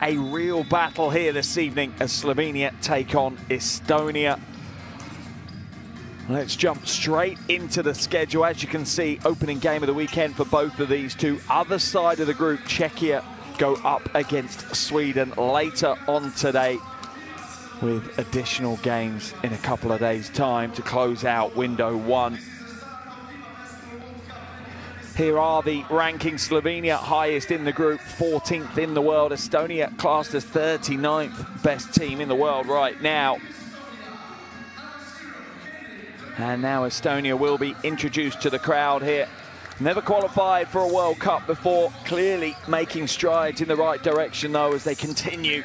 a real battle here this evening as Slovenia take on Estonia. Let's jump straight into the schedule. As you can see, opening game of the weekend for both of these two. Other side of the group, Czechia go up against Sweden later on today, with additional games in a couple of days' time to close out window one. Here are the rankings. Slovenia highest in the group, 14th in the world. Estonia classed as 39th best team in the world right now. And now Estonia will be introduced to the crowd here. Never qualified for a World Cup before, clearly making strides in the right direction though as they continue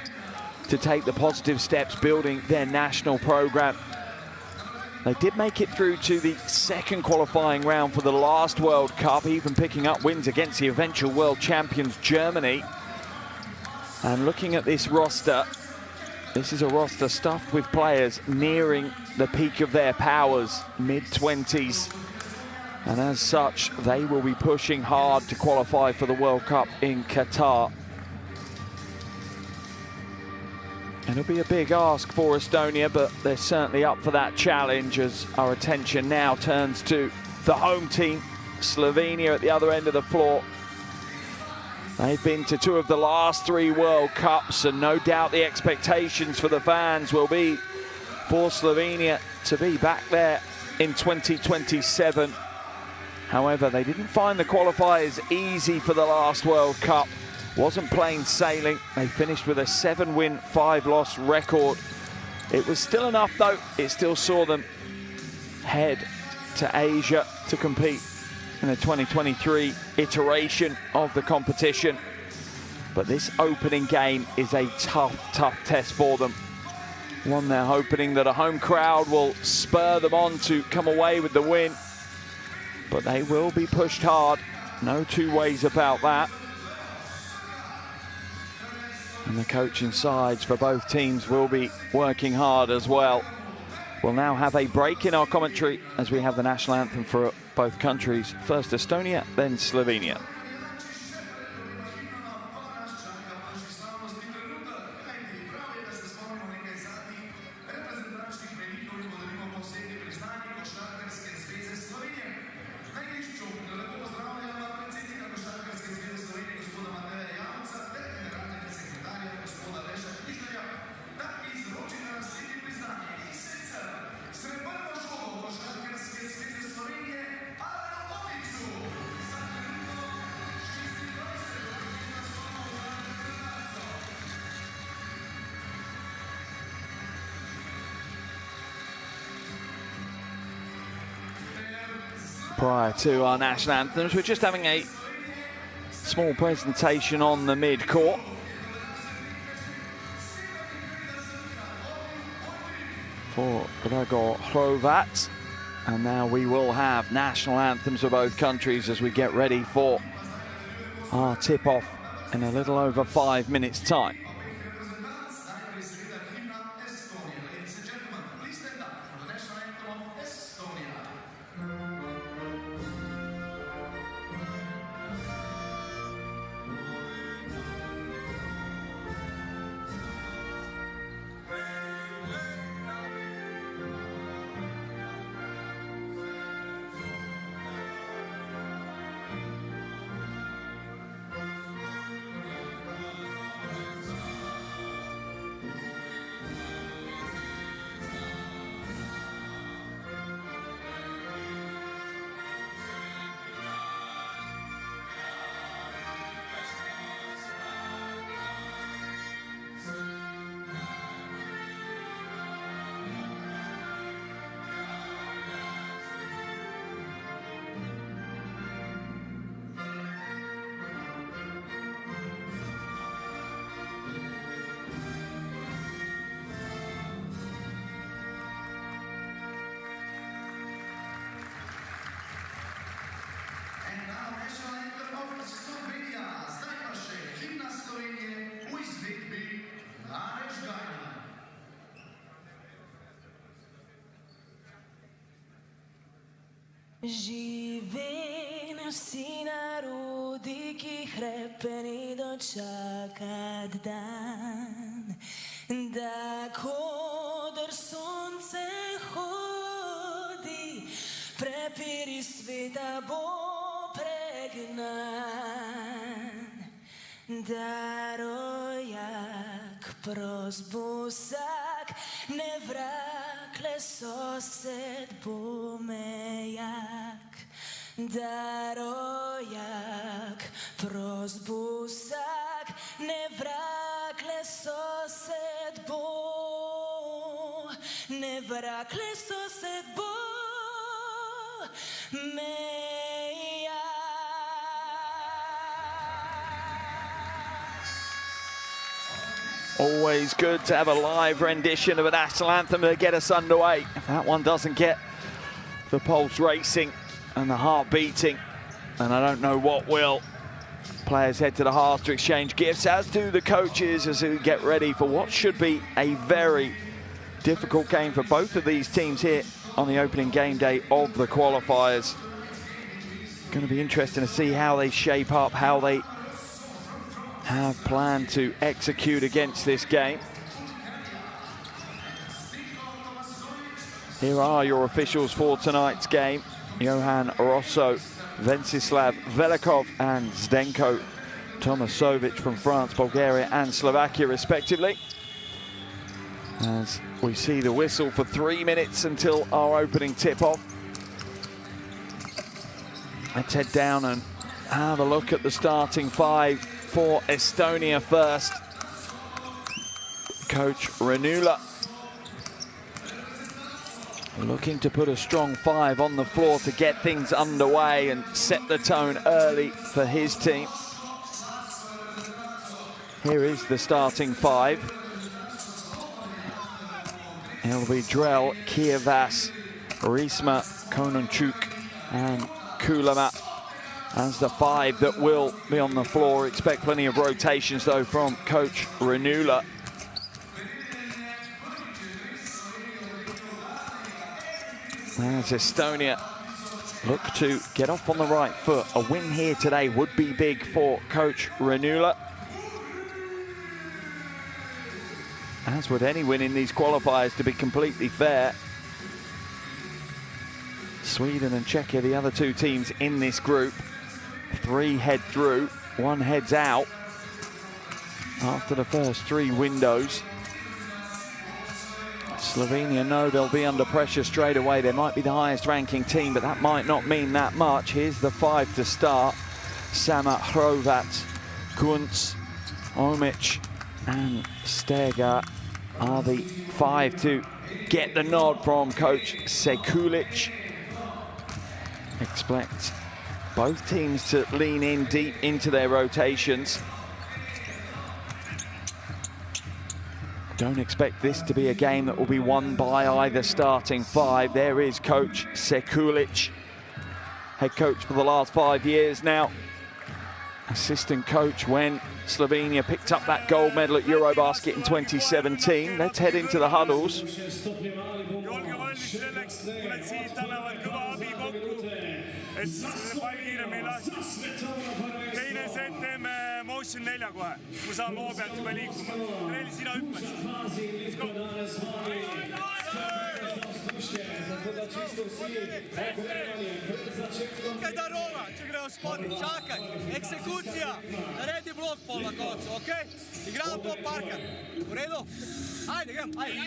to take the positive steps building their national program. They did make it through to the second qualifying round for the last World Cup, even picking up wins against the eventual world champions Germany. And looking at this roster, this is a roster stuffed with players nearing the peak of their powers, mid-20s. And as such, they will be pushing hard to qualify for the World Cup in Qatar. And it'll be a big ask for Estonia, but they're certainly up for that challenge as our attention now turns to the home team, Slovenia, at the other end of the floor. They've been to two of the last three World Cups, and no doubt the expectations for the fans will be for Slovenia to be back there in 2027. However, they didn't find the qualifiers easy for the last World Cup. Wasn't plain sailing. They finished with a 7-win, 5-loss record. It was still enough though. It still saw them head to Asia to compete in the 2023 iteration of the competition. But this opening game is a tough test for them. One they're hoping that a home crowd will spur them on to come away with the win. But they will be pushed hard. No two ways about that. And the coaching sides for both teams will be working hard as well. We'll now have a break in our commentary as we have the national anthem for both countries. First Estonia, then Slovenia. Prior to our national anthems, we're just having a small presentation on the mid-court. For Gregor Hrovat. And now we will have national anthems for both countries as we get ready for our tip-off in a little over 5 minutes' time. Živenaš si narodil dikih repeni dočakat dan, da kodr sonce hodi, prepiri sveta bo pregnan, da rojak prozbusak ne vrakle sosed bomejak, da rojak prozbusak ne vrakle sosed bo, ne vrakle sosed bo mejak. Always good to have a live rendition of a national anthem to get us underway. If that one doesn't get the pulse racing and the heart beating, and I don't know what will. Players head to the hearth to exchange gifts, as do the coaches, as we get ready for what should be a very difficult game for both of these teams here on the opening game day of the qualifiers. Going to be interesting to see how they shape up, how they have planned to execute against this game. Here are your officials for tonight's game. Johan Rosso, Vencislav Velikov and Zdenko Tomasovic from France, Bulgaria and Slovakia respectively. As we see the whistle for 3 minutes until our opening tip-off. Let's head down and have a look at the starting five for Estonia first. Coach Renula looking to put a strong five on the floor to get things underway and set the tone early for his team. Here is the starting five. It'll be Drell, Kievas, Riesma, Kononchuk and Kulama as the five that will be on the floor. Expect plenty of rotations though from Coach Renula. As Estonia look to get off on the right foot. A win here today would be big for Coach Renula, as would any win in these qualifiers, to be completely fair. Sweden and Czechia, the other two teams in this group. 3 head through, 1 heads out after the first 3 windows. Slovenia know they'll be under pressure straight away. They might be the highest ranking team, but that might not mean that much. Here's the 5 to start. Sama, Hrovat, Kunc, Omic and Stegar are the 5 to get the nod from Coach Sekulic. Expect both teams to lean in deep into their rotations. Don't expect this to be a game that will be won by either starting five. There is Coach Sekulic, head coach for the last 5 years now. Assistant coach when Slovenia picked up that gold medal at Eurobasket in 2017. Let's head into the huddles. Čakaj da rola, če grejo spodaj, čakaj, eksekucija, naredi blok pol na koncu, okej? Igramo to parka, v redu? Ajde, grem, ajde.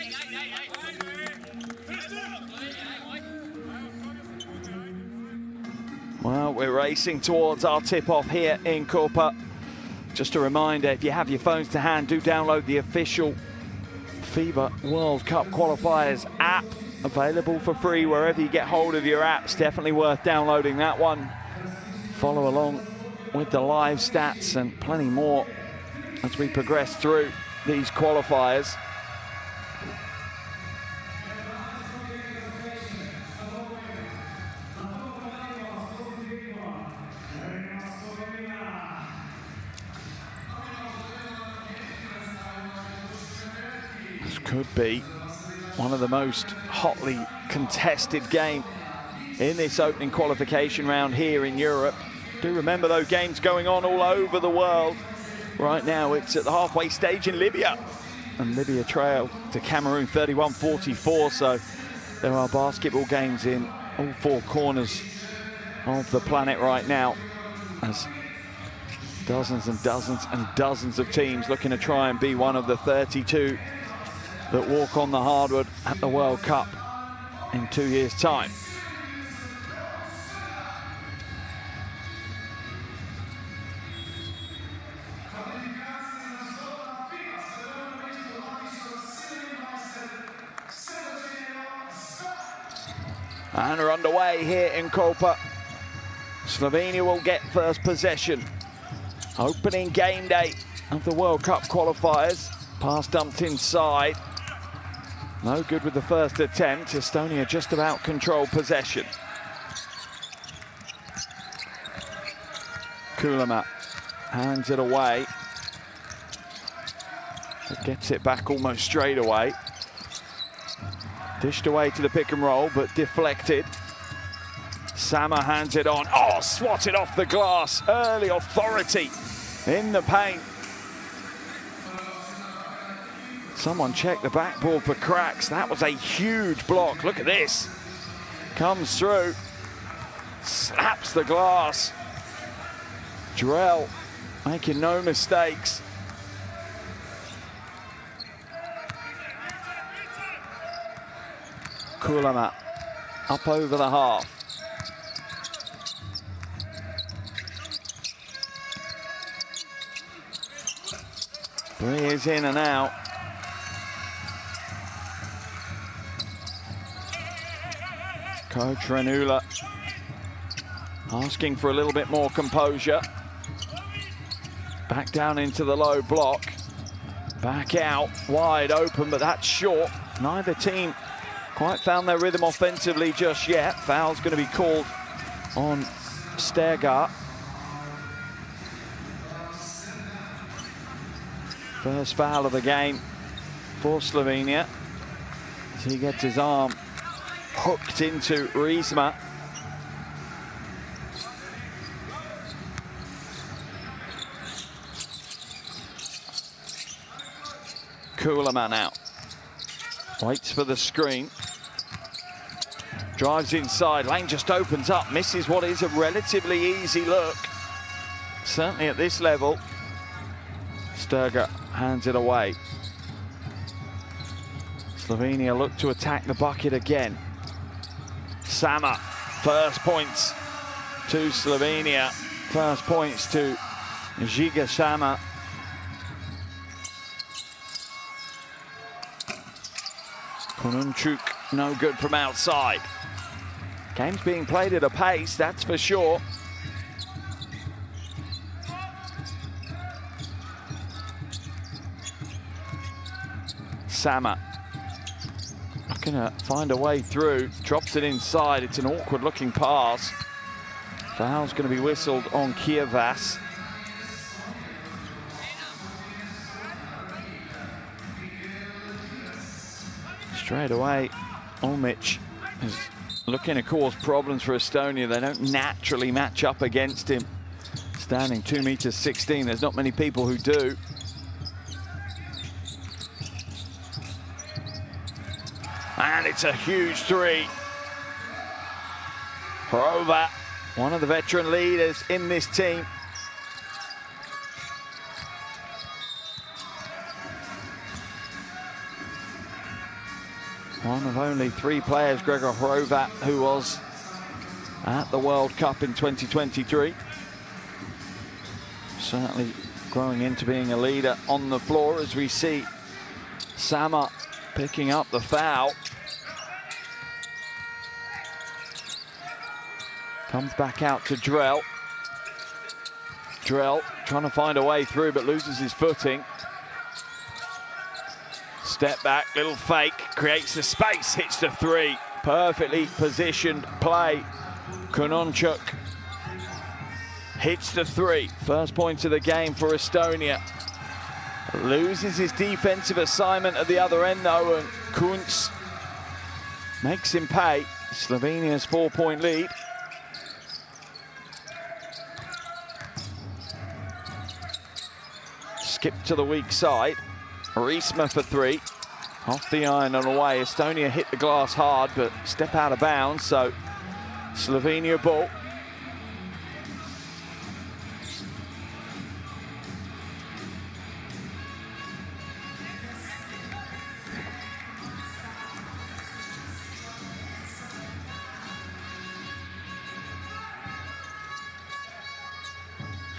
Well, we're racing towards our tip-off here in Koper. Just a reminder, if you have your phones to hand, do download the official FIBA World Cup Qualifiers app. Available for free wherever you get hold of your apps. Definitely worth downloading that one. Follow along with the live stats and plenty more as we progress through these qualifiers. This could be one of the most hotly contested game in this opening qualification round here in Europe. Do remember those games going on all over the world. Right now it's at the halfway stage in Libya. And Libya trail to Cameroon 31-44. So there are basketball games in all four corners of the planet right now, as dozens and dozens and dozens of teams looking to try and be one of the 32 that walk on the hardwood at the World Cup in 2 years' time. And are underway here in Koper. Slovenia will get first possession. Opening game day of the World Cup qualifiers. Pass dumped inside. No good with the first attempt. Estonia just about control possession. Kullamäe hands it away. It gets it back almost straight away. Dished away to the pick and roll, but deflected. Sama hands it on. Oh, swatted off the glass. Early authority in the paint. Someone check the backboard for cracks. That was a huge block. Look at this. Comes through. Slaps the glass. Drell making no mistakes. Kullamäe up over the half. Three is in and out. Coach Renula asking for a little bit more composure. Back down into the low block. Back out, wide open, but that's short. Neither team quite found their rhythm offensively just yet. Foul's going to be called on Stergaard. First foul of the game for Slovenia, as he gets his arm hooked into Riesma. Kullamäe now. Waits for the screen. Drives inside. Lane just opens up. Misses what is a relatively easy look. Certainly at this level. Stergaard hands it away. Slovenia look to attack the bucket again. Sama, first points to Slovenia. First points to Žiga Sama. Kononchuk no good from outside. Game's being played at a pace, that's for sure. Sama looking to find a way through, drops it inside. It's an awkward looking pass. Foul's going to be whistled on Kievas. Straight away, Olmic is looking to cause problems for Estonia. They don't naturally match up against him. Standing 2.16 meters, there's not many people who do. And it's a huge three. Horovat, one of the veteran leaders in this team. One of only three players, Gregor Horovat, who was at the World Cup in 2023. Certainly growing into being a leader on the floor, as we see Sama picking up the foul. Comes back out to Drell. Drell trying to find a way through, but loses his footing. Step back, little fake, creates the space, hits the three. Perfectly positioned play. Kononchuk hits the three. First point of the game for Estonia. Loses his defensive assignment at the other end though, and Kuntz makes him pay. Slovenia's 4-point lead. skip to the weak side. Riesma for three. Off the iron and away. Estonia hit the glass hard, but step out of bounds, so Slovenia ball.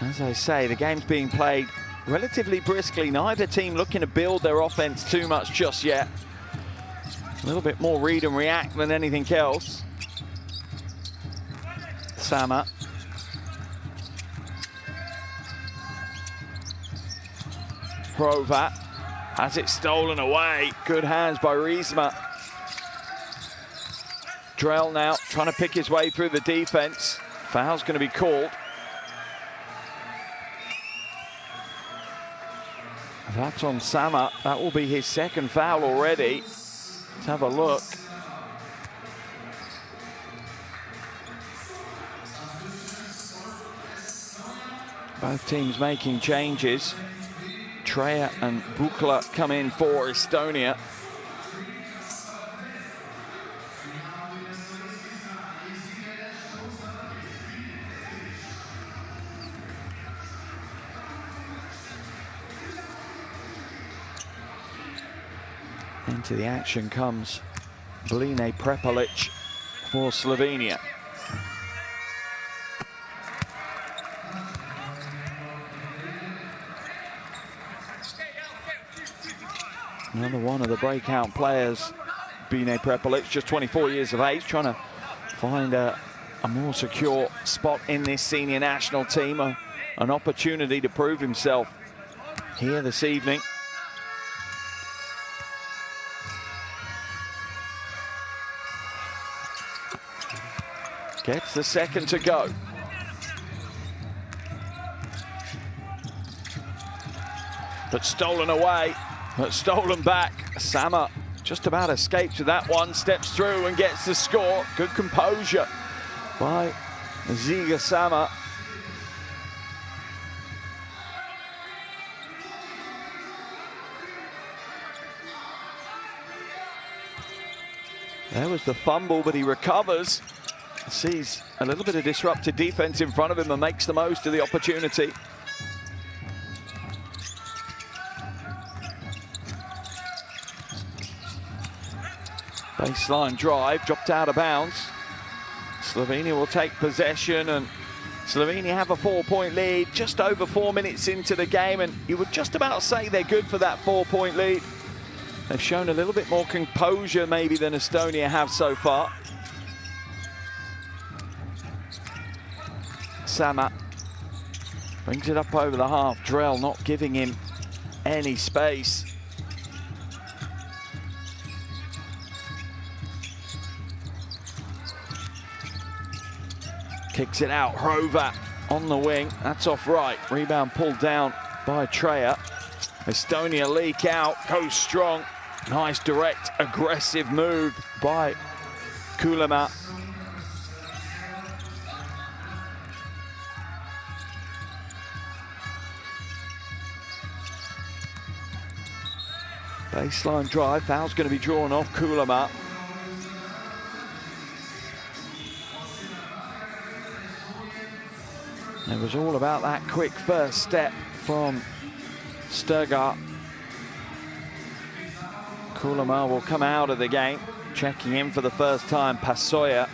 As I say, the game's being played relatively briskly. Neither team looking to build their offense too much just yet. A little bit more read and react than anything else. Sama. Hrova has it stolen away. Good hands by Riesma. Drell now trying to pick his way through the defense. Foul's going to be called. That's on Sama. That will be his second foul already. Let's have a look. Both teams making changes. Treya and Bukla come in for Estonia. Into the action comes Bline Prepelic for Slovenia. Another one of the breakout players, Bline Prepelic, just 24 years of age, trying to find a more secure spot in this senior national team, an opportunity to prove himself here this evening. Gets the second to go. But stolen away, but stolen back. Sama just about escapes with that one, steps through and gets the score. Good composure by Ziga Sama. There was the fumble, but he recovers. Sees a little bit of disrupted defense in front of him and makes the most of the opportunity. Baseline drive, dropped out of bounds. Slovenia will take possession, and Slovenia have a 4-point lead just over 4 minutes into the game, and you would just about say they're good for that 4-point lead. They've shown a little bit more composure maybe than Estonia have so far. Sama brings it up over the half. Drell not giving him any space. Kicks it out. Hrova on the wing. That's off right. Rebound pulled down by Treya. Estonia leak out. Goes strong. Nice direct aggressive move by Kulema. Baseline drive, foul's going to be drawn off Kulema. It was all about that quick first step from Sturgar. Kulema will come out of the game, checking in for the first time, Pasoya.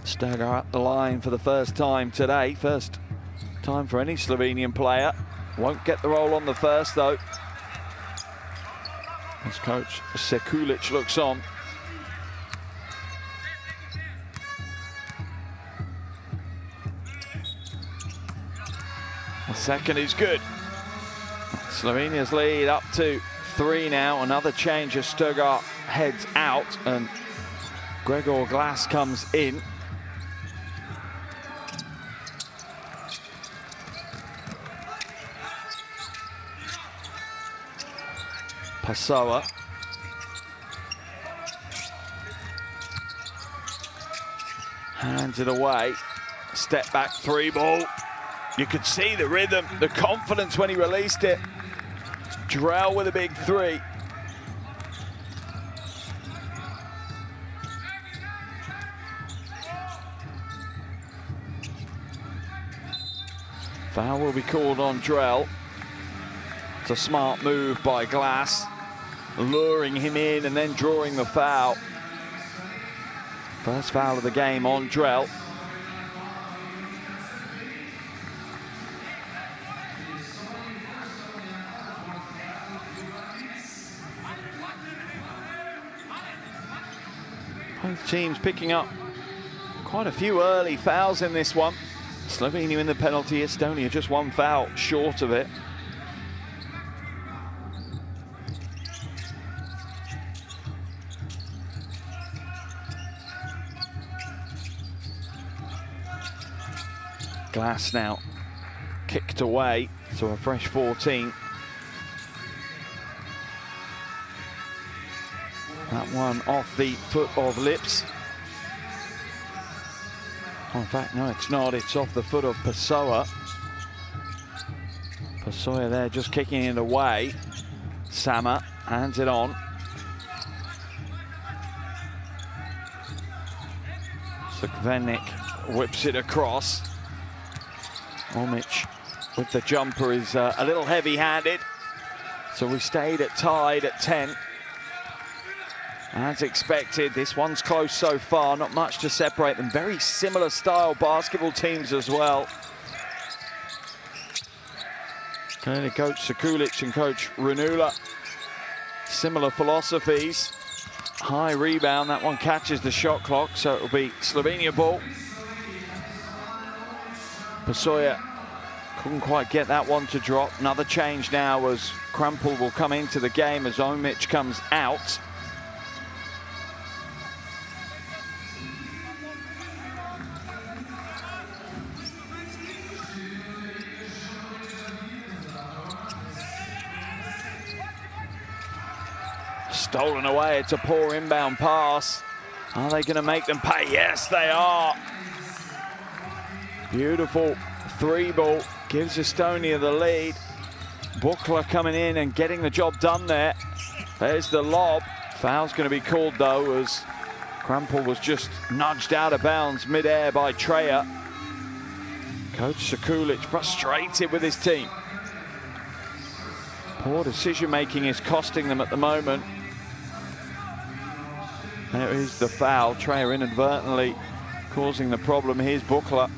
Sturgar up the line for the first time today. First time for any Slovenian player. Won't get the roll on the first, though. As coach Sekulic looks on. The second is good. Slovenia's lead up to 3 now. Another change as Sturgar heads out and Gregor Glass comes in. Pasoa. Hands it away. Step back three ball. You could see the rhythm, the confidence when he released it. Drell with a big three. Foul will be called on Drell. It's a smart move by Glass, luring him in and then drawing the foul. First foul of the game on Drell. Both teams picking up quite a few early fouls in this one. Slovenia in the penalty, Estonia just one foul short of it. Glass now kicked away, so a fresh 14. That one off the foot of Lips. Oh, in fact, no, it's not. It's off the foot of Pessoa. Pessoa there just kicking it away. Sama hands it on. Sukvenik whips it across. Omic with the jumper is a little heavy-handed. So we stayed tied at 10. As expected, this one's close so far, not much to separate them. Very similar style basketball teams as well. Clearly Coach Sekulic and Coach Ranula, similar philosophies. High rebound, that one catches the shot clock, so it'll be Slovenia ball. Pessoa couldn't quite get that one to drop. Another change now as Krampel will come into the game as Omic comes out. Stolen away, it's a poor inbound pass. Are they going to make them pay? Yes, they are. Beautiful three ball, gives Estonia the lead. Bukla coming in and getting the job done there. There's the lob. Foul's going to be called though, as Krampel was just nudged out of bounds mid-air by Treya. Coach Sekulic frustrated with his team. Poor decision-making is costing them at the moment. There is the foul. Treya inadvertently causing the problem. Here's Bukla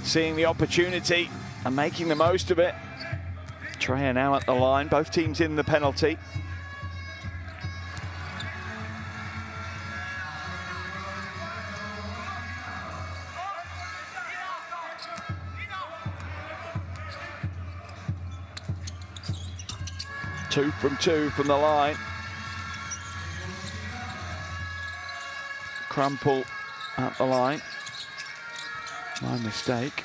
seeing the opportunity and making the most of it. Treya now at the line. Both teams in the penalty. Two from the line. Krampel at the line. My mistake.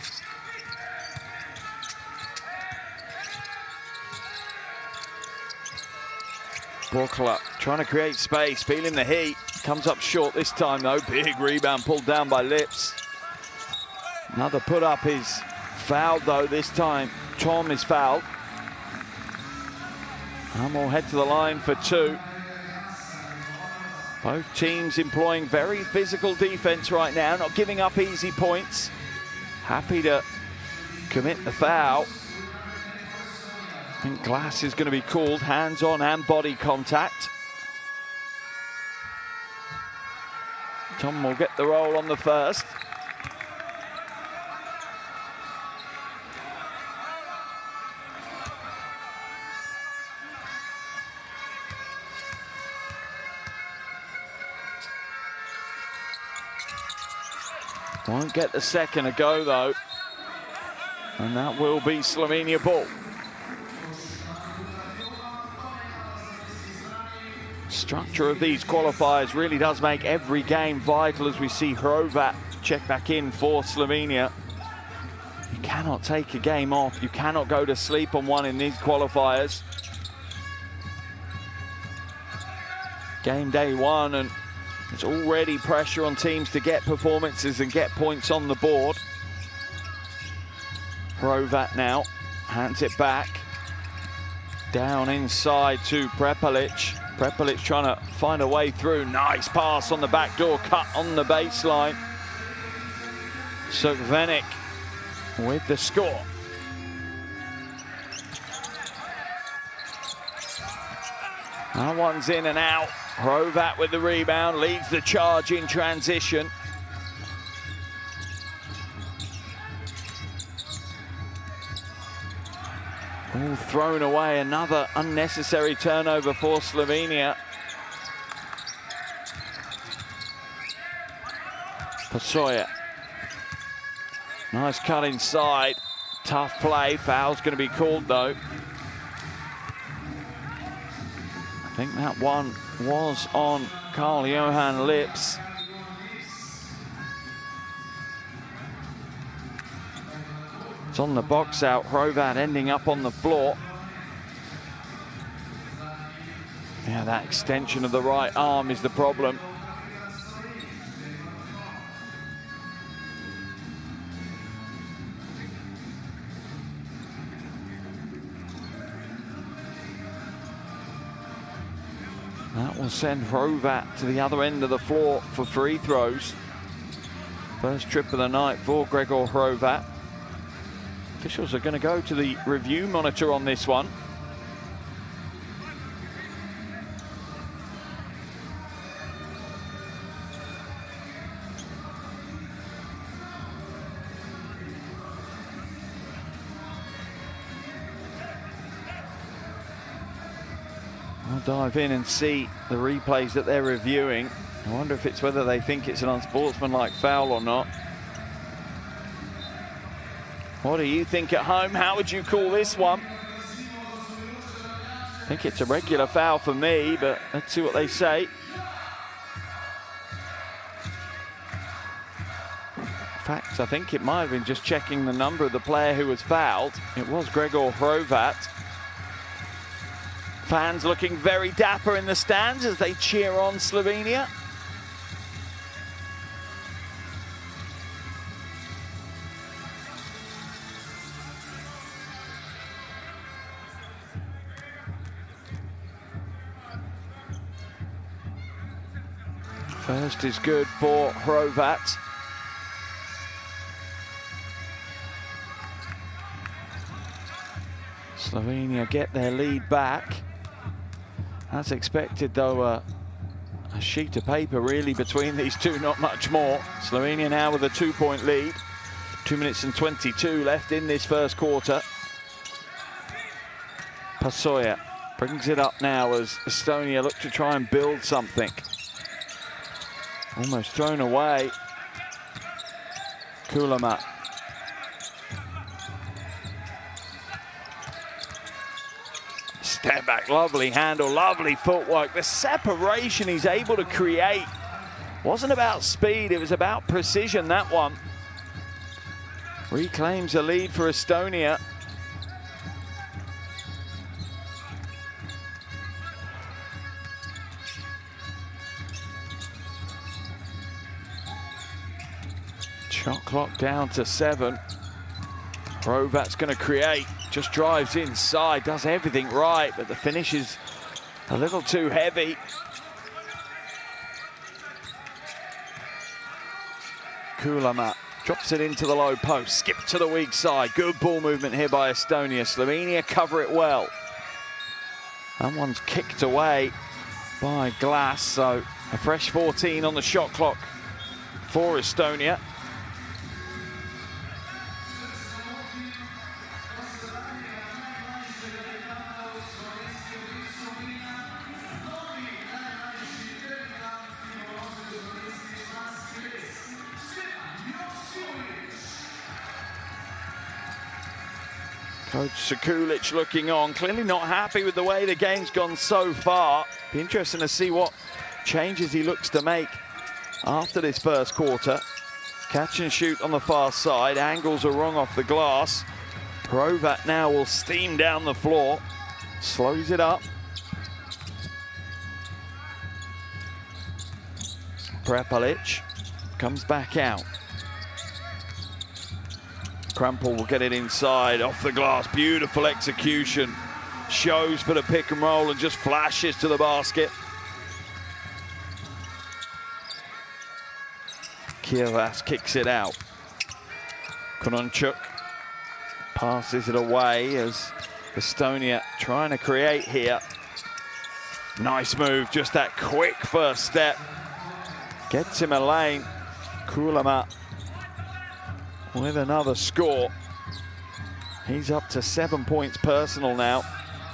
Bukla trying to create space, feeling the heat. Comes up short this time though. Big rebound pulled down by Lips. Another put up is fouled though this time. Tom is fouled. And we'll head to the line for two. Both teams employing very physical defense right now, not giving up easy points. Happy to commit the foul. I think Glass is going to be called, hands-on and body contact. Tom will get the roll on the first. Won't get the second a go though. And that will be Slovenia ball. Structure of these qualifiers really does make every game vital, as we see Hrovat check back in for Slovenia. You cannot take a game off. You cannot go to sleep on one in these qualifiers. Game day one, and There's already pressure on teams to get performances and get points on the board. Hrovat now hands it back. Down inside to Prepelic. Prepelic trying to find a way through. Nice pass on the back door, cut on the baseline. Sukvenik with the score. That one's in and out. Hrovat with the rebound, leads the charge in transition. All thrown away, another unnecessary turnover for Slovenia. Pasoya. Nice cut inside. Tough play. Foul's going to be called though. I think that one was on Carl-Johan Lips. It's on the box out. Hrovat ending up on the floor. Yeah, that extension of the right arm is the problem. That will send Hrovat to the other end of the floor for free throws. First trip of the night for Gregor Hrovat. Officials are going to go to the review monitor on this one. I'll dive in and see the replays that they're reviewing. I wonder if it's whether they think it's an unsportsmanlike foul or not. What do you think at home? How would you call this one? I think it's a regular foul for me, but let's see what they say. In fact, I think it might have been just checking the number of the player who was fouled. It was Gregor Hrovat. Fans looking very dapper in the stands as they cheer on Slovenia. First is good for Hrovat. Slovenia get their lead back. As expected though, a sheet of paper really between these two, not much more. Slovenia now with a 2-point lead. 2 minutes and 22 left in this first quarter. Pasoya brings it up now as Estonia look to try and build something. Almost thrown away. Kulama. Step back, lovely handle, lovely footwork. The separation he's able to create wasn't about speed, it was about precision, that one. Reclaims a lead for Estonia. Shot clock down to 7. Hrovat's going to create, just drives inside, does everything right, but the finish is a little too heavy. Kulama drops it into the low post, skip to the weak side. Good ball movement here by Estonia. Slovenia cover it well. That one's kicked away by Glass, so a fresh 14 on the shot clock for Estonia. Coach Sekulic looking on, clearly not happy with the way the game's gone so far. Be interesting to see what changes he looks to make after this first quarter. Catch and shoot on the far side, angles are wrong off the glass. Hrovat now will steam down the floor, slows it up. Prepelic comes back out. Krampel will get it inside, off the glass, beautiful execution. Shows for the pick and roll and just flashes to the basket. Kievas kicks it out. Kononchuk passes it away as Estonia trying to create here. Nice move, just that quick first step. Gets him a lane. Kulama with another score. He's up to 7 points personal now.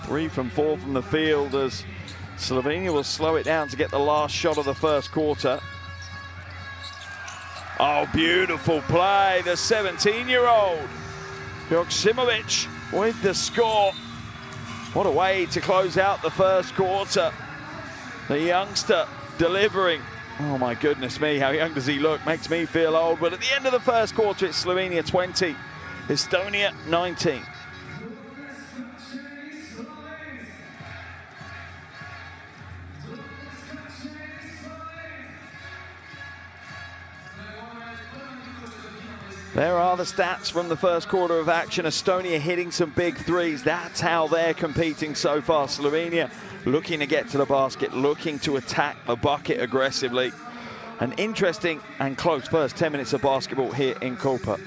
3 from 4 from the field as Slovenia will slow it down to get the last shot of the first quarter. Oh, beautiful play. The 17-year-old Joksimovic with the score. What a way to close out the first quarter. The youngster delivering. Oh my goodness me, how young does he look? Makes me feel old. But at the end of the first quarter, it's Slovenia 20, Estonia 19. There are the stats from the first quarter of action. Estonia hitting some big threes. That's how they're competing so far. Slovenia looking to get to the basket, looking to attack the bucket aggressively. An interesting and close first 10 minutes of basketball here in Koper.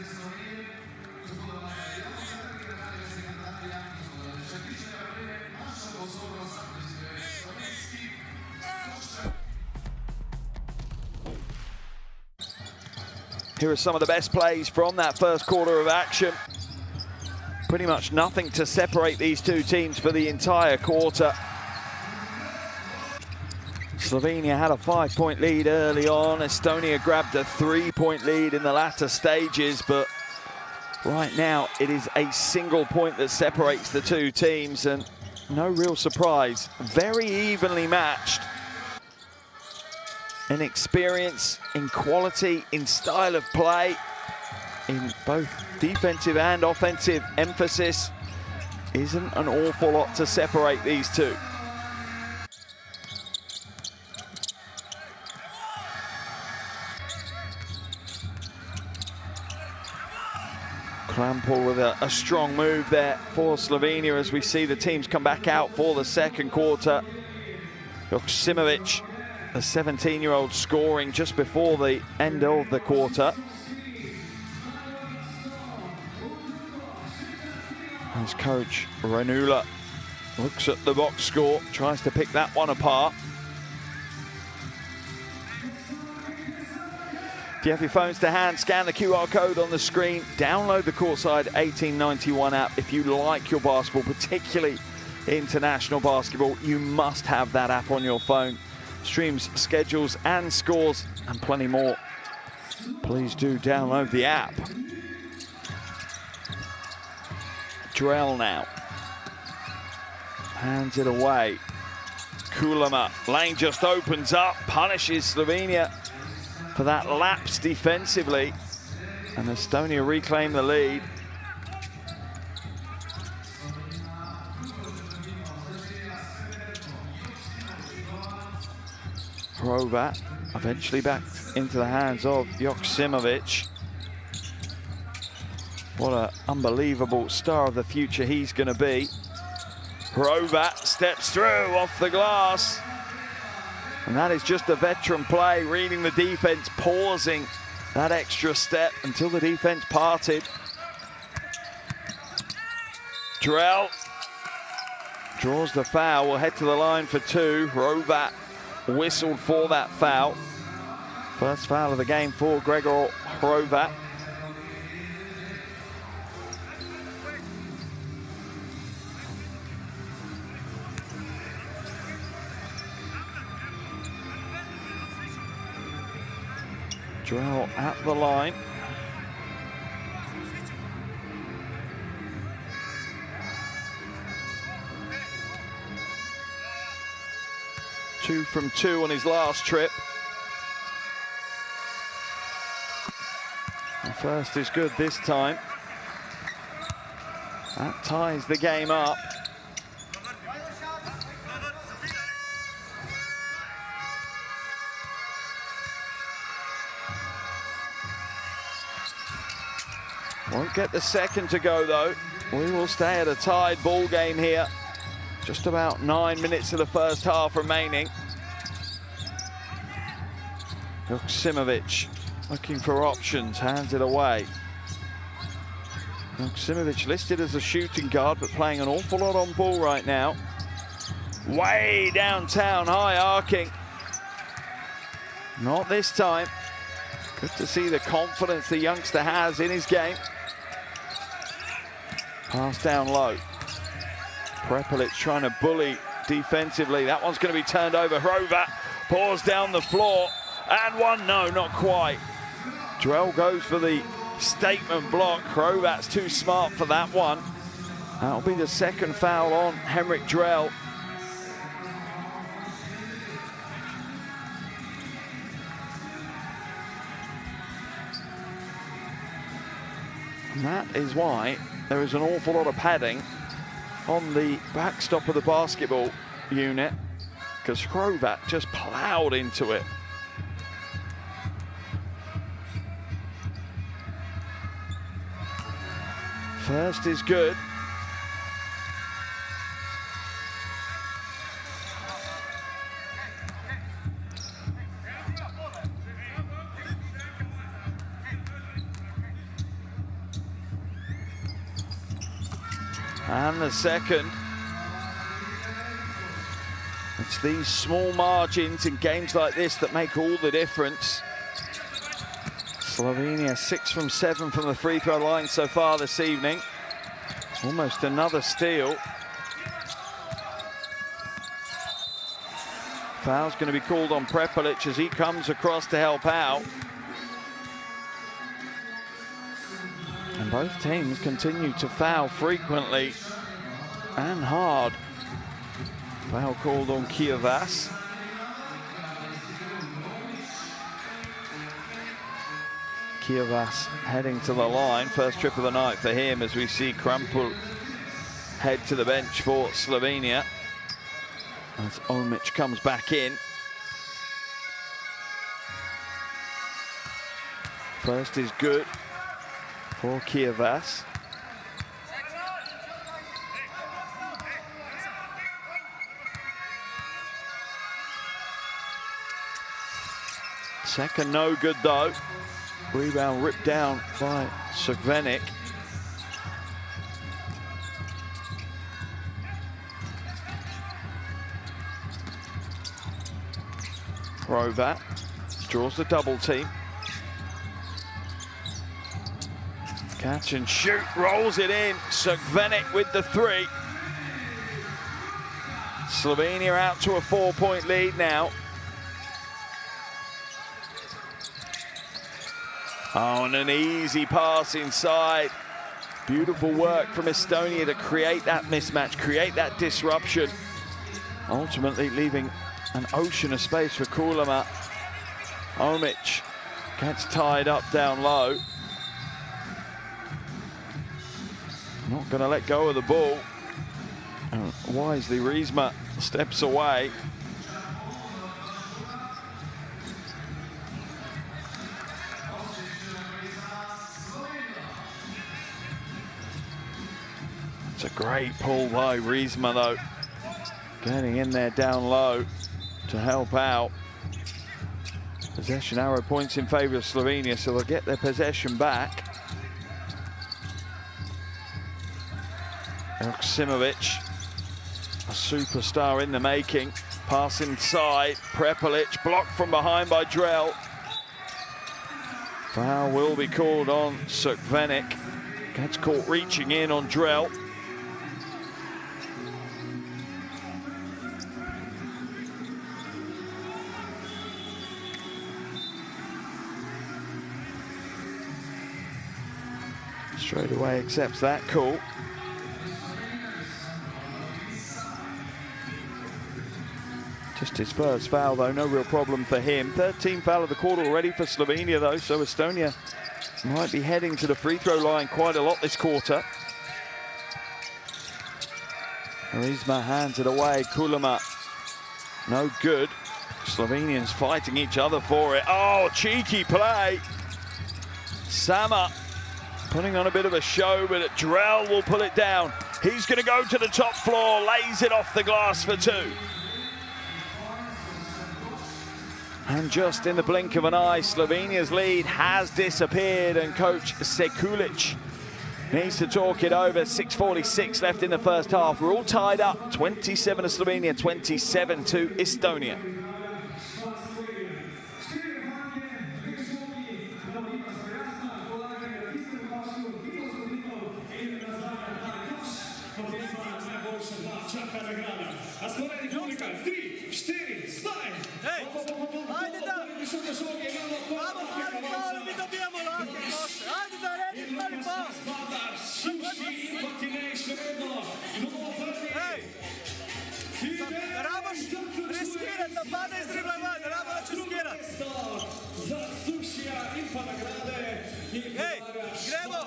Here are some of the best plays from that first quarter of action. Pretty much nothing to separate these two teams for the entire quarter. Slovenia had a 5-point lead early on. Estonia grabbed a 3-point lead in the latter stages, but right now it is a single point that separates the two teams, and no real surprise. Very evenly matched. In experience, in quality, in style of play, in both defensive and offensive emphasis. Isn't an awful lot to separate these two. Krampel with a strong move there for Slovenia as we see the teams come back out for the second quarter. Joksimovic, the 17-year-old, scoring just before the end of the quarter. As coach Renula looks at the box score, tries to pick that one apart. If you have your phones to hand, scan the QR code on the screen, download the Courtside 1891 app. If you like your basketball, particularly international basketball, you must have that app on your phone. Streams, schedules, and scores, and plenty more. Please do download the app. Drell now. Hands it away. Kulama. Lane just opens up, punishes Slovenia for that lapse defensively. And Estonia reclaim the lead. Hrovat eventually back into the hands of Joksimovic. What an unbelievable star of the future he's going to be. Hrovat steps through off the glass. And that is just a veteran play, reading the defense, pausing that extra step until the defense parted. Drell draws the foul, will head to the line for two. Hrovat whistled for that foul. First foul of the game for Gregor Hrovat. Drell at the line. Two from two on his last trip. The first is good this time. That ties the game up. Won't get the second to go though. We will stay at a tied ball game here. Just about 9 minutes of the first half remaining. Joksimovic looking for options, hands it away. Joksimovic listed as a shooting guard, but playing an awful lot on ball right now. Way downtown, high arcing. Not this time. Good to see the confidence the youngster has in his game. Pass down low. Prepelic trying to bully defensively. That one's going to be turned over. Hrovat pours down the floor. And one, no, not quite. Drell goes for the statement block. Hrovat's too smart for that one. That'll be the second foul on Henrik Drell. And that is why there is an awful lot of padding on the backstop of the basketball unit, because Hrovat just plowed into it. First is good. And the second. It's these small margins in games like this that make all the difference. Slovenia 6 from 7 from the free throw line so far this evening. Almost another steal. Foul's going to be called on Prepelic as he comes across to help out. And both teams continue to foul frequently and hard. Foul called on Kievas. Kievas heading to the line. First trip of the night for him as we see Krampul head to the bench for Slovenia. As Omic comes back in. First is good for Kievas. Second no good though. Rebound ripped down by Crkvenac. Hrovat draws the double team. Catch and shoot, rolls it in. Crkvenac with the three. Slovenia out to a 4-point lead now. Oh, and an easy pass inside. Beautiful work from Estonia to create that mismatch, create that disruption. Ultimately leaving an ocean of space for Kuulema. Omic gets tied up down low. Not going to let go of the ball. And wisely, Riesma steps away. It's a great pull by Riesma though. Getting in there down low to help out. Possession arrow points in favor of Slovenia, so they'll get their possession back. Joksimovic, a superstar in the making. Pass inside, Prepelic, blocked from behind by Drell. Foul will be called on Crkvenac. Gets caught reaching in on Drell. Straight away accepts that call. Just his first foul though, no real problem for him. 13th foul of the quarter already for Slovenia though, so Estonia might be heading to the free throw line quite a lot this quarter. Riesma hands it away, Kuulema, no good. Slovenians fighting each other for it. Oh, cheeky play. Sama putting on a bit of a show, but Drell will pull it down. He's going to go to the top floor, lays it off the glass for two. And just in the blink of an eye, Slovenia's lead has disappeared, and coach Sekulic needs to talk it over. 6:46 left in the first half. We're all tied up. 27 to Slovenia, 27 to Estonia. Hej, gremo,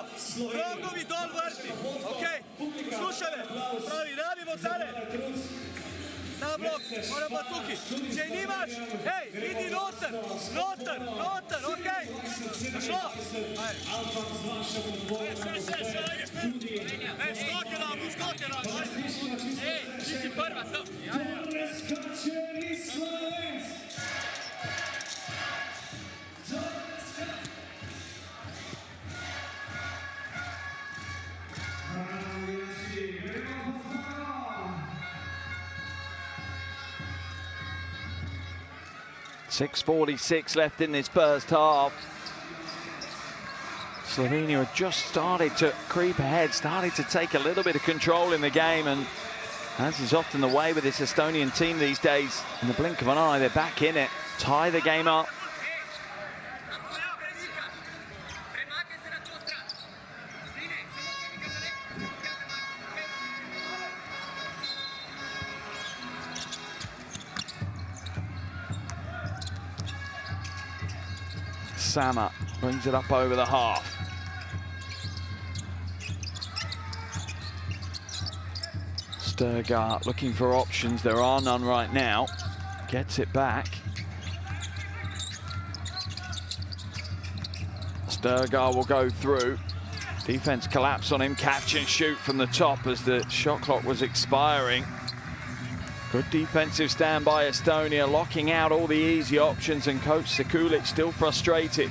rogovi dol vrti, okej? Slušaj me, pravi, rabimo tale. Na blok, moramo tukaj. Če nimaš, hej, idi noter, okej? Šlo? Ej, skoke rabo. Ej, ti si prva, to. .6:46 left in this first half. Slovenia had just started to creep ahead, started to take a little bit of control in the game, and as is often the way with this Estonian team these days, in the blink of an eye, they're back in it, tie the game up. Sama brings it up over the half. Sturgar looking for options. There are none right now. Gets it back. Sturgar will go through. Defense collapse on him. Catch and shoot from the top as the shot clock was expiring. Good defensive stand by Estonia, locking out all the easy options, and coach Sekulic still frustrated.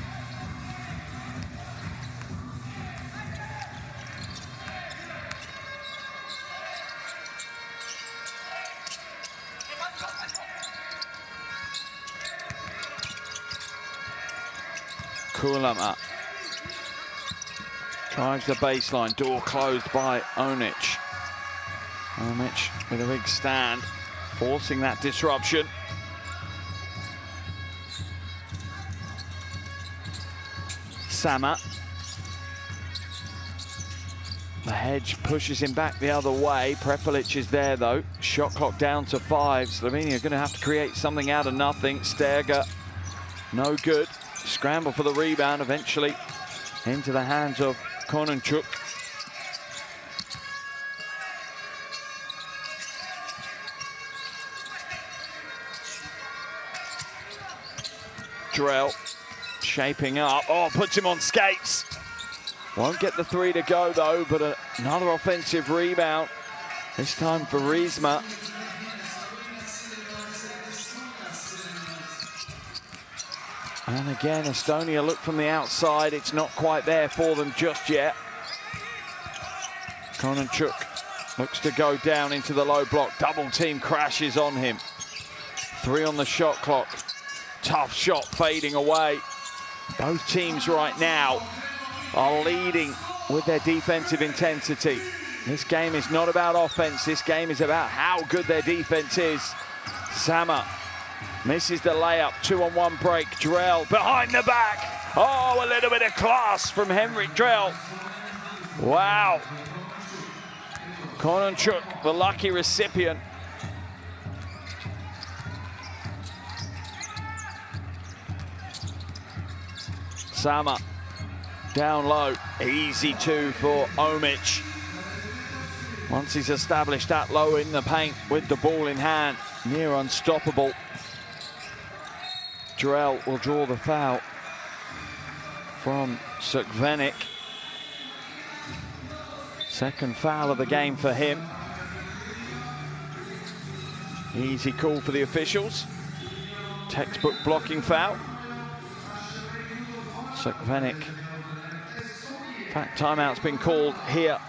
Kulama drives the baseline, door closed by Onic. Onic with a big stand, forcing that disruption. Sama. The hedge pushes him back the other way. Prepelic is there though. Shot clock down to 5. Slovenia are going to have to create something out of nothing. Sterga, no good. Scramble for the rebound, eventually into the hands of Kononchuk. Drell shaping up. Oh, puts him on skates. Won't get the 3 to go though, but another offensive rebound. This time for Riesma. And again, Estonia look from the outside. It's not quite there for them just yet. Kononchuk looks to go down into the low block. Double team crashes on him. 3 on the shot clock. Tough shot fading away. Both teams right now are leading with their defensive intensity. This game is not about offense. This game is about how good their defense is. Sama misses the layup. 2-on-1 break. Drell behind the back. Oh, a little bit of class from Henrik Drell. Wow. Kononchuk, the lucky recipient. Sama down low, easy 2 for Omic. Once he's established that low in the paint with the ball in hand, near unstoppable. Drell will draw the foul from Sukvenik. Second foul of the game for him. Easy call for the officials. Textbook blocking foul. Sukvenik. In fact, timeout's been called here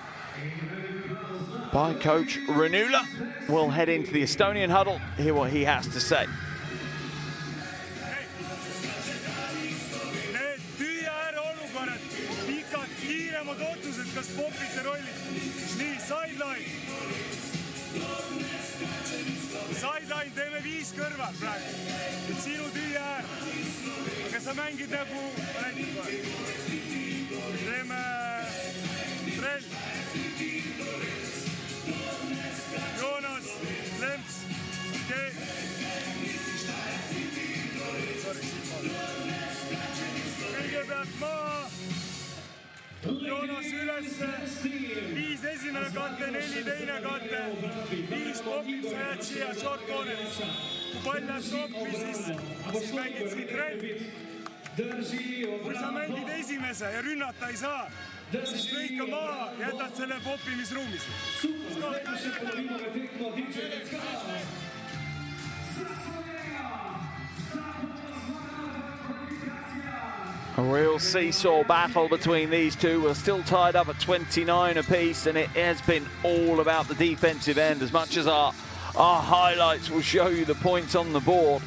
by Coach Ranula. We'll head into the Estonian huddle, hear what he has to say. Sideline teeme 5 kõrval praegu. Et sinu tüü äär. Aga sa mängid nagu... Teeme... Trell. Joonas. Lemps. Okei. Sorry, kõigepealt maa. Joonas ülesse. 5 esimene katte, 4 teine katte. 5 popib, sa jääd siia short cornerisse. Kui pall läheb toppi, siis mängid siin trend. Kui sa mängid esimese ja rünnata ei saa, siis lõika maha, jätad selle poppimisruumis. A real seesaw battle between these two. We're still tied up at 29 apiece, and it has been all about the defensive end. As much as our highlights will show you the points on the board,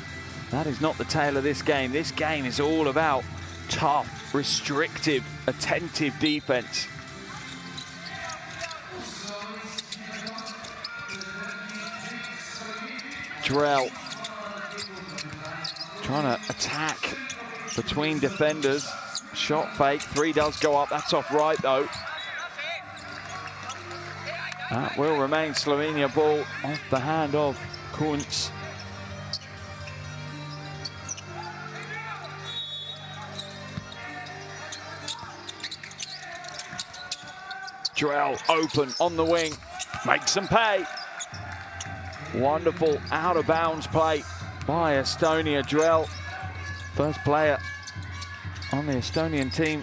that is not the tale of this game. This game is all about tough, restrictive, attentive defense. Drell trying to attack between defenders. Shot fake, 3 does go up. That's off right though. That will remain Slovenia ball off the hand of Kuntz. Drell open on the wing, makes them pay. Wonderful out of bounds play by Estonia. Drell, first player on the Estonian team,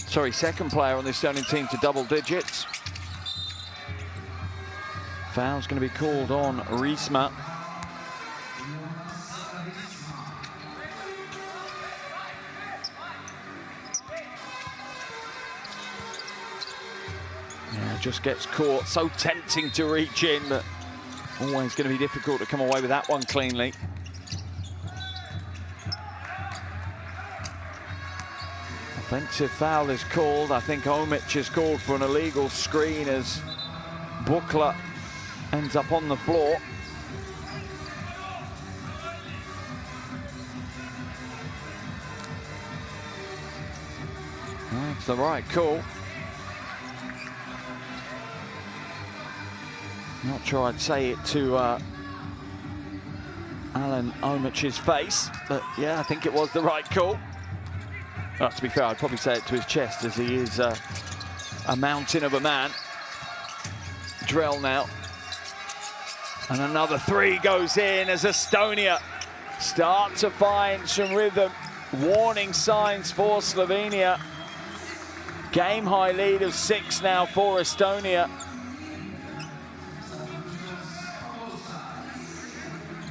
sorry, second player on the Estonian team to double digits. Foul's going to be called on Riisma. Yeah, just gets caught. So tempting to reach in, but always going to be difficult to come away with that one cleanly. Offensive foul is called. I think Omic is called for an illegal screen as Bukla ends up on the floor. That's the right call. Not sure I'd say it to Alan Omic's face, but yeah, I think it was the right call. Oh, to be fair, I'd probably say it to his chest, as he is a mountain of a man. Drell now. And another 3 goes in as Estonia start to find some rhythm. Warning signs for Slovenia. Game high lead of 6 now for Estonia.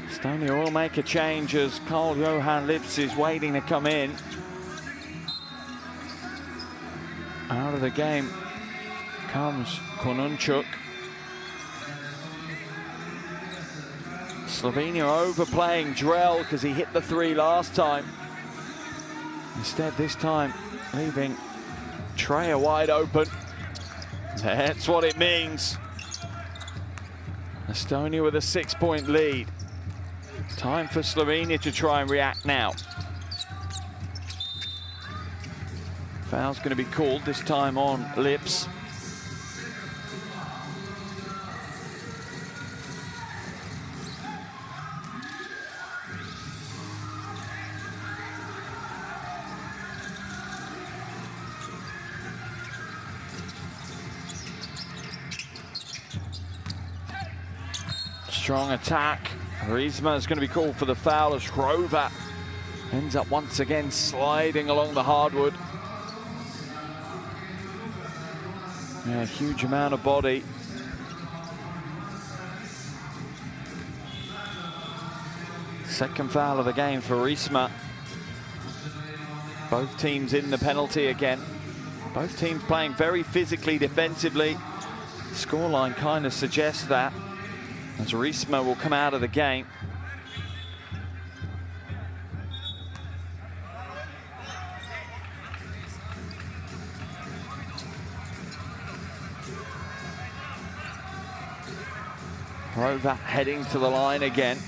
Estonia will make a change as Karl-Johan Lips is waiting to come in. Out of the game comes Konunchuk. Slovenia overplaying Drell because he hit the 3 last time. Instead, this time, leaving Treya wide open. That's what it means. Estonia with a 6-point lead. Time for Slovenia to try and react now. Foul's going to be called, this time on Lips. Strong attack. Riisma is going to be called for the foul as Hrova ends up once again sliding along the hardwood. Yeah, a huge amount of body. Second foul of the game for Riesma. Both teams in the penalty again. Both teams playing very physically defensively. The scoreline kind of suggests that, as Riesma will come out of the game. Hrovat heading to the line again.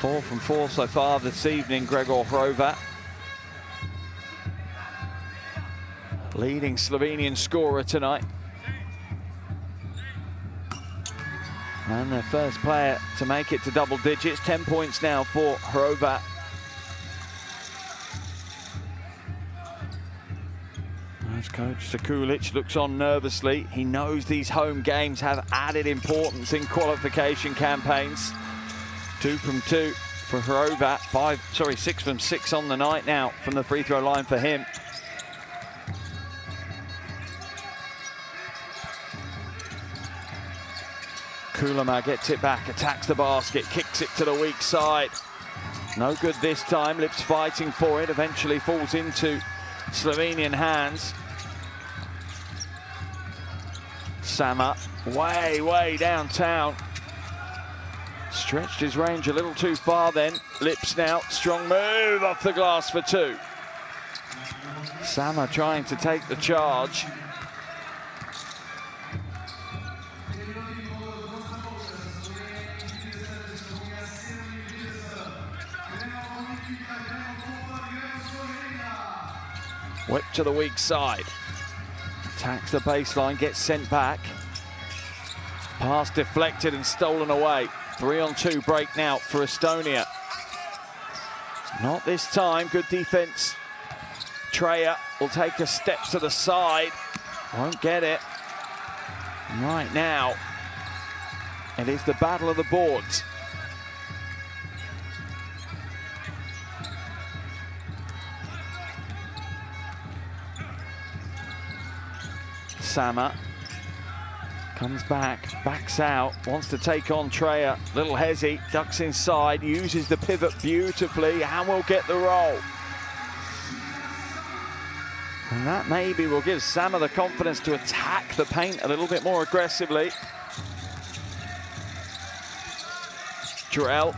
4 from 4 so far this evening, Gregor Hrovat. Leading Slovenian scorer tonight. And their first player to make it to double digits. 10 points now for Hrovat. As coach Sekulic looks on nervously, he knows these home games have added importance in qualification campaigns. 2 from 2 for Hrovat. 6 from 6 on the night now from the free throw line for him. Kulama gets it back, attacks the basket, kicks it to the weak side. No good this time. Lips fighting for it, eventually falls into Slovenian hands. Sama, way downtown. Stretched his range a little too far then. Lips now, strong move off the glass for 2. Sama trying to take the charge. Whip to the weak side. Attacks the baseline, gets sent back. Pass deflected and stolen away. 3-on-2 break now for Estonia. Not this time, good defense. Treya will take a step to the side. Won't get it. And right now, it is the battle of the boards. Sama comes back, backs out, wants to take on Treya. Little hezzy, ducks inside, uses the pivot beautifully and will get the roll. And that maybe will give Sama the confidence to attack the paint a little bit more aggressively. Drell.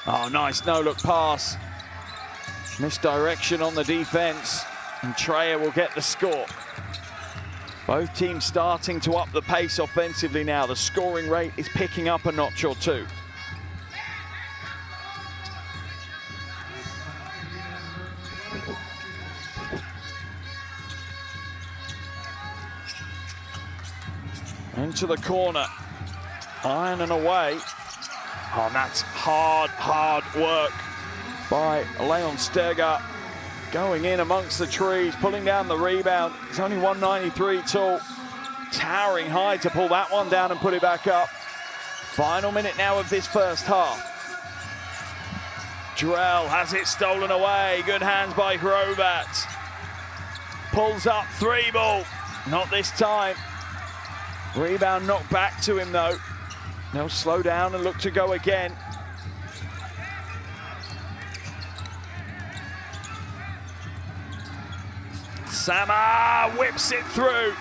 Oh, nice no-look pass. Misdirection on the defense, and Treya will get the score. Both teams starting to up the pace offensively now. The scoring rate is picking up a notch or two. Into the corner, iron and away. Oh, and that's hard work by Leon Steger. Going in amongst the trees, pulling down the rebound. He's only 193 tall. Towering high to pull that one down and put it back up. Final minute now of this first half. Drell has it stolen away. Good hands by Hrovat. Pulls up, 3-ball. Not this time. Rebound knocked back to him though. They'll slow down and look to go again. Sama whips it through.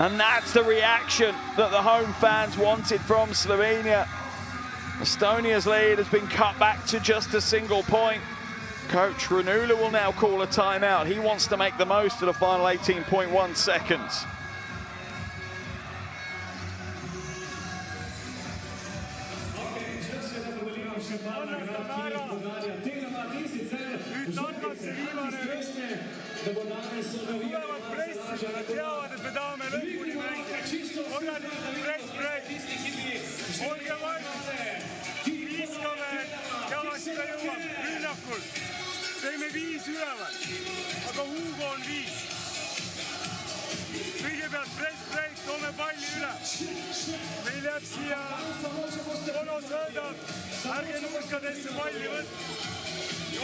And that's the reaction that the home fans wanted from Slovenia. Estonia's lead has been cut back to just a single point. Coach Ranula will now call a timeout. He wants to make the most of the final 18.1 seconds. Teeme 5 üleval, aga Hugo on 5. Kõigepealt press break, toome palli üle. Meil jääb siia, Ono söödab, ärge nurkadesse palli võtta.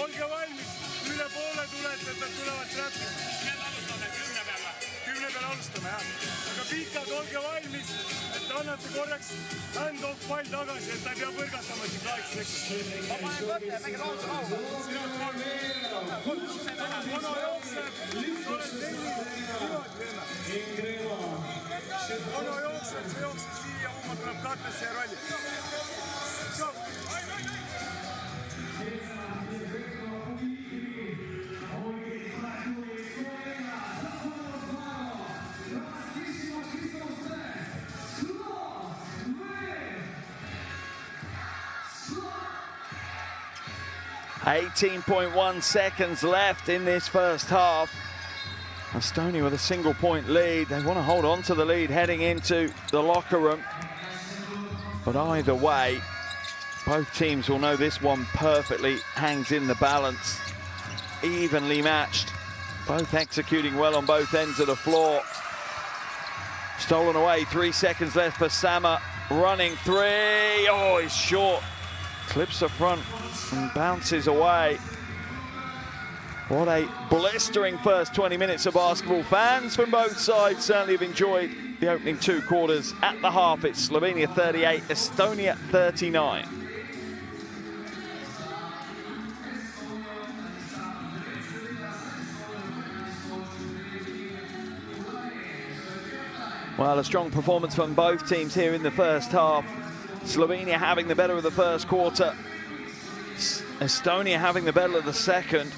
Olge valmis, üle poole tulete, et nad tulevad trappi. Meil alustame 10 peale. 10 peale alustame, jah. Aga pikad, olge valmis, et annate korraks hand-off pall tagasi, et ta ei pea põrgatama siin 8 sekundit. Ma panen kõtte ja mängid lausa lausa. Sina kolm. Ono jookseb, sa oled teinud, niimoodi teeme. Ono jookseb, sa jookseb siia, Uma tuleb kattesse ja rolli. .1 seconds left in this first half. Estonia with a single-point lead. They want to hold on to the lead heading into the locker room. But either way, both teams will know this one perfectly hangs in the balance. Evenly matched. Both executing well on both ends of the floor. Stolen away, 3 seconds left for Sama. Running three. Oh, he's short. Clips the front and bounces away. What a blistering first 20 minutes of basketball. Fans from both sides certainly have enjoyed the opening 2 quarters. At the half, it's Slovenia 38, Estonia 39. Well, a strong performance from both teams here in the first half. Slovenia having the better of the first quarter. Estonia having the better of the second.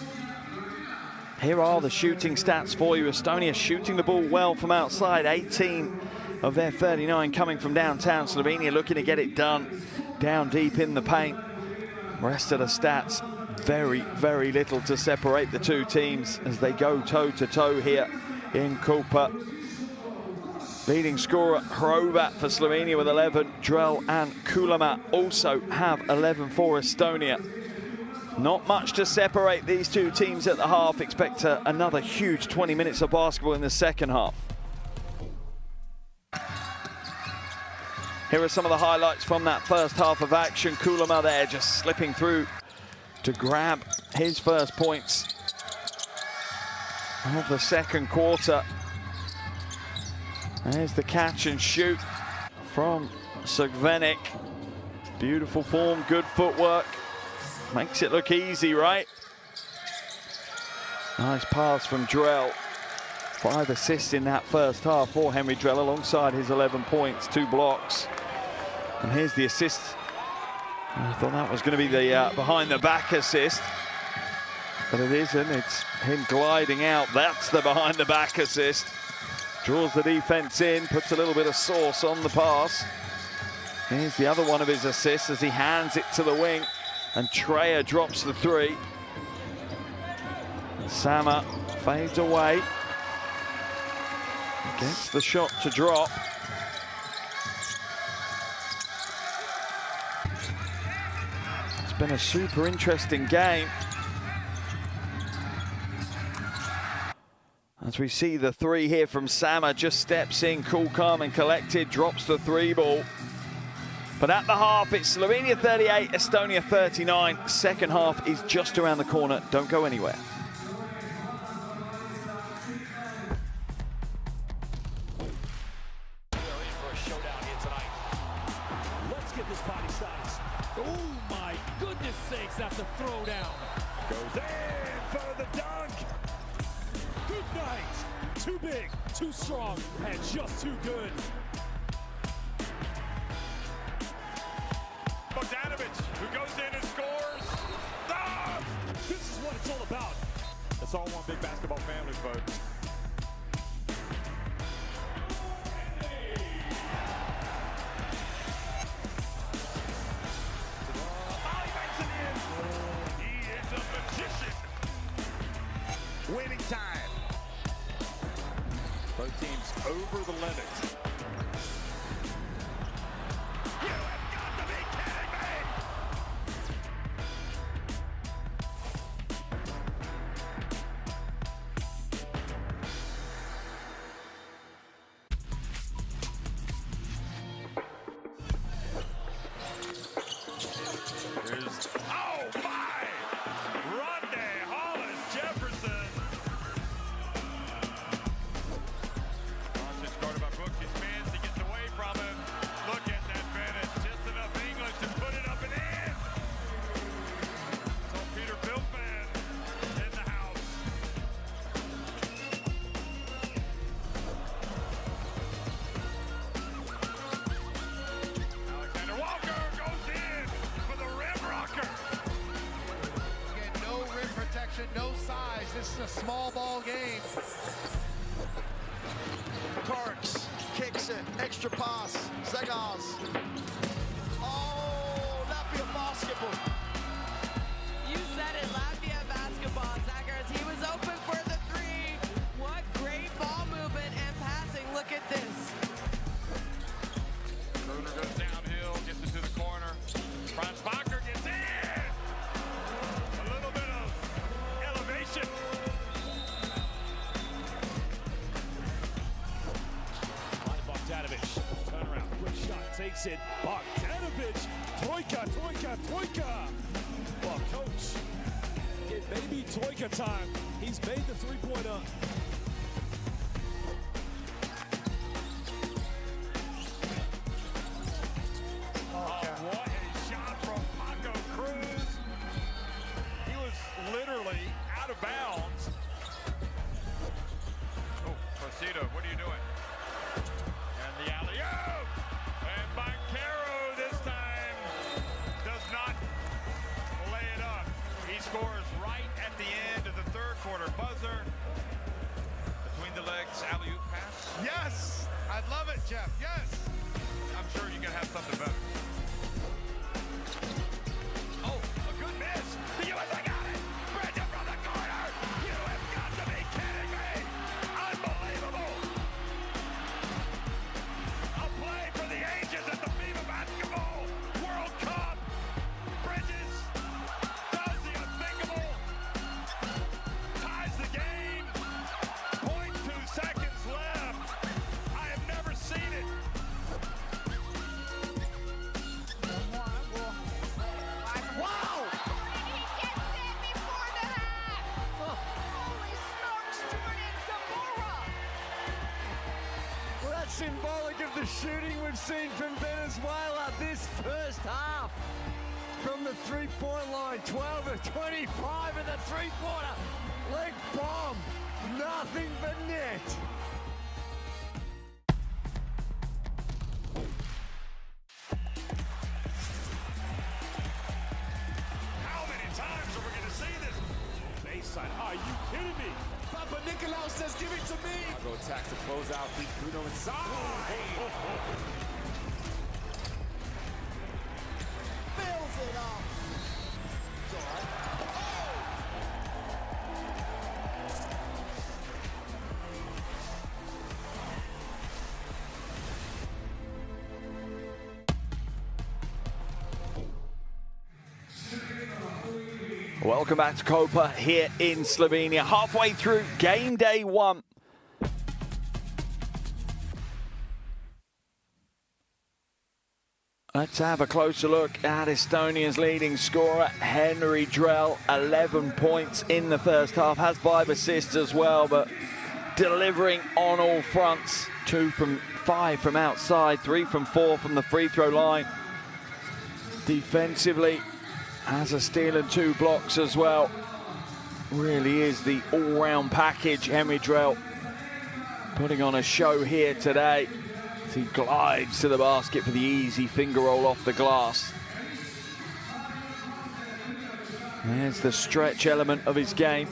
Here are the shooting stats for you. Estonia shooting the ball well from outside. 18 of their 39 coming from downtown. Slovenia looking to get it done down deep in the paint. Rest of the stats, very, very little to separate the two teams as they go toe-to-toe here in Kupa. Leading scorer Hrovat for Slovenia with 11. Drell and Kulama also have 11 for Estonia. Not much to separate these two teams at the half. Expect another huge 20 minutes of basketball in the second half. Here are some of the highlights from that first half of action. Kulama there just slipping through to grab his first points of the second quarter. There's the catch and shoot from Sugvenik. Beautiful form, good footwork. Makes it look easy, right? Nice pass from Drell. 5 assists in that first half for Henry Drell alongside his 11 points, 2 blocks. And here's the assist. I thought that was going to be the behind the back assist, but it isn't. It's him gliding out. That's the behind the back assist. Draws the defense in, puts a little bit of sauce on the pass. Here's the other one of his assists as he hands it to the wing, and Treya drops the 3. Sama fades away. Gets the shot to drop. It's been a super interesting game. As we see the 3 here from Sama, just steps in, cool, calm and collected, drops the 3 ball. But at the half, it's Slovenia 38, Estonia 39. Second half is just around the corner. Don't go anywhere. Let's get this body size. Oh my goodness sakes, that's a throwdown. Goes in for the dunk. Good night. Too big, too strong, and just too good. Bogdanovic, who goes in and scores. Ah! This is what it's all about. It's all one big basketball family, folks. He is a magician. Winning time. Both teams over the limit. You have got to be kidding me! Oh my! Rondae Hollis This is a small ball game. Torks kicks it, extra pass, Zegars. Oh, Latvia basketball. You said it, Latvia basketball, Zegars. He was open for the three. What great ball movement and passing. Look at this. Bruner goes downhill, gets it to the corner. Franz Wagner gets in. A little bit of elevation. Bogdanovic, turnaround, quick shot, takes it. Bogdanovic, Toika. Well, coach, it may be Toika time. He's made the three-pointer. What a shot from Paco Cruz. He was literally out of bounds. Oh, Torcida, what are you doing? And the alley-oop! And Banchero this time does not lay it up. He scores right at the end of the third quarter buzzer. Between the legs, alley-oop pass. Yes, I love it, Jeff. Yes. I'm sure you can have something better. Oh, a good miss. The USA got it. Bridget from the corner. You have got to be kidding me. Unbelievable. A play for the ages at the FIBA Basketball World Cup. Bridges does the unthinkable. Ties the game. 0.2 seconds left. I have never seen it. Wow! He gets it before the half. Holy smokes, Jordan Zamora. Well, that's symbolic of the shooting we've seen from Venezuela this first half. From the three-point line, 12 of 25 in the three-pointer. Leg bomb, nothing but net. How many times are we going to see this? Baseline. Are you kidding me? Papa Nicolau says, give it to me. Go attack to close out. Feet Bruno inside. Fills it up. It's all right. Welcome back to Copa here in Slovenia. Halfway through game day one. Let's have a closer look at Estonia's leading scorer, Henry Drell. 11 points in the first half, has 5 assists as well, but delivering on all fronts. 2 from 5 from outside, 3 from 4 from the free throw line. Defensively, has a steal and 2 blocks as well. Really is the all-round package, Henry Drell. Putting on a show here today as he glides to the basket for the easy finger roll off the glass. There's the stretch element of his game.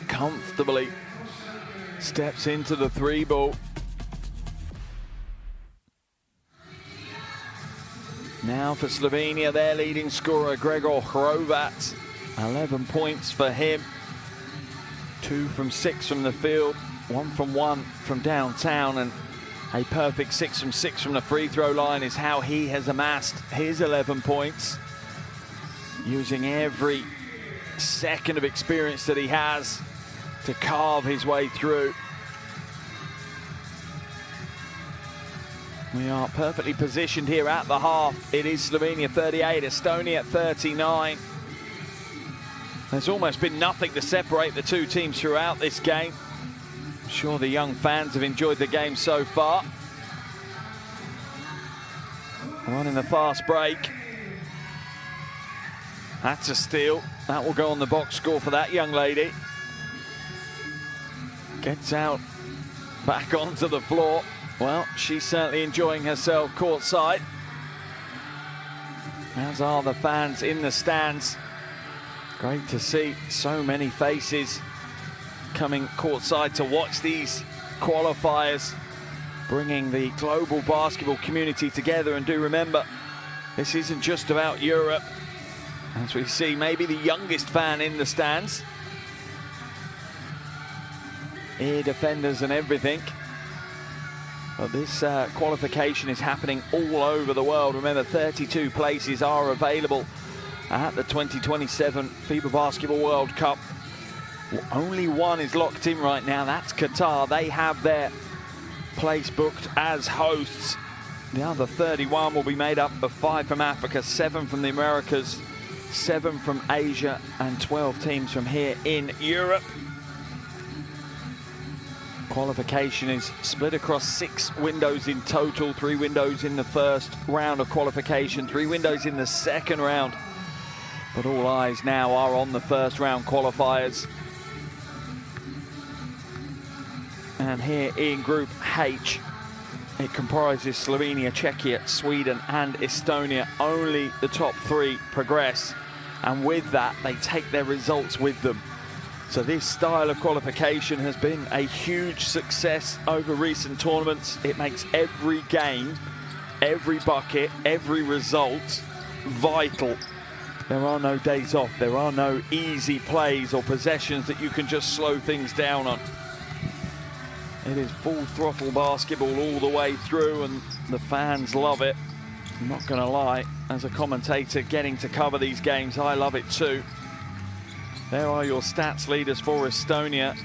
Comfortably steps into the 3 ball. Now for Slovenia, their leading scorer, Gregor Hrovat. 11 points for him. 2 from 6 from the field, 1 from downtown, and a perfect 6 from 6 from the free throw line is how he has amassed his 11 points. Using every second of experience that he has to carve his way through. We are perfectly positioned here at the half. It is Slovenia 38, Estonia 39. There's almost been nothing to separate the two teams throughout this game. I'm sure the young fans have enjoyed the game so far. Running the fast break. That's a steal. That will go on the box score for that young lady. Gets out, back onto the floor. Well, she's certainly enjoying herself courtside, as are the fans in the stands. Great to see so many faces coming courtside to watch these qualifiers, bringing the global basketball community together. And do remember, this isn't just about Europe. As we see, maybe the youngest fan in the stands. Ear defenders and everything. But this qualification is happening all over the world. Remember, 32 places are available at the 2027 FIBA Basketball World Cup. Only one is locked in right now. That's Qatar. They have their place booked as hosts. The other 31 will be made up of 5 from Africa, 7 from the Americas, 7 from Asia, and 12 teams from here in Europe. Qualification is split across 6 windows in total, 3 windows in the first round of qualification, 3 windows in the second round. But all eyes now are on the first round qualifiers. And here in Group H, it comprises Slovenia, Czechia, Sweden, and Estonia. Only the top 3 progress. And with that, they take their results with them. So this style of qualification has been a huge success over recent tournaments. It makes every game, every bucket, every result vital. There are no days off. There are no easy plays or possessions that you can just slow things down on. It is full throttle basketball all the way through, and the fans love it. I'm not going to lie, as a commentator getting to cover these games, I love it too. There are your stats leaders for Estonia.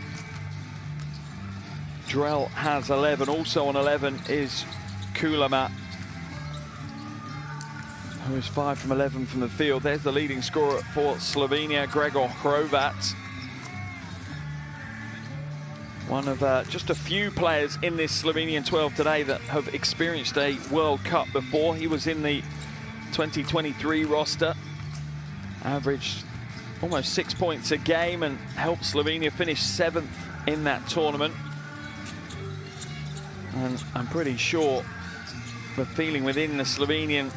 Drell has 11. Also on 11 is Kulama, who is 5 from 11 from the field. There's the leading scorer for Slovenia, Gregor Hrovat. One of just a few players in this Slovenian 12 today that have experienced a World Cup before. He was in the 2023 roster, averaged almost 6 points a game and helped Slovenia finish 7th in that tournament. And I'm pretty sure the feeling within the Slovenian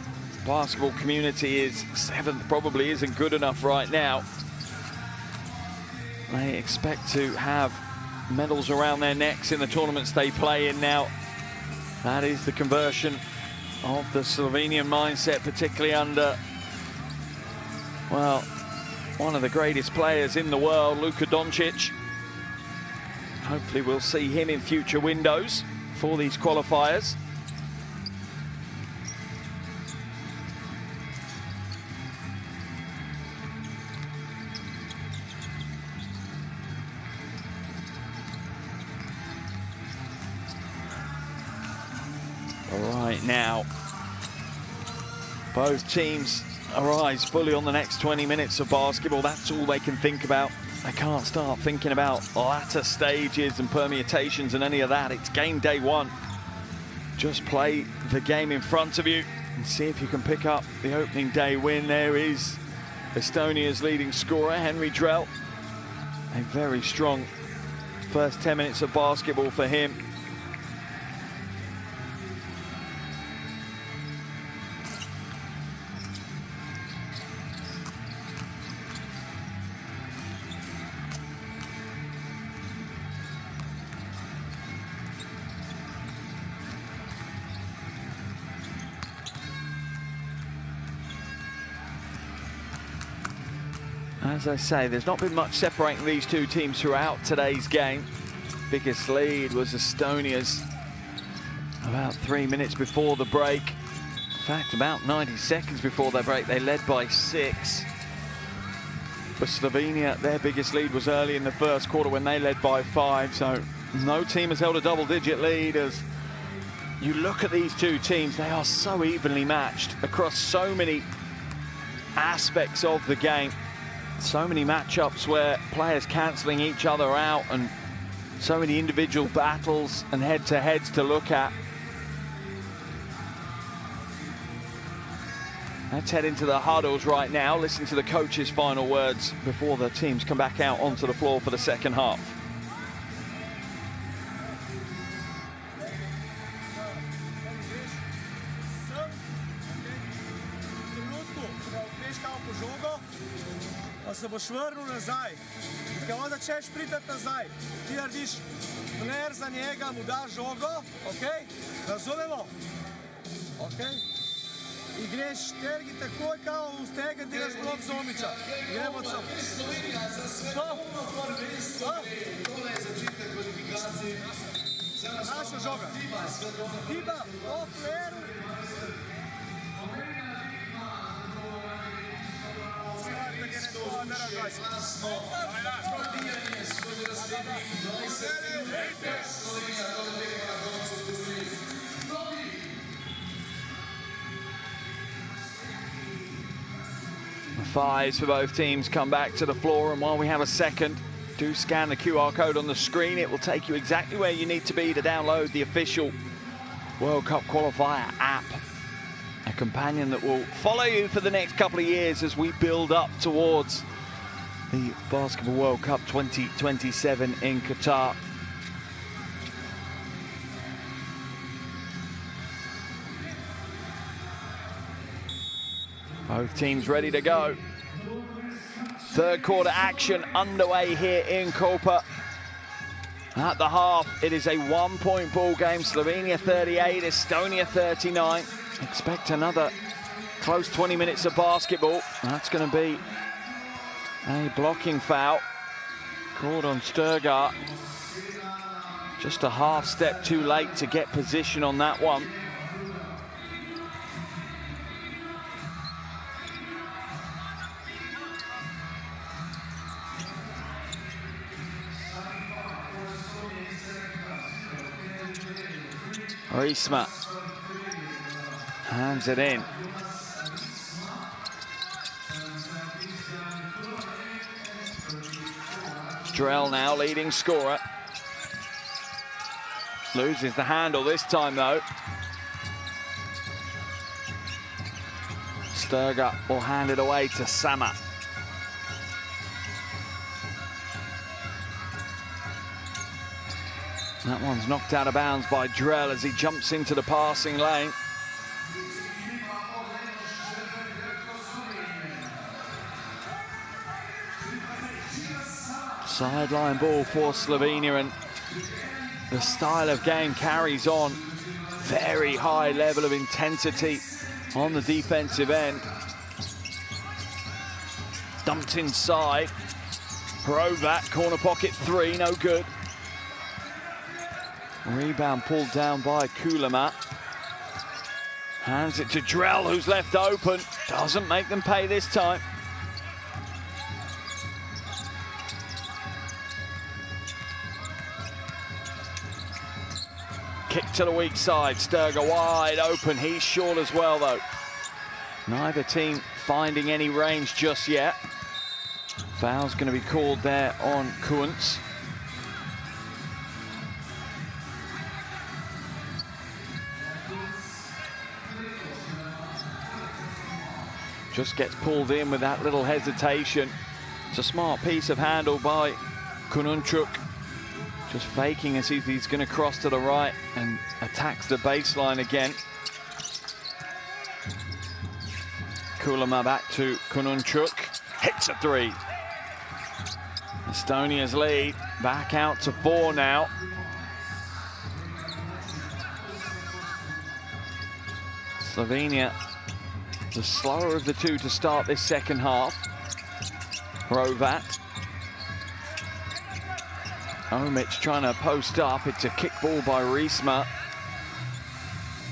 basketball community is 7th probably isn't good enough right now. They expect to have medals around their necks in the tournaments they play in now. That is the conversion of the Slovenian mindset, particularly under, well, one of the greatest players in the world, Luka Doncic. Hopefully we'll see him in future windows for these qualifiers. Right now, both teams are eyes fully on the next 20 minutes of basketball. That's all they can think about. They can't start thinking about latter stages and permutations and any of that. It's game day 1. Just play the game in front of you and see if you can pick up the opening day win. There is Estonia's leading scorer, Henry Drell. A very strong first 10 minutes of basketball for him. As I say, there's not been much separating these two teams throughout today's game. Biggest lead was Estonia's about 3 minutes before the break. In fact, about 90 seconds before their break, they led by 6. For Slovenia, their biggest lead was early in the first quarter when they led by 5. So no team has held a double-digit lead. As you look at these two teams, they are so evenly matched across so many aspects of the game. So many matchups where players cancelling each other out, and so many individual battles and head-to-heads to look at. Let's head into the huddles right now. Listen to the coach's final words before the teams come back out onto the floor for the second half. pa se boš vrnil nazaj. In kad onda ćeš pritat nazaj, ti narediš flair za njega, mu daš žogo, okej? Razumemo? Okej? I greš tergi takoj kao u stega, diraš blok Zomića. Idemo sam. Što? Naša žoga. FIBA o flairu. Fives for both teams come back to the floor, and while we have a second, do scan the QR code on the screen. It will take you exactly where you need to be to download the official World Cup Qualifier app. A companion that will follow you for the next couple of years as we build up towards the Basketball World Cup 2027 in Qatar. Both teams ready to go. Third quarter action underway here in Koper. At the half, it is a 1-point ball game. Slovenia 38, Estonia 39. Expect another close 20 minutes of basketball. That's going to be a blocking foul called on Sturgar. Just a half step too late to get position on that one. Riesma hands it in. Drell now leading scorer. Loses the handle this time though. Sturgar will hand it away to Sama. That one's knocked out of bounds by Drell as he jumps into the passing lane. Sideline ball for Slovenia, and the style of game carries on. Very high level of intensity on the defensive end. Dumped inside. Hrovat, corner pocket three, no good. Rebound pulled down by Kulama. Hands it to Drell, who's left open. Doesn't make them pay this time. Kick to the weak side. Sturgar wide open. He's short as well, though. Neither team finding any range just yet. Foul's going to be called there on Kuntz. Just gets pulled in with that little hesitation. It's a smart piece of handle by Kununchuk. Just faking as if he's going to cross to the right and attacks the baseline again. Kulama back to Kununchuk. Hits a three. Estonia's lead back out to 4 now. Slovenia, the slower of the two to start this second half. Hrovat. Omic trying to post up. It's a kick ball by Riesma.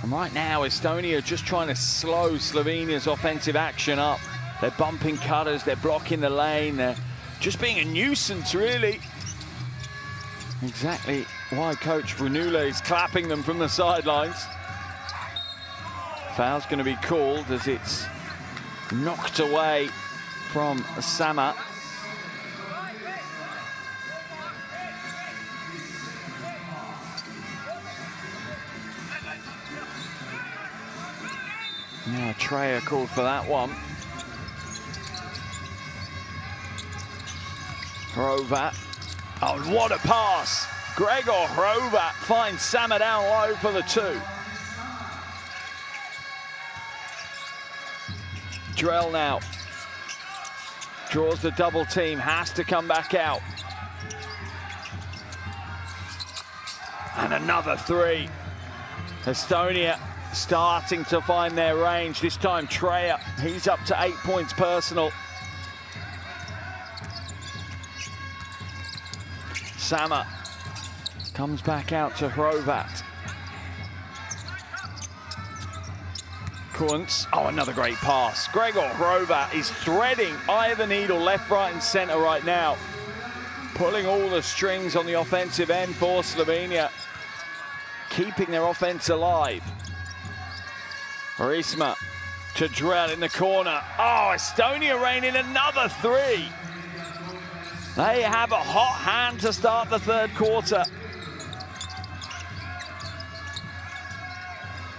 And right now, Estonia just trying to slow Slovenia's offensive action up. They're bumping cutters, they're blocking the lane, they're just being a nuisance, really. Exactly why Coach Brunula is clapping them from the sidelines. Foul's going to be called as it's knocked away from Sama. Yeah, Treya called for that one. Hrovat. Oh, what a pass. Gregor Hrovat finds Sama down low for the two. Drell now. Draws the double team, has to come back out. And another three. Estonia starting to find their range. This time Treya, he's up to 8 points personal. Sama comes back out to Hrovat. Kuntz, oh, another great pass. Gregor Hrovat is threading eye of the needle, left, right, and center right now. Pulling all the strings on the offensive end for Slovenia. Keeping their offense alive. Risma to Drell in the corner. Oh, Estonia raining another three. They have a hot hand to start the third quarter.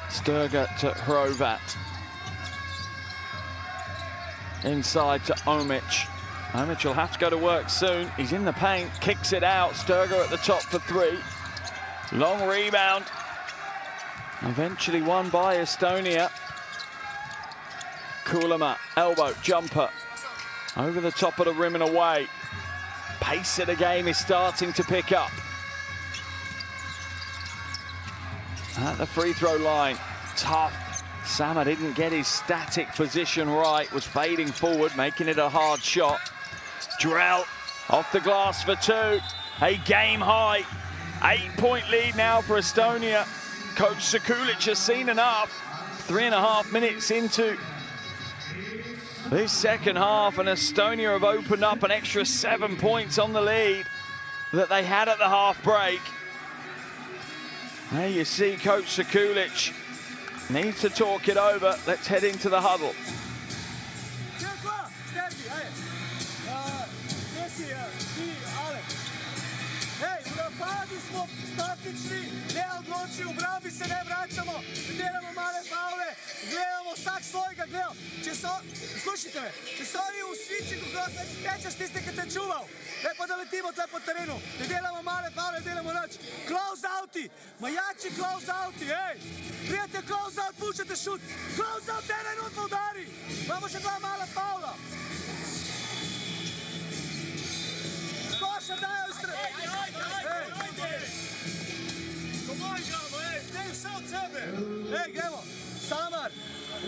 Sturga to Hrovat. Inside to Omic. Omic will have to go to work soon. He's in the paint, kicks it out. Sturga at the top for three. Long rebound. Eventually won by Estonia. Kulama, elbow, jumper. Over the top of the rim and away. Pace of the game is starting to pick up. At the free throw line, tough. Sama didn't get his static position right, was fading forward, making it a hard shot. Drell off the glass for two. A game high. 8-point lead now for Estonia. Coach Sekulic has seen enough. 3.5 minutes into this second half, and Estonia have opened up an extra 7 points on the lead that they had at the half break. There you see Coach Sekulic needs to talk it over. Let's head into the huddle. U brambi se ne vraćamo, delamo male faule, gledamo sak svojega, gledamo. Slušajte me, če se oni u svičinku kroz neki teča stisne te čuvao, lepo da letimo tle po terenu, ne delamo male faule, delamo noć. Close outi, majači close outi, ej! Prijatelj, close out, pušete šut, close out, teren odmah udari, imamo še dva mala faula. Koša daje u Gdje se od sebe? Ej, gremo. Samar.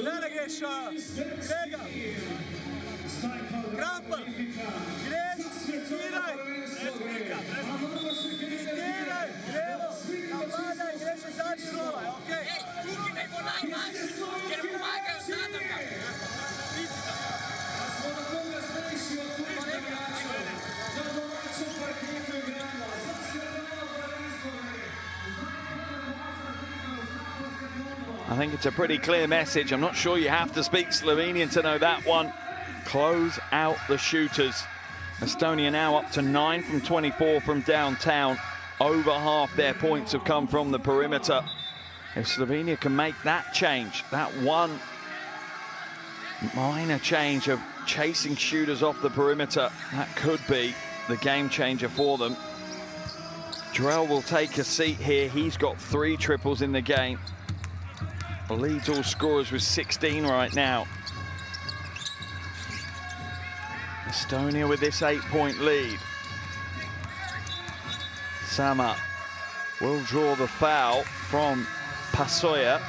Ne greš. Grega. Krampel. Greš. Kiraj. Kiraj. Gremo. Napadaj. Greš u zadnji rolaj. Okej. Tuki nego najmanji. Jer pomagaju zadnjaka. I think it's a pretty clear message. I'm not sure you have to speak Slovenian to know that one. Close out the shooters. Estonia now up to 9 from 24 from downtown. Over half their points have come from the perimeter. If Slovenia can make that change, that one minor change of chasing shooters off the perimeter, that could be the game changer for them. Drell will take a seat here. He's got 3 triples in the game. Leads all scorers with 16 right now. Estonia with this 8-point lead. Sama will draw the foul from Pasoya.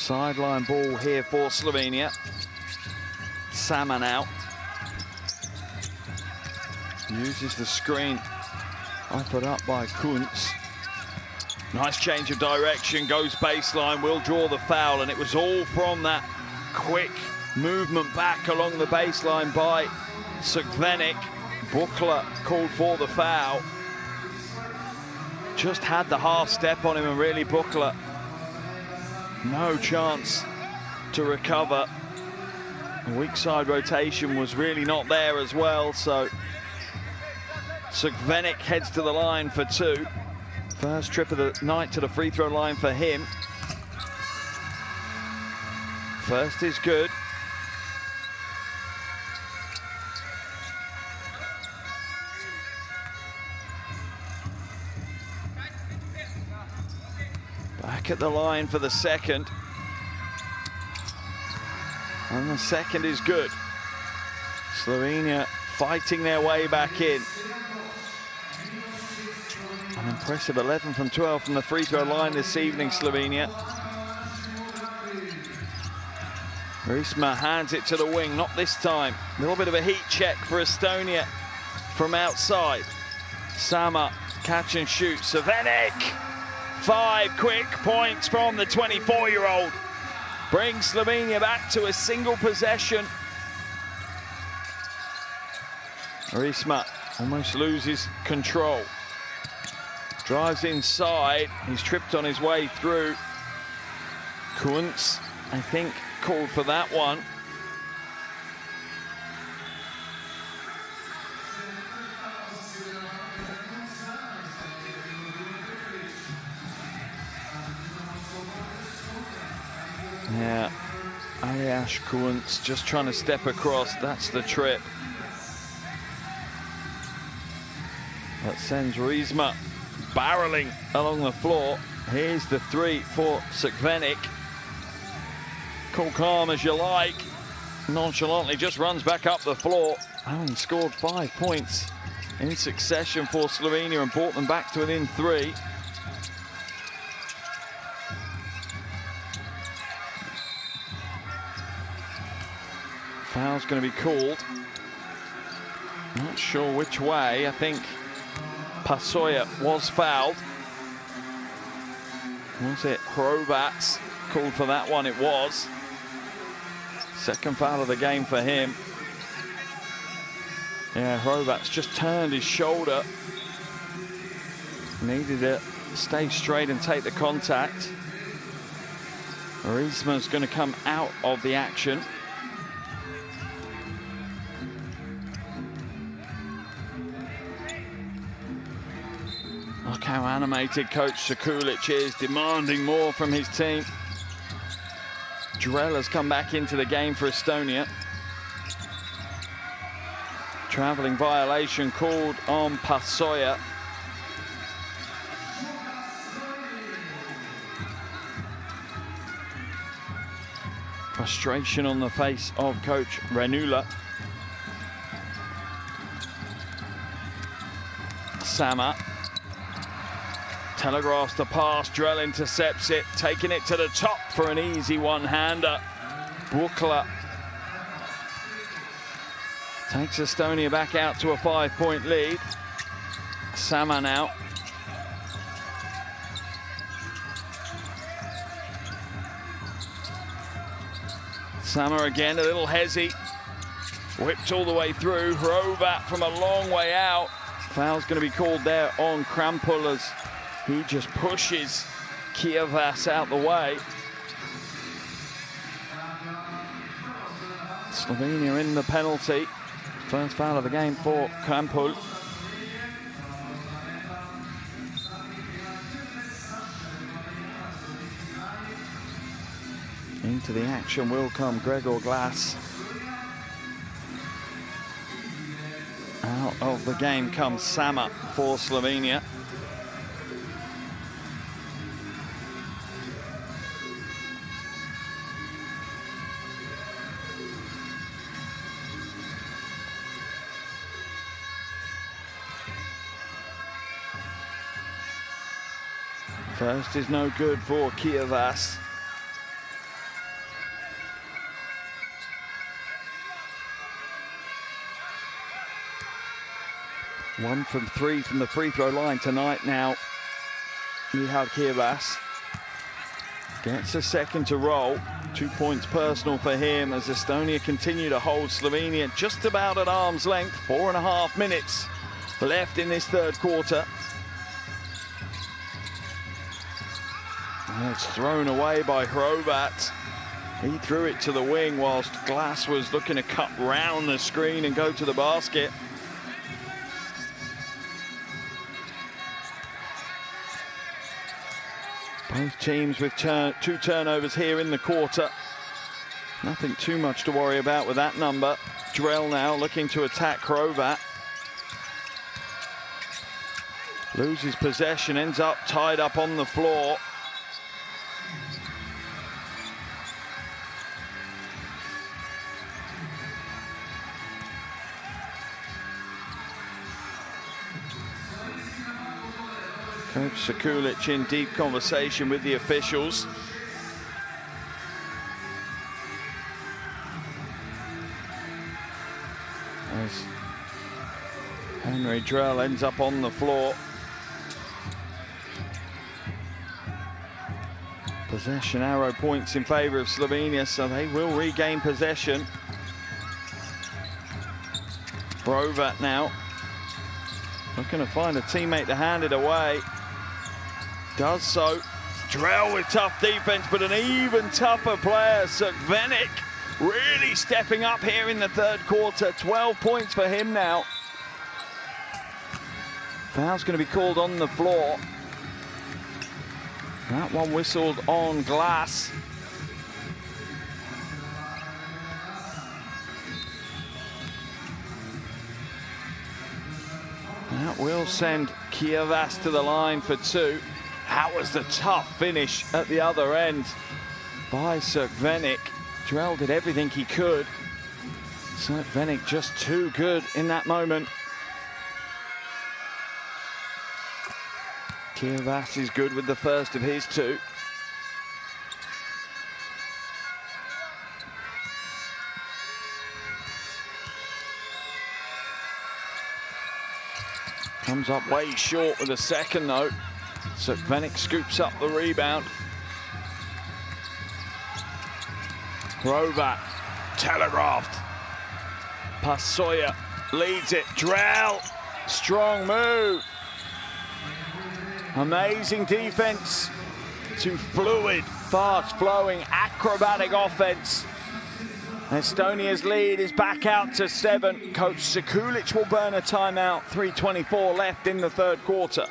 Sideline ball here for Slovenia. Sama now. Uses the screen offered up by Kuntz. Nice change of direction, goes baseline, will draw the foul, and it was all from that quick movement back along the baseline by Sukvenik. Bukla called for the foul. Just had the half step on him, and really Bukla no chance to recover. The weak side rotation was really not there as well, so Sukvenik heads to the line for 2. First trip of the night to the free throw line for him. First is good. Back at the line for the second. And the second is good. Slovenia fighting their way back in. An impressive 11 from 12 from the free throw line this evening, Slovenia. Riesma hands it to the wing, not this time. A little bit of a heat check for Estonia from outside. Sama, catch and shoot. Cervenik, 5 quick points from the 24-year-old. Brings Slovenia back to a single possession. Riesma almost loses control. Drives inside. He's tripped on his way through. Kuntz, I think, called for that one. Yeah, Aliash Kuntz just trying to step across. That's the trip. That sends Riesma barreling along the floor. Here's the 3 for Cervenik. Cool calm as you like. Nonchalantly just runs back up the floor. Having scored 5 points in succession for Slovenia and brought them back to within 3. Foul's going to be called. Not sure which way. I think Pasoya was fouled. Was it Hrobats called for that one? It was. Second foul of the game for him. Yeah, Hrobats just turned his shoulder. Needed to stay straight and take the contact. Riesma's going to come out of the action. Look how animated Coach Sekulic is, demanding more from his team. Drell has come back into the game for Estonia. Traveling violation called on Pasoya. Frustration on the face of Coach Renula. Sama telegraphs the pass, Drell intercepts it, taking it to the top for an easy one-hander. Bukla takes Estonia back out to a 5-point lead. Sama now. Sama again, a little hezzy. Whipped all the way through. Hrovat from a long way out. Foul's going to be called there on Krampul as he just pushes Kievas out the way. Slovenia in the penalty. First foul of the game for Krampul. Into the action will come Gregor Glass. Out of the game comes Sama for Slovenia. First is no good for Kievas. One from 3 from the free throw line tonight now. Mihal Kievas gets a second to roll. 2 points personal for him as Estonia continue to hold Slovenia just about at arm's length. 4.5 minutes left in this third quarter. And it's thrown away by Hrovat. He threw it to the wing whilst Glass was looking to cut round the screen and go to the basket. Both teams with 2 turnovers here in the quarter. Nothing too much to worry about with that number. Drell now looking to attack Hrovat. Loses possession, ends up tied up on the floor. Coach Sekulic in deep conversation with the officials. As Henry Drell ends up on the floor. Possession arrow points in favor of Slovenia, so they will regain possession. Hrovat now looking to find a teammate to hand it away. Does so. Drell with tough defense, but an even tougher player, Sukvenik, really stepping up here in the third quarter. 12 points for him now. Foul's going to be called on the floor. That one whistled on glass. That will send Kievas to the line for 2. That was the tough finish at the other end by Sukvenik. Drell did everything he could. Sukvenik just too good in that moment. Kievas is good with the first of his 2. Comes up way short with the second though. Sukvenik scoops up the rebound. Hrovat telegraphed. Pasoya leads it. Drell, strong move. Amazing defense to fluid, fast-flowing, acrobatic offense. Estonia's lead is back out to 7. Coach Sekulic will burn a timeout. 3:24 left in the third quarter.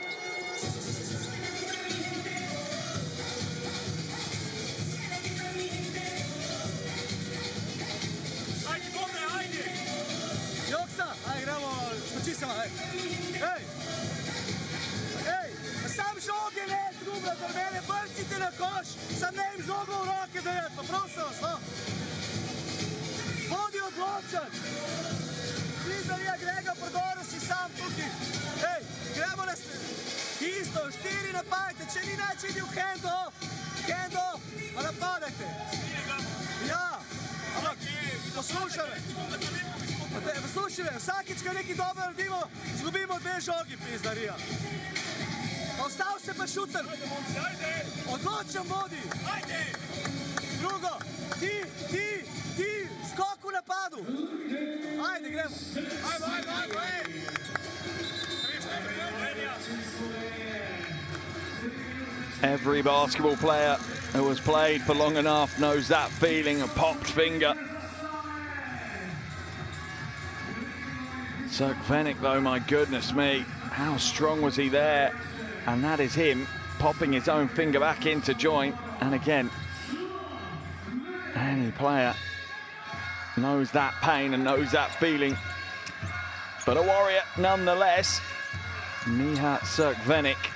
Sam ne im žogo v roke dajeti, prosim vas, no. Bodi odločen. Izdarija Grega Prodoro si sam tukaj. Ej, gremo na isto, 4 napadajte, če ni neče idi v Hendo, a napadajte. Ja, ampak poslušaj me, vsakič, ko nekaj dobro naredimo, izgubimo 2 žogi, pizdarija. Ostal se pa šuter. Odločen vodi. Drugo, ti, skok v napadu. Ajde, gremo. Ajde. Every basketball player who has played for long enough knows that feeling, a popped finger. Sukvenik though, my goodness me, how strong was he there? And that is him popping his own finger back into joint. And again, any player knows that pain and knows that feeling. But a warrior nonetheless. Nihat Sukvenik,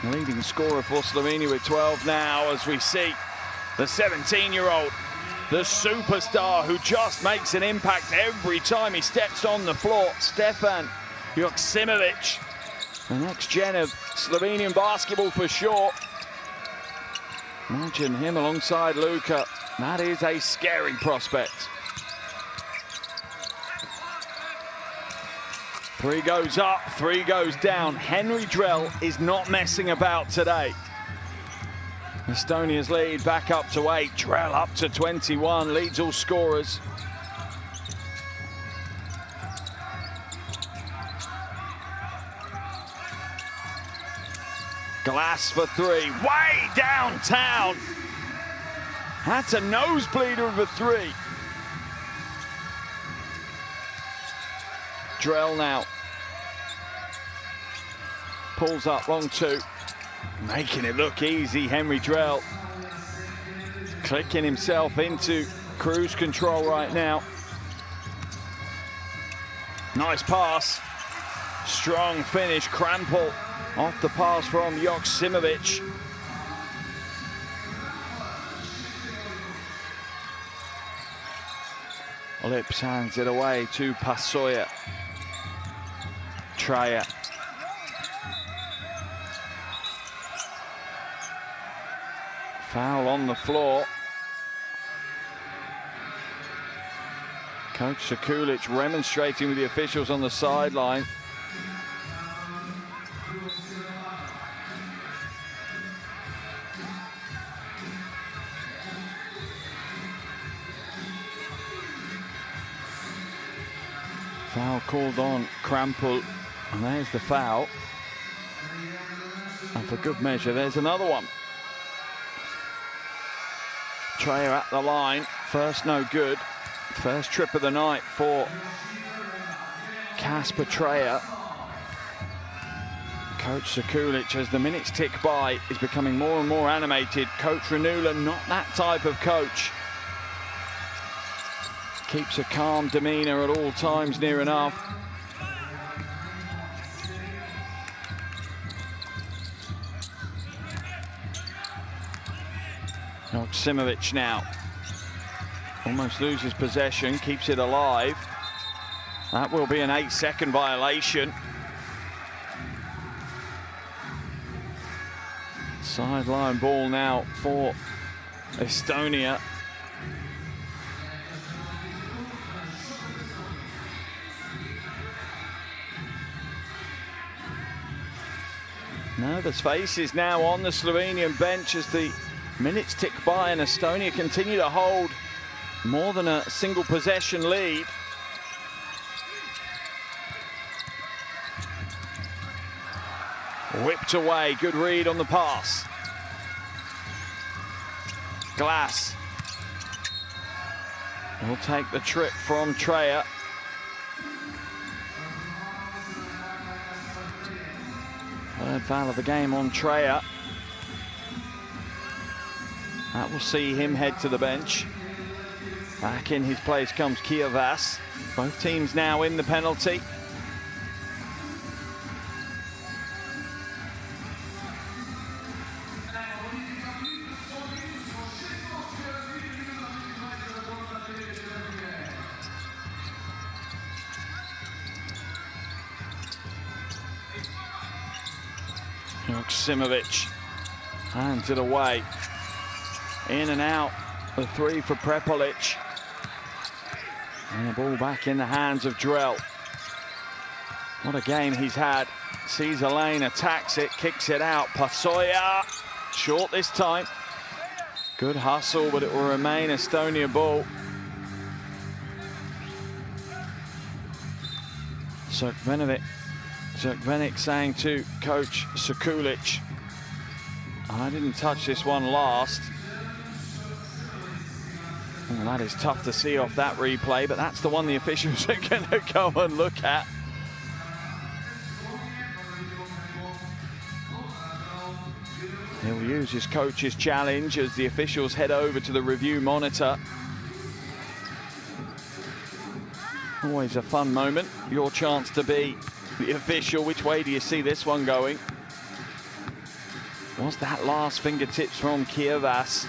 leading scorer for Slovenia with 12 now, as we see the 17-year-old, the superstar who just makes an impact every time he steps on the floor, Stefan Joksimovic. The next gen of Slovenian basketball for sure. Imagine him alongside Luka. That is a scary prospect. 3 goes up, 3 goes down. Henry Drell is not messing about today. Estonia's lead back up to 8. Drell up to 21, leads all scorers. Glass for 3, way downtown. That's a nosebleeder of a 3. Drell now. Pulls up, long 2. Making it look easy, Henry Drell. Clicking himself into cruise control right now. Nice pass. Strong finish. Krampel off the pass from Joksimovic. Lips hands it away to Pasoya. Treyer. Foul on the floor. Coach Sekulic remonstrating with the officials on the sideline. Foul called on Krampel, and there's the foul. And for good measure, there's another one. Treyer at the line, first no good. First trip of the night for Kasper Treyer. Coach Sekulic, as the minutes tick by, is becoming more and more animated. Coach Ranula, not that type of coach. Keeps a calm demeanor at all times, near enough. Joksimovic now. Almost loses possession, keeps it alive. That will be an 8-second violation. Sideline ball now for Estonia. Nervous faces now on the Slovenian bench as the minutes tick by and Estonia continue to hold more than a single possession lead. Whipped away, good read on the pass. Glass will take the trip from Treyer. Third foul of the game on Treyer. That will see him head to the bench. Back in his place comes Kiavas. Both teams now in the penalty. Joksimovic hands it away. In and out, the three for Prepelic. And the ball back in the hands of Drell. What a game he's had. Sees a lane, attacks it, kicks it out. Pasoya, short this time. Good hustle, but it will remain Estonia ball. Zerkvenik saying to Coach Sekulic, I didn't touch this one last. Well, that is tough to see off that replay, but that's the one the officials are going to go and look at. He'll use his coach's challenge as the officials head over to the review monitor. Always a fun moment. Your chance to be the official. Which way do you see this one going? Was that last fingertips from Kiavas?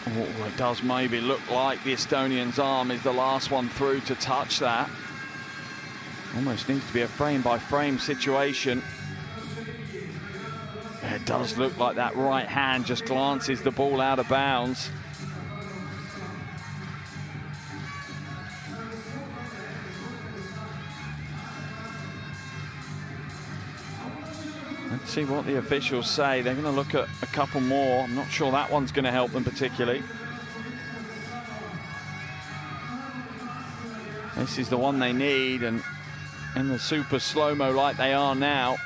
Oh, it does maybe look like the Estonian's arm is the last one through to touch that. Almost needs to be a frame-by-frame situation. It does look like that right hand just glances the ball out of bounds. Let's see what the officials say. They're going to look at a couple more. I'm not sure that one's going to help them particularly. This is the one they need, and in the super slow-mo like they are now.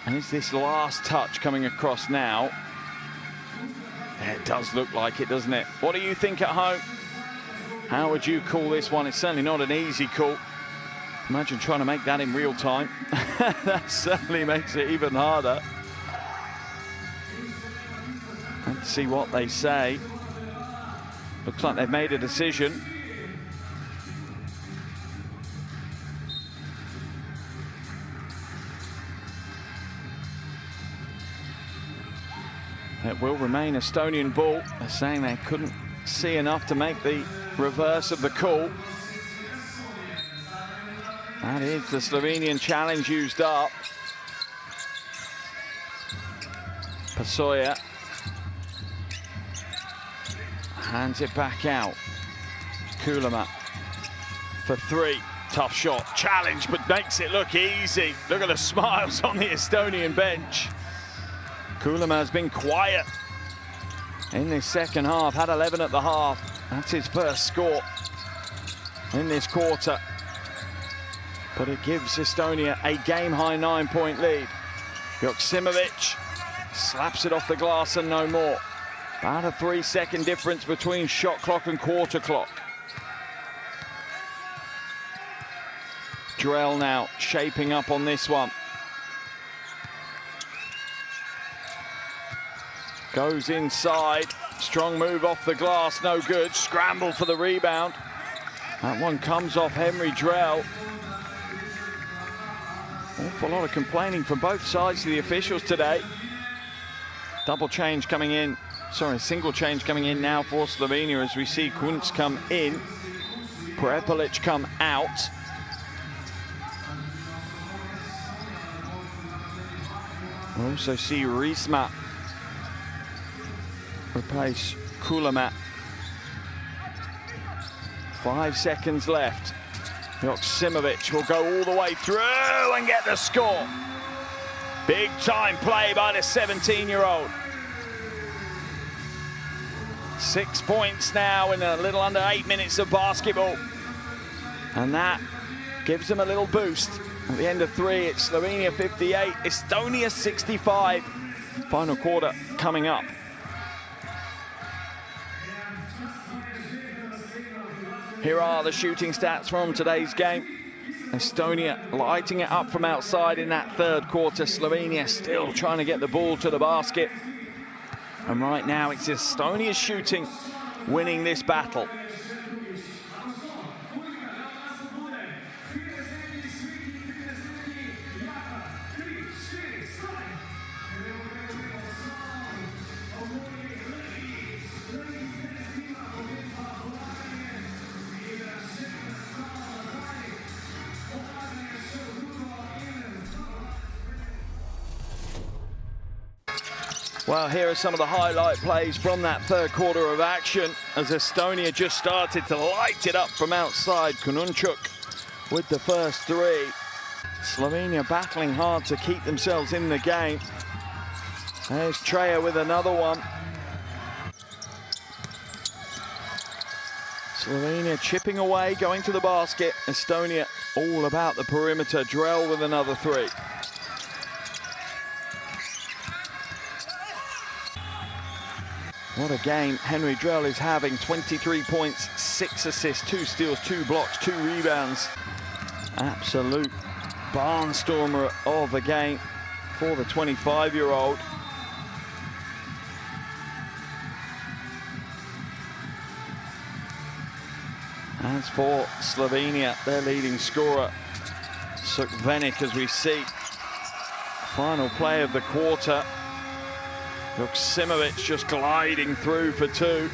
And is this last touch coming across now? It does look like it, doesn't it? What do you think at home? How would you call this one? It's certainly not an easy call. Imagine trying to make that in real time. That certainly makes it even harder. Let's see what they say. Looks like they've made a decision. It will remain Estonian ball. They're saying they couldn't see enough to make the reverse of the call. That is the Slovenian challenge used up. Pasoya hands it back out. Kulama for three. Tough shot. Challenge, but makes it look easy. Look at the smiles on the Estonian bench. Kulama has been quiet in this second half. Had 11 at the half. That's his first score in this quarter. But it gives Estonia a game-high 9-point lead. Joksimovic slaps it off the glass and no more. About a 3-second difference between shot clock and quarter clock. Drell now shaping up on this one. Goes inside. Strong move off the glass, no good. Scramble for the rebound. That one comes off Henry Drell. Awful lot of complaining from both sides to the officials today. Double change coming in. Sorry, single change coming in now for Slovenia as we see Kunc come in. Prepelic come out. We also see Riesma replace Kulama. 5 seconds left. Joksimovic will go all the way through and get the score. Big time play by the 17-year-old. 6 points now in a little under 8 minutes of basketball. And that gives them a little boost. At the end of 3, it's Slovenia 58, Estonia 65. Final quarter coming up. Here are the shooting stats from today's game. Estonia lighting it up from outside in that third quarter. Slovenia still trying to get the ball to the basket. And right now it's Estonia's shooting winning this battle. Well, here are some of the highlight plays from that third quarter of action as Estonia just started to light it up from outside. Kununchuk with the first three. Slovenia battling hard to keep themselves in the game. There's Treya with another one. Slovenia chipping away, going to the basket. Estonia all about the perimeter. Drell with another three. What a game Henry Drell is having. 23 points, 6 assists, 2 steals, 2 blocks, 2 rebounds. Absolute barnstormer of a game for the 25-year-old. As for Slovenia, their leading scorer, Sukvenik, as we see. Final play of the quarter. Joksimovic just gliding through for 2.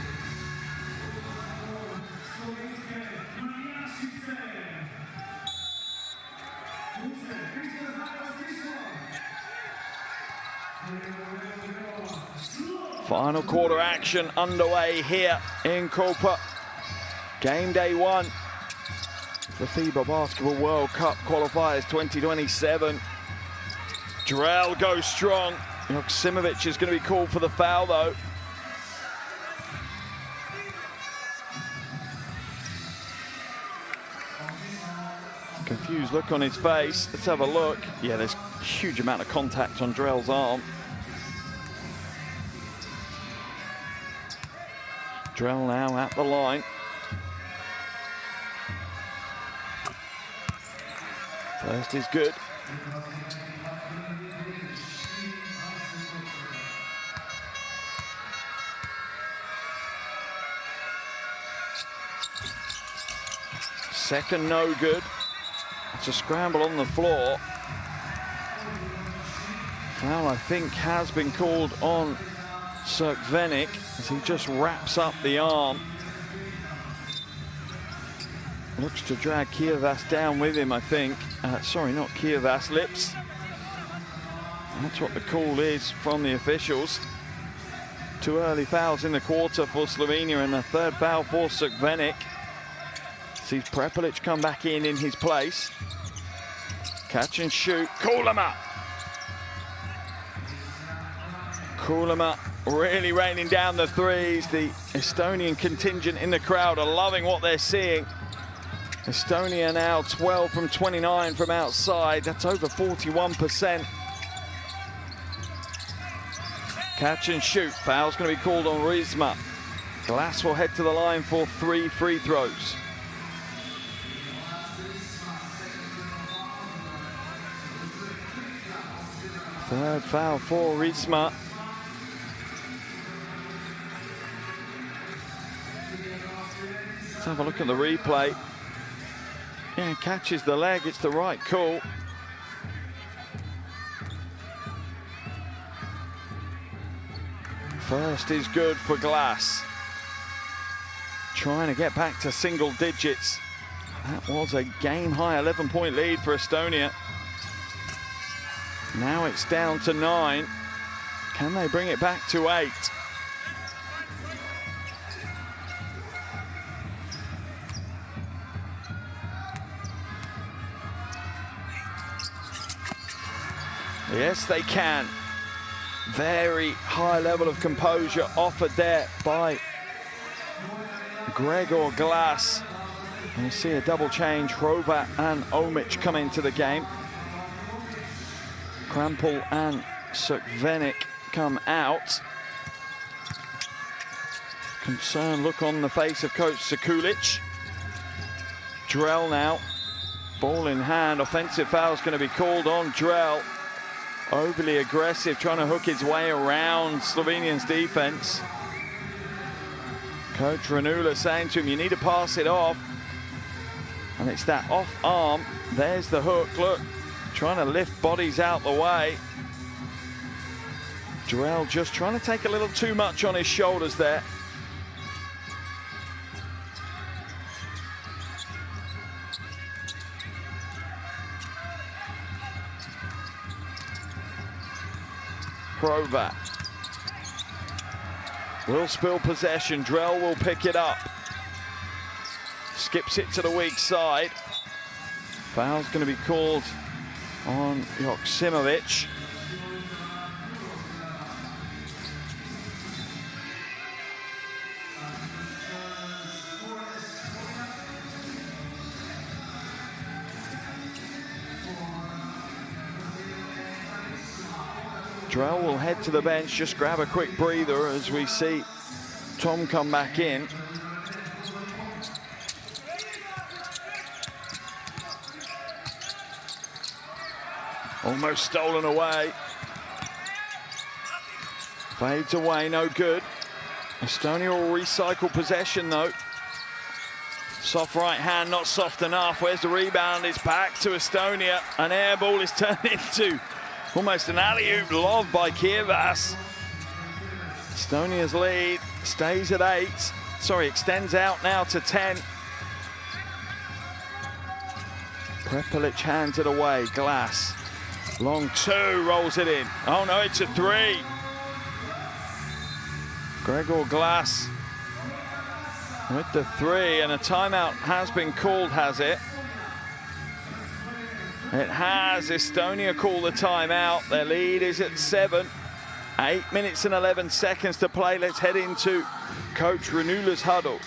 Final quarter action underway here in Koper. Game day 1 for FIBA Basketball World Cup Qualifiers 2027. Drell goes strong. Joksimovic is going to be called for the foul, though. Confused look on his face. Let's have a look. Yeah, there's a huge amount of contact on Drell's arm. Drell now at the line. First is good. Second no good. It's a scramble on the floor. Foul, I think, has been called on Srkvenik as he just wraps up the arm. Looks to drag Kievas down with him, I think. Sorry, not Kievas, Lips. That's what the call is from the officials. 2 early fouls in the quarter for Slovenia and a third foul for Srkvenik. Sees Prepelic come back in his place. Catch and shoot. Kulema. Kulema really raining down the threes. The Estonian contingent in the crowd are loving what they're seeing. Estonia now 12 from 29 from outside. That's over 41%. Catch and shoot. Foul's going to be called on Rizma. Glass will head to the line for 3 free throws. Third foul for Rizma. Let's have a look at the replay. Yeah, catches the leg. It's the right call. First is good for Glass. Trying to get back to single digits. That was a game-high 11-point lead for Estonia. Now it's down to 9. Can they bring it back to 8? Yes, they can. Very high level of composure offered there by Gregor Glass. And we see a double change. Hrovat and Omic come into the game. Krampel and Srkvenik come out. Concerned look on the face of coach Sekulic. Drell now, ball in hand. Offensive foul is going to be called on Drell. Overly aggressive, trying to hook his way around Slovenian's defense. Coach Ranula saying to him, you need to pass it off. And it's that off arm. There's the hook, look. Trying to lift bodies out the way. Drell just trying to take a little too much on his shoulders there. Hrovat will spill possession. Drell will pick it up. Skips it to the weak side. Foul's going to be called on Joksimovic. Drell will head to the bench, just grab a quick breather as we see Tom come back in. Almost stolen away. Fades away, no good. Estonia will recycle possession though. Soft right hand, not soft enough. Where's the rebound? It's back to Estonia. An air ball is turned into almost an alley-oop lob by Kievas. Estonia's lead stays at 8. Sorry, extends out now to 10. Prepelic hands it away. Glass. Long 2, rolls it in. Oh no, it's a 3. Gregor Glass with the 3, and a timeout has been called, has it? It has. Estonia call the timeout. Their lead is at 7. 8 minutes and 11 seconds to play. Let's head into Coach Ranula's huddle.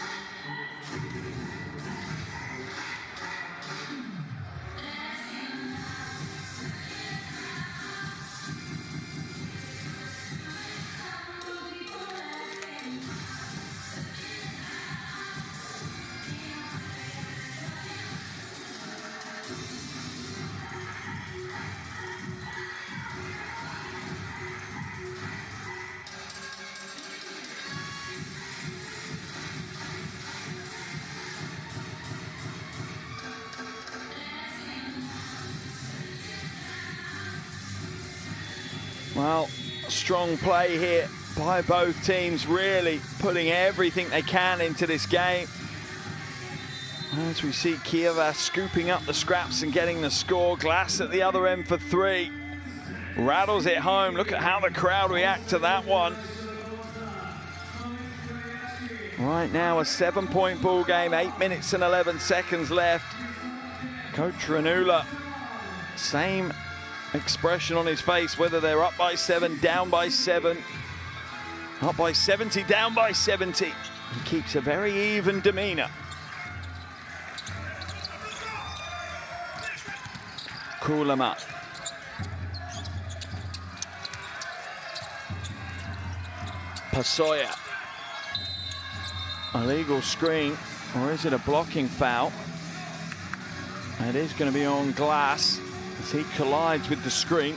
Well, strong play here by both teams, really putting everything they can into this game. As we see Kiev scooping up the scraps and getting the score. Glass at the other end for 3. Rattles it home. Look at how the crowd react to that one. Right now, a 7-point ball game, 8 minutes and 11 seconds left. Coach Ranula, same expression on his face, whether they're up by 7, down by 7, up by 70, down by 70. He keeps a very even demeanor. Kulama. Pasoya. Illegal screen, or is it a blocking foul? It is going to be on Glass as he collides with the screen.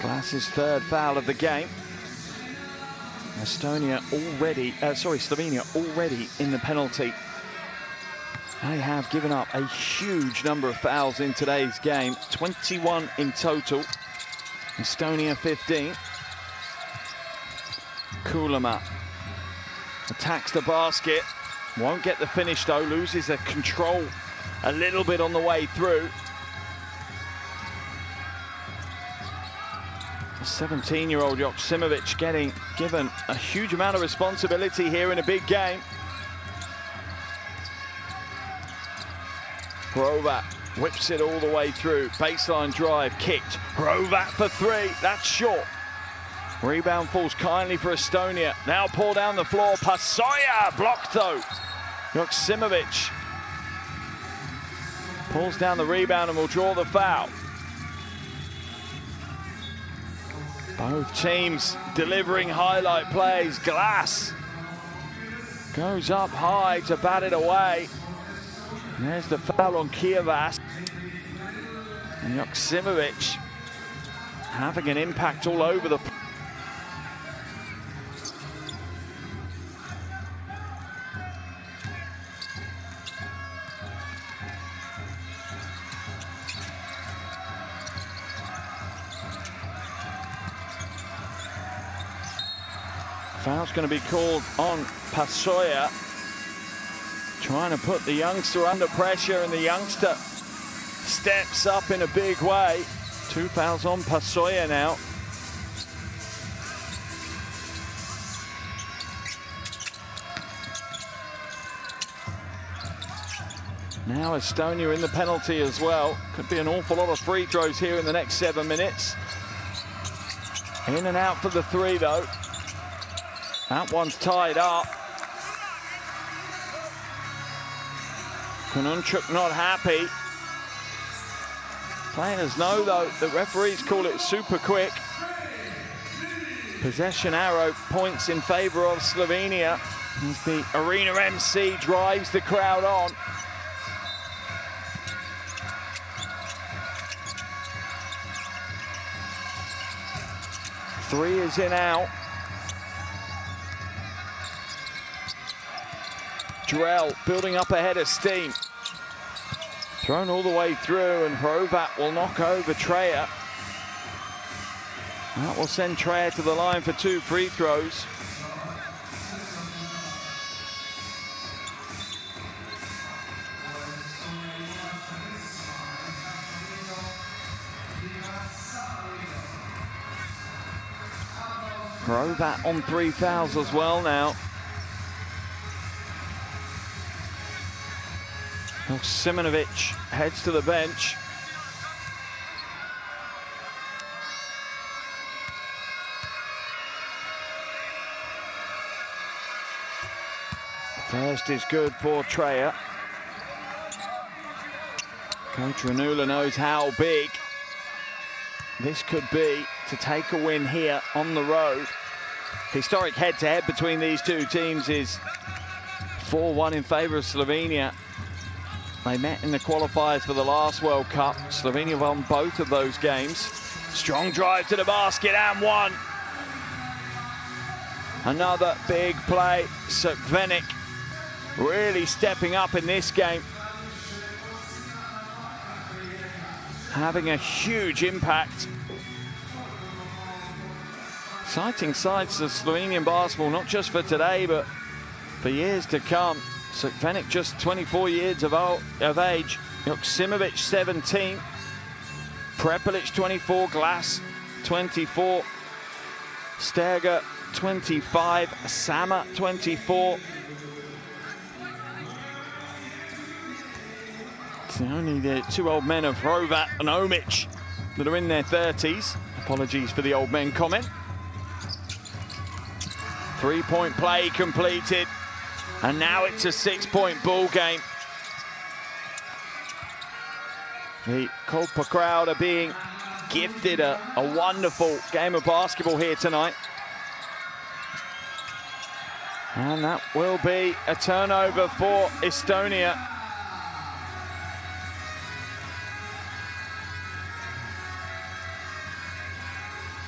Glass's 3rd foul of the game. Slovenia already in the penalty. They have given up a huge number of fouls in today's game, 21 in total. Estonia 15. Kulama attacks the basket, won't get the finish though, loses the control a little bit on the way through. 17-year-old Joksimovic getting given a huge amount of responsibility here in a big game. Hrovat whips it all the way through. Baseline drive, kicked. Hrovat for 3, that's short. Rebound falls kindly for Estonia. Now pull down the floor, Pasoya, blocked though. Joksimovic pulls down the rebound and will draw the foul. Both teams delivering highlight plays. Glass goes up high to bat it away. And there's the foul on Kievas. And Joksimovic having an impact all over the... Foul's going to be called on Pasoya. Trying to put the youngster under pressure, and the youngster steps up in a big way. 2 fouls on Pasoya now. Now Estonia in the penalty as well. Could be an awful lot of free throws here in the next 7 minutes. In and out for the 3 though. That one's tied up. Kononchuk not happy. Players know though, the referees call it super quick. Possession arrow points in favor of Slovenia as the arena MC drives the crowd on. Three is in out. Drell building up a head of steam. Thrown all the way through, and Hrovat will knock over Treya. That will send Treya to the line for 2 free throws. Hrovat on 3 fouls as well now. Joksimovic heads to the bench. First is good for Treya. Coach Ranula knows how big this could be to take a win here on the road. Historic head-to-head between these two teams is 4-1 in favor of Slovenia. They met in the qualifiers for the last World Cup. Slovenia won both of those games. Strong drive to the basket and one. Another big play. Crkvenac really stepping up in this game. Having a huge impact. Exciting sides of Slovenian basketball, not just for today, but for years to come. Crkvenac just 24 years of age. Joksimovic 17. Prepelic 24. Glass 24. Sterger 25. Sama 24. It's only the two old men of Hrovat and Omic that are in their 30s. Apologies for the old men comment. 3-point play completed. And now it's a 6-point ball game. The Kolpa crowd are being gifted a wonderful game of basketball here tonight. And that will be a turnover for Estonia.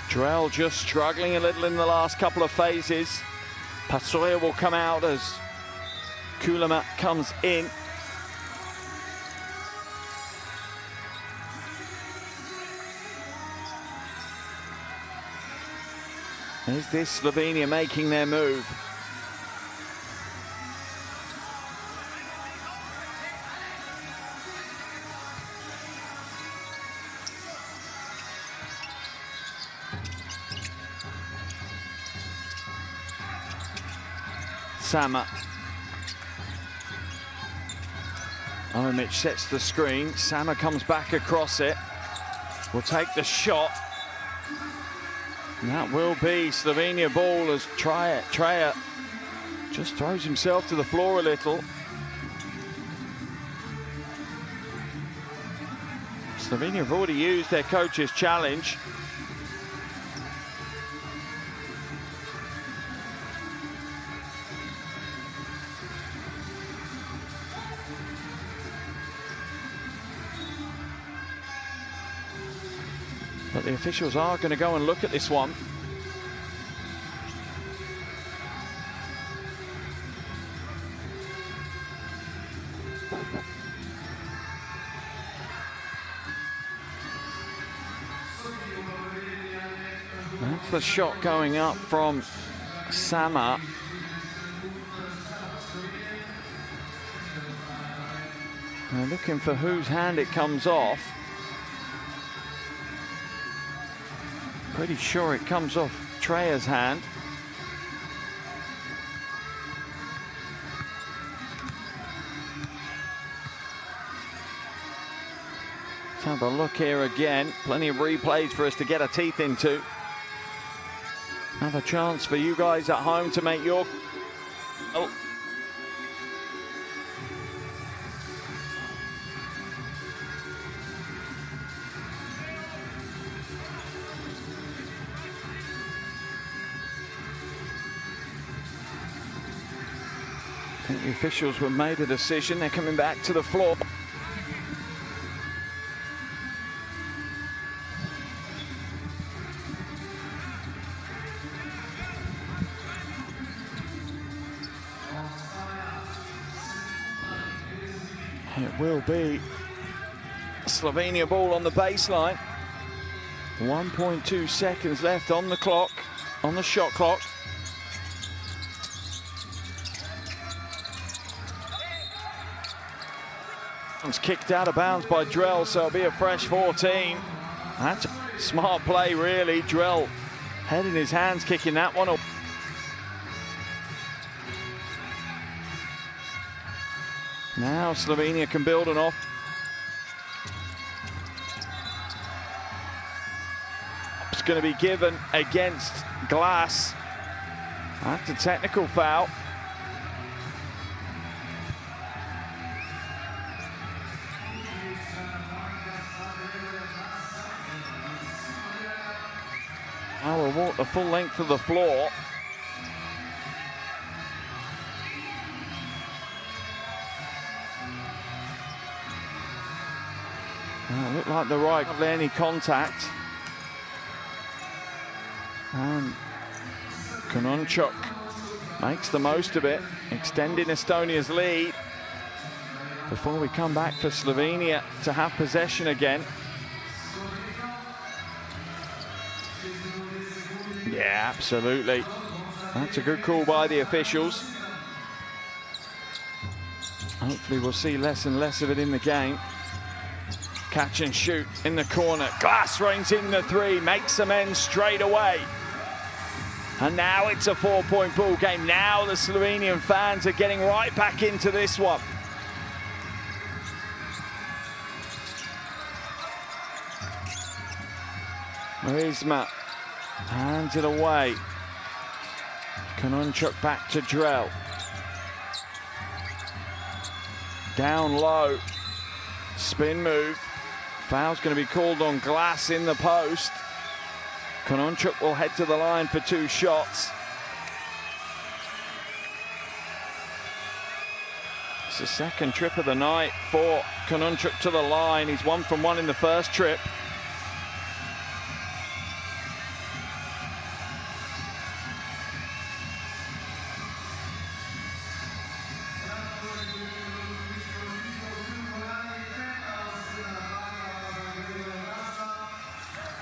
Drell just struggling a little in the last couple of phases. Pasoya will come out as Kulama comes in. Is this Slovenia making their move? Sama. Omic sets the screen. Sama comes back across it. Will take the shot. And that will be Slovenia ball as Treja just throws himself to the floor a little. Slovenia have already used their coach's challenge. But the officials are going to go and look at this one. That's the shot going up from Sama. They're looking for whose hand it comes off. Pretty sure it comes off Treja's hand. Let's have a look here again. Plenty of replays for us to get our teeth into. Another chance for you guys at home to make your... Oh. I think the officials have made a decision. They're coming back to the floor. It will be Slovenia ball on the baseline. 1.2 seconds left on the clock, on the shot clock. It's kicked out of bounds by Drell, so it'll be a fresh 14. That's a smart play, really. Drell head in his hands, kicking that one up. Now Slovenia can build an off. It's going to be given against Glass. That's a technical foul. I will walk the full length of the floor. Looked like the right, hardly any contact. And Kononchuk makes the most of it, extending Estonia's lead before we come back for Slovenia to have possession again. Yeah, absolutely. That's a good call by the officials. Hopefully we'll see less and less of it in the game. Catch and shoot in the corner. Glass rains in the three, makes amends straight away. And now it's a 4-point ball game. Now the Slovenian fans are getting right back into this one. Riesma hands it away. Kononchuk back to Drell. Down low. Spin move. Foul's going to be called on Glass in the post. Kononchuk will head to the line for 2 shots. It's the second trip of the night for Kononchuk to the line. He's 1 from 1 in the first trip.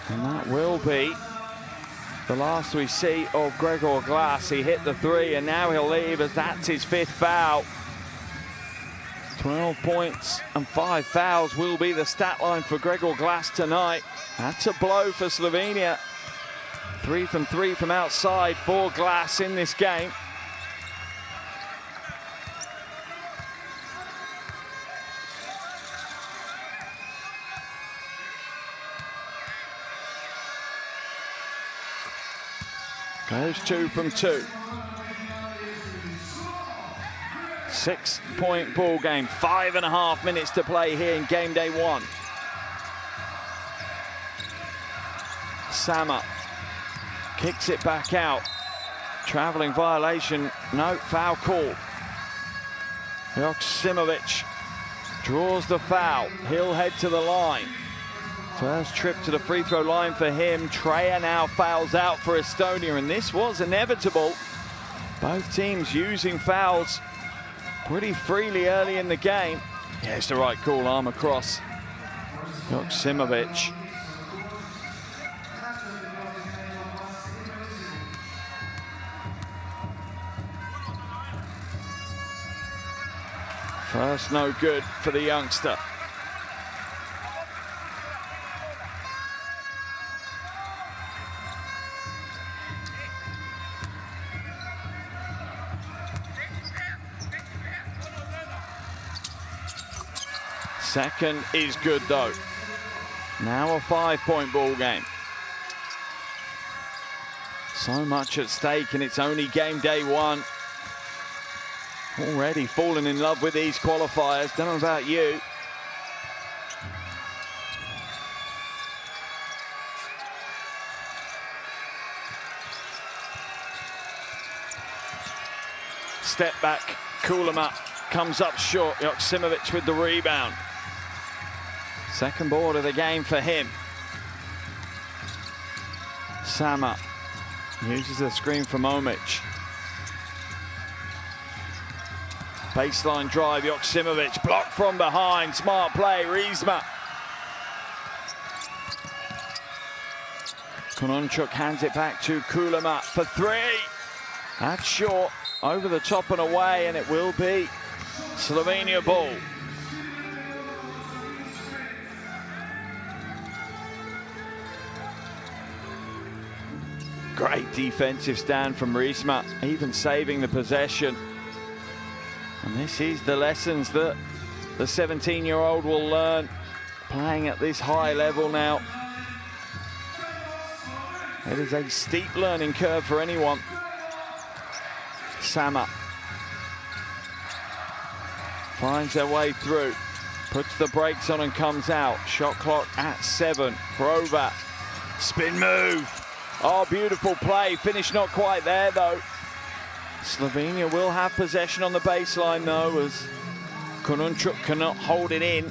And that will be the last we see of Gregor Glass. He hit the 3 and now he'll leave as that's his 5th foul. 12 points and 5 fouls will be the stat line for Gregor Glass tonight. That's a blow for Slovenia. 3 from 3 from outside for Glass in this game. Goes 2 from 2. 6-point ball game. 5.5 minutes to play here in game day 1. Sama kicks it back out. Traveling violation. No, foul call. Joksimovic draws the foul. He'll head to the line. First trip to the free throw line for him. Treya now fouls out for Estonia, and this was inevitable. Both teams using fouls pretty freely early in the game. Yeah, it's the right call, arm across. Joksimovic. First no good for the youngster. Second is good though. Now a 5-point ball game. So much at stake and it's only game day 1. Already fallen in love with these qualifiers. Don't know about you. Step back, Kulama comes up short. Joksimovic with the rebound. Second board of the game for him. Sama uses the screen from Omic. Baseline drive, Joksimovic blocked from behind. Smart play, Riesma. Kononchuk hands it back to Kulama for 3. That's short, over the top and away, and it will be Slovenia ball. Great defensive stand from Riesma, even saving the possession. And this is the lessons that the 17-year-old will learn playing at this high level now. It is a steep learning curve for anyone. Sama finds their way through, puts the brakes on and comes out. Shot clock at 7. Hrovat, spin move. Oh, beautiful play. Finish not quite there, though. Slovenia will have possession on the baseline, though, as Kononchuk cannot hold it in.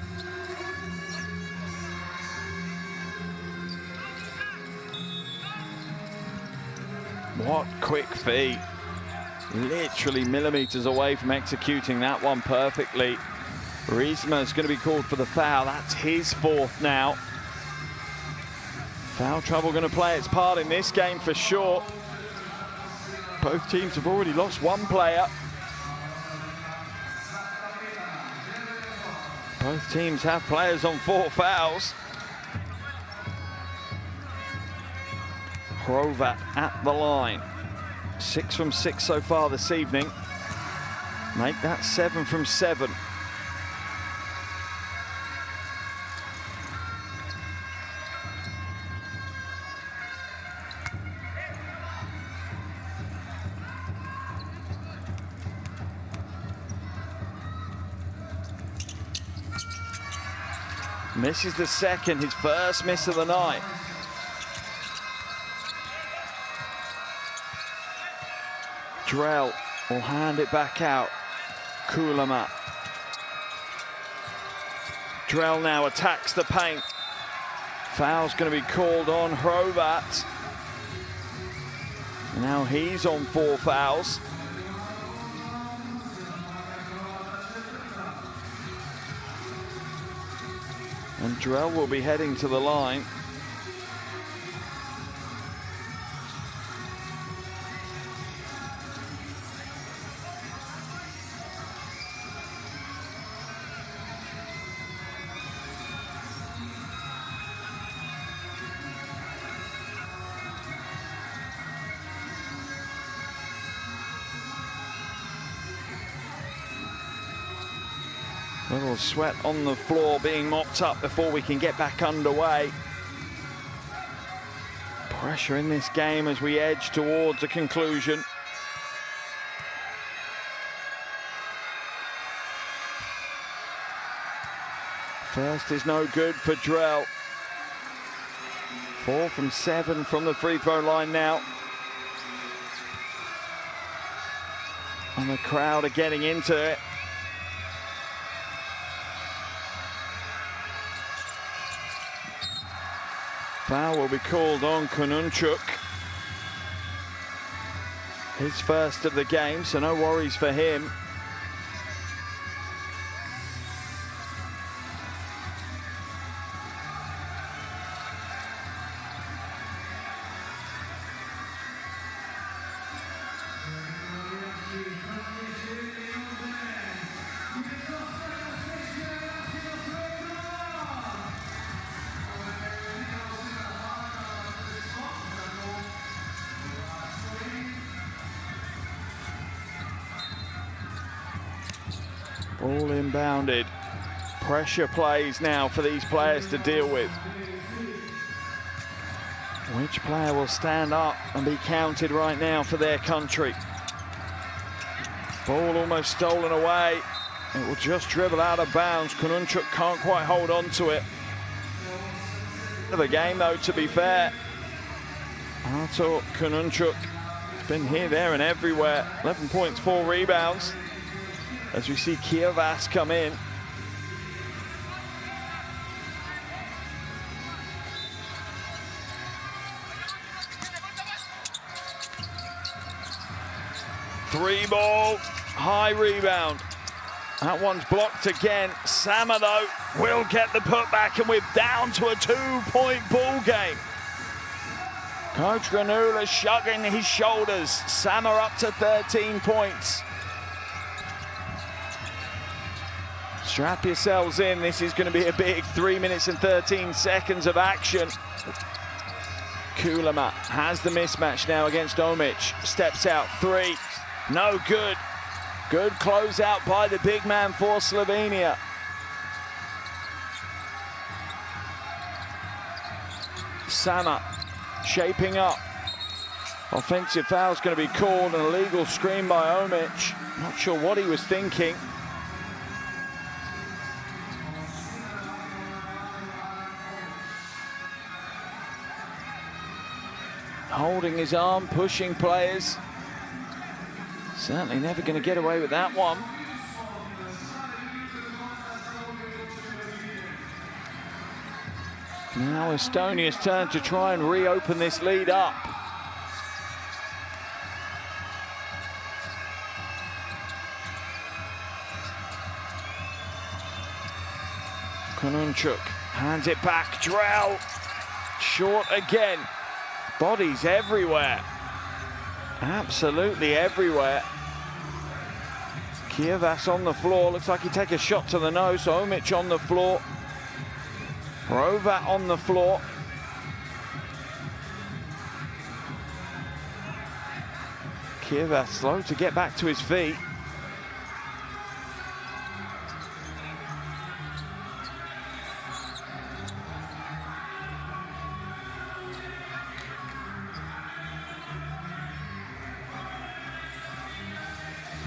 What quick feet. Literally millimeters away from executing that one perfectly. Riesma is going to be called for the foul. That's his fourth now. Foul trouble going to play its part in this game for sure. Both teams have already lost one player. Both teams have players on 4 fouls. Hrovat at the line. 6 from 6 so far this evening. Make that 7 from 7. Misses the second, his first miss of the night. Drell will hand it back out. Kulama. Drell now attacks the paint. Foul's going to be called on Hrovat. Now he's on 4 fouls. And Drell will be heading to the line. Little sweat on the floor being mopped up before we can get back underway. Pressure in this game as we edge towards a conclusion. First is no good for Drell. 4 from 7 from the free throw line now. And the crowd are getting into it. Foul will be called on Kununchuk. His first of the game, so no worries for him. All inbounded. Pressure plays now for these players to deal with. Which player will stand up and be counted right now for their country? Ball almost stolen away. It will just dribble out of bounds. Kununchuk can't quite hold on to it. The game though, to be fair. Artur Kununchuk has been here, there and everywhere. 11 points, 4 rebounds. As we see Kievas come in. Three ball, high rebound. That one's blocked again. Sama though will get the putback and we're down to a 2-point ball game. Coach Granula shrugging his shoulders. Sama up to 13 points. Strap yourselves in, this is going to be a big 3 minutes and 13 seconds of action. Kulama has the mismatch now against Omic. Steps out, 3, no good. Good closeout by the big man for Slovenia. Sama shaping up. Offensive foul's going to be called, an illegal screen by Omic. Not sure what he was thinking. Holding his arm, pushing players. Certainly never going to get away with that one. Now Estonia's turn to try and reopen this lead up. Konunchuk hands it back. Drell short again. Bodies everywhere. Absolutely everywhere. Kievas on the floor. Looks like he take a shot to the nose. Omic on the floor. Rovat on the floor. Kievas slow to get back to his feet.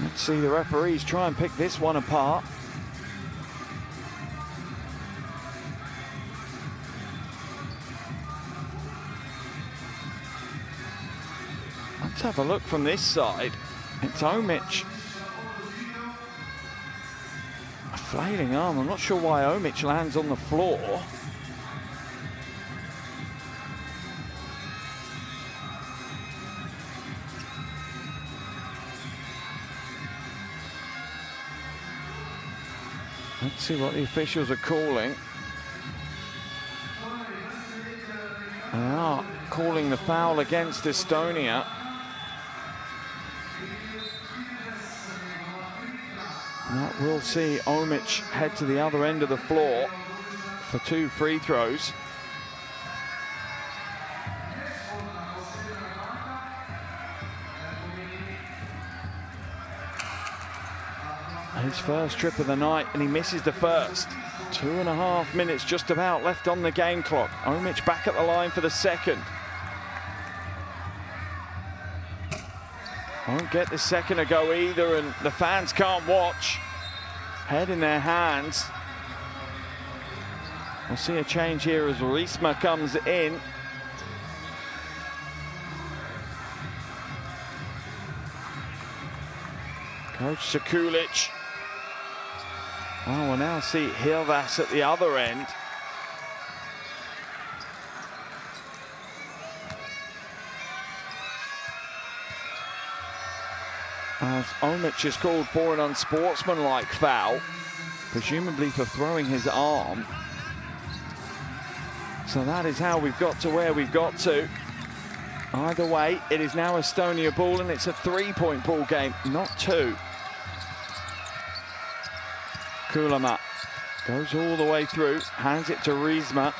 Let's see the referees try and pick this one apart. Let's have a look from this side. It's Omic. A flailing arm. I'm not sure why Omic lands on the floor. Let's see what the officials are calling. They are calling the foul against Estonia. And that will see Omic head to the other end of the floor for 2 free throws. His first trip of the night, and he misses the first. 2.5 minutes just about left on the game clock. Omic back at the line for the second. Won't get the second to go either, and the fans can't watch. Head in their hands. We'll see a change here as Riesma comes in. Coach Sekulic. Oh, we'll now see Hilvas at the other end. As Omic is called for an unsportsmanlike foul, presumably for throwing his arm. So that is how we've got to where we've got to. Either way, it is now Estonia ball, and it's a 3-point ball game, not 2. Kulama goes all the way through, hands it to Riesma.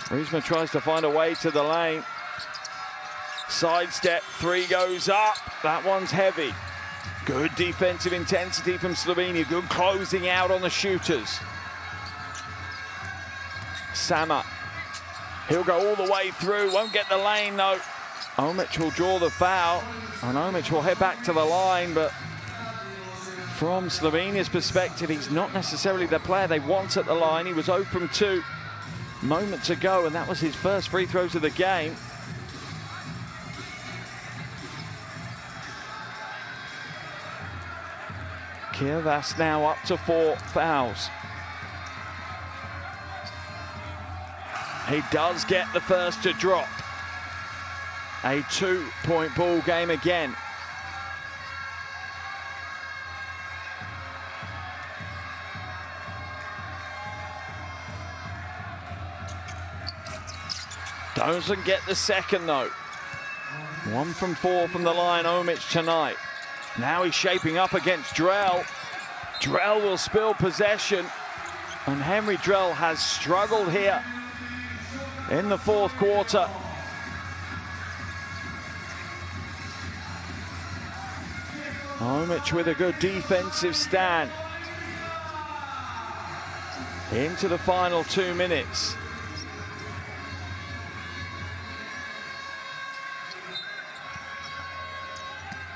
Riesma tries to find a way to the lane. Sidestep, 3 goes up. That one's heavy. Good defensive intensity from Slovenia. Good closing out on the shooters. Sama. He'll go all the way through. Won't get the lane though. Omic will draw the foul. And Omic will head back to the line, but from Slovenia's perspective, he's not necessarily the player they want at the line. He was 0 from 2 moments ago, and that was his first free throws of the game. Kievas now up to 4 fouls. He does get the first to drop. A 2-point ball game again. Doesn't get the second though. 1 from 4 from the line, Omic tonight. Now he's shaping up against Drell. Drell will spill possession. And Henry Drell has struggled here in the 4th quarter. Omic with a good defensive stand. Into the final 2 minutes.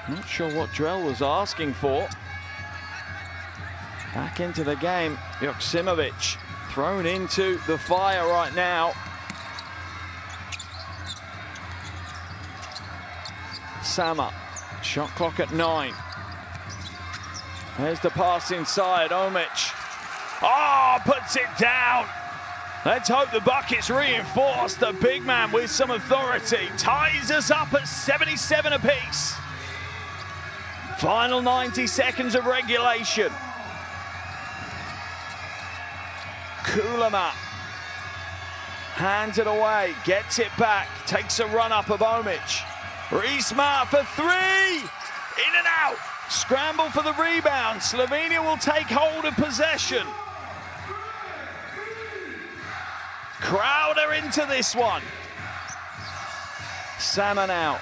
Not sure what Drell was asking for. Back into the game, Joksimovic thrown into the fire right now. Sama, shot clock at 9. There's the pass inside, Omic. Oh, puts it down. Let's hope the bucket's reinforced. The big man with some authority ties us up at 77 apiece. Final 90 seconds of regulation. Kulama hands it away, gets it back, takes a run up of Omic. Riesma for three, in and out. Scramble for the rebound. Slovenia will take hold of possession. Crowder into this one. Salmon out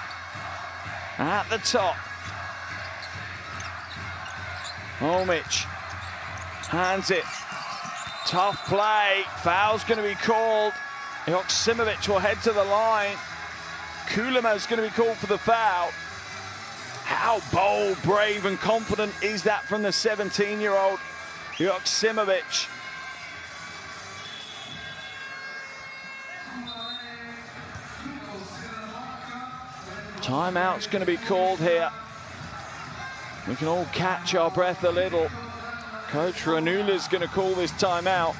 at the top. Omic hands it. Tough play. Foul's going to be called. Joksimovic will head to the line. Kulama's going to be called for the foul. How bold, brave and confident is that from the 17-year-old Joksimovic? Timeout's going to be called here. We can all catch our breath a little. Coach Ranula's going to call this timeout.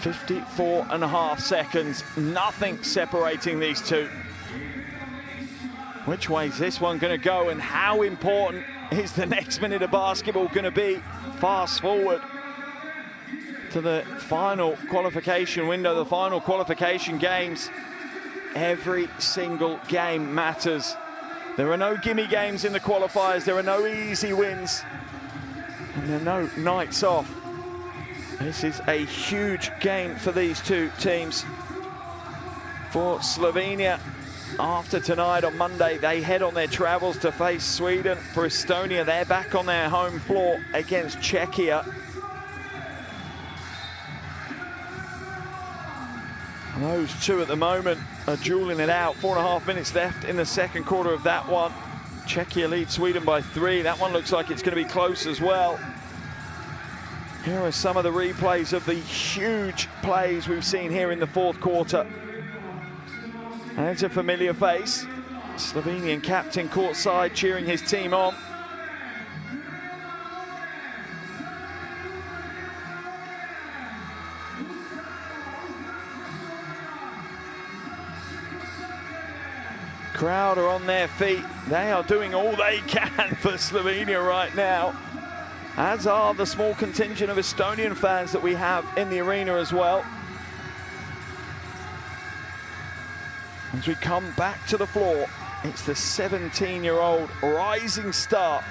54.5 seconds, nothing separating these two. Which way is this one going to go, and how important is the next minute of basketball going to be? Fast forward to the final qualification window, the final qualification games. Every single game matters. There are no gimme games in the qualifiers. There are no easy wins. And there are no nights off. This is a huge game for these two teams. For Slovenia, after tonight on Monday, they head on their travels to face Sweden. For Estonia, they're back on their home floor against Czechia. Those two at the moment are dueling it out. 4.5 minutes left in the second quarter of that one. Czechia leads Sweden by 3. That one looks like it's going to be close as well. Here are some of the replays of the huge plays we've seen here in the fourth quarter. And it's a familiar face. Slovenian captain courtside cheering his team on. Crowd are on their feet. They are doing all they can for Slovenia right now, as are the small contingent of Estonian fans that we have in the arena as well. As we come back to the floor, it's the 17-year-old rising star,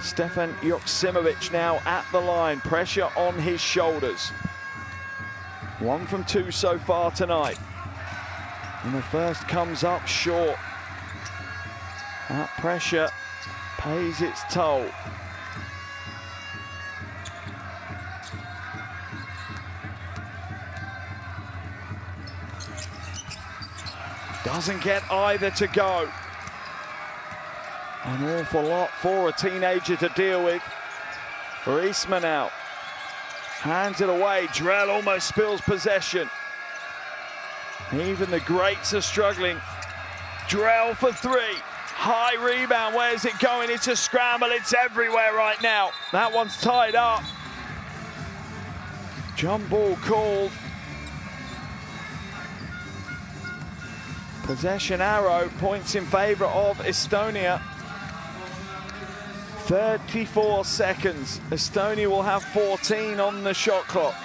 Stefan Joksimovic, now at the line. Pressure on his shoulders. 1 from 2 so far tonight. And the first comes up short. That pressure pays its toll. Doesn't get either to go. An awful lot for a teenager to deal with. Riesma now hands it away. Drell almost spills possession. Even the greats are struggling. Drell for 3. High rebound. Where's it going? It's a scramble. It's everywhere right now. That one's tied up. Jump ball called. Possession arrow points in favor of Estonia. 34 seconds. Estonia will have 14 on the shot clock.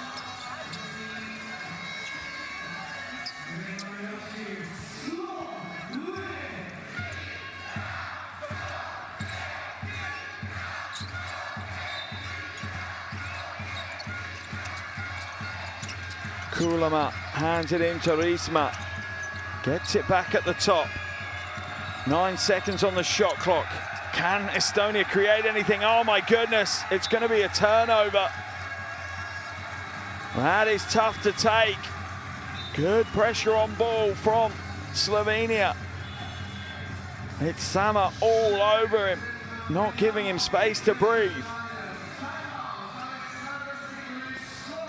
Kulama hands it in to Riesma. Gets it back at the top. 9 seconds on the shot clock. Can Estonia create anything? Oh my goodness, it's going to be a turnover. That is tough to take. Good pressure on ball from Slovenia. It's Sama all over him, not giving him space to breathe.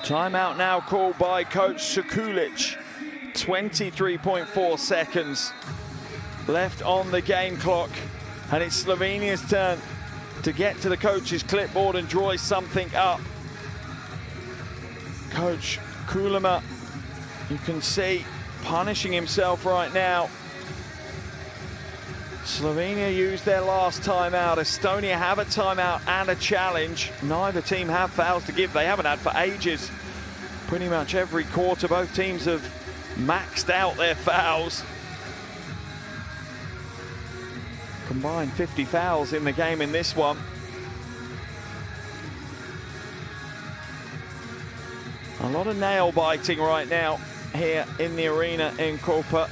Timeout now called by Coach Sekulic. 23.4 seconds left on the game clock. And it's Slovenia's turn to get to the coach's clipboard and draw something up. Coach Kulama, you can see, punishing himself right now. Slovenia used their last timeout. Estonia have a timeout and a challenge. Neither team have fouls to give. They haven't had for ages. Pretty much every quarter, both teams have maxed out their fouls. Combined 50 fouls in the game in this one. A lot of nail biting right now here in the arena in Koper.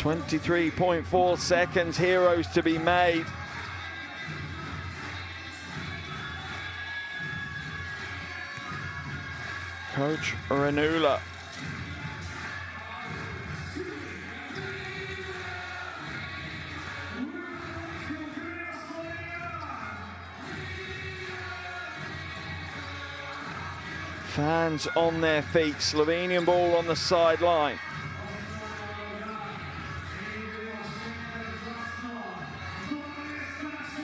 .4 seconds, heroes to be made. Coach Ranula. Fans on their feet, Slovenian ball on the sideline.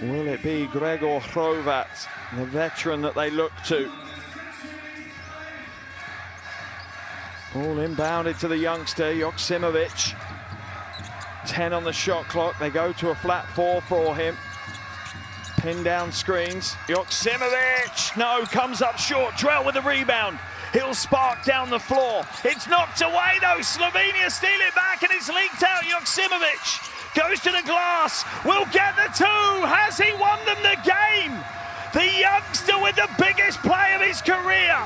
Will it be Gregor Hrovat, the veteran that they look to? Ball inbounded to the youngster, Joksimovic. 10 on the shot clock. They go to a flat 4 for him. Pin down screens. Joksimovic, no, comes up short. Drell with the rebound. He'll spark down the floor. It's knocked away though. Slovenia steal it back and it's leaked out. Joksimovic goes to the glass. Will get the 2. Has he won them the game? The youngster with the biggest play of his career.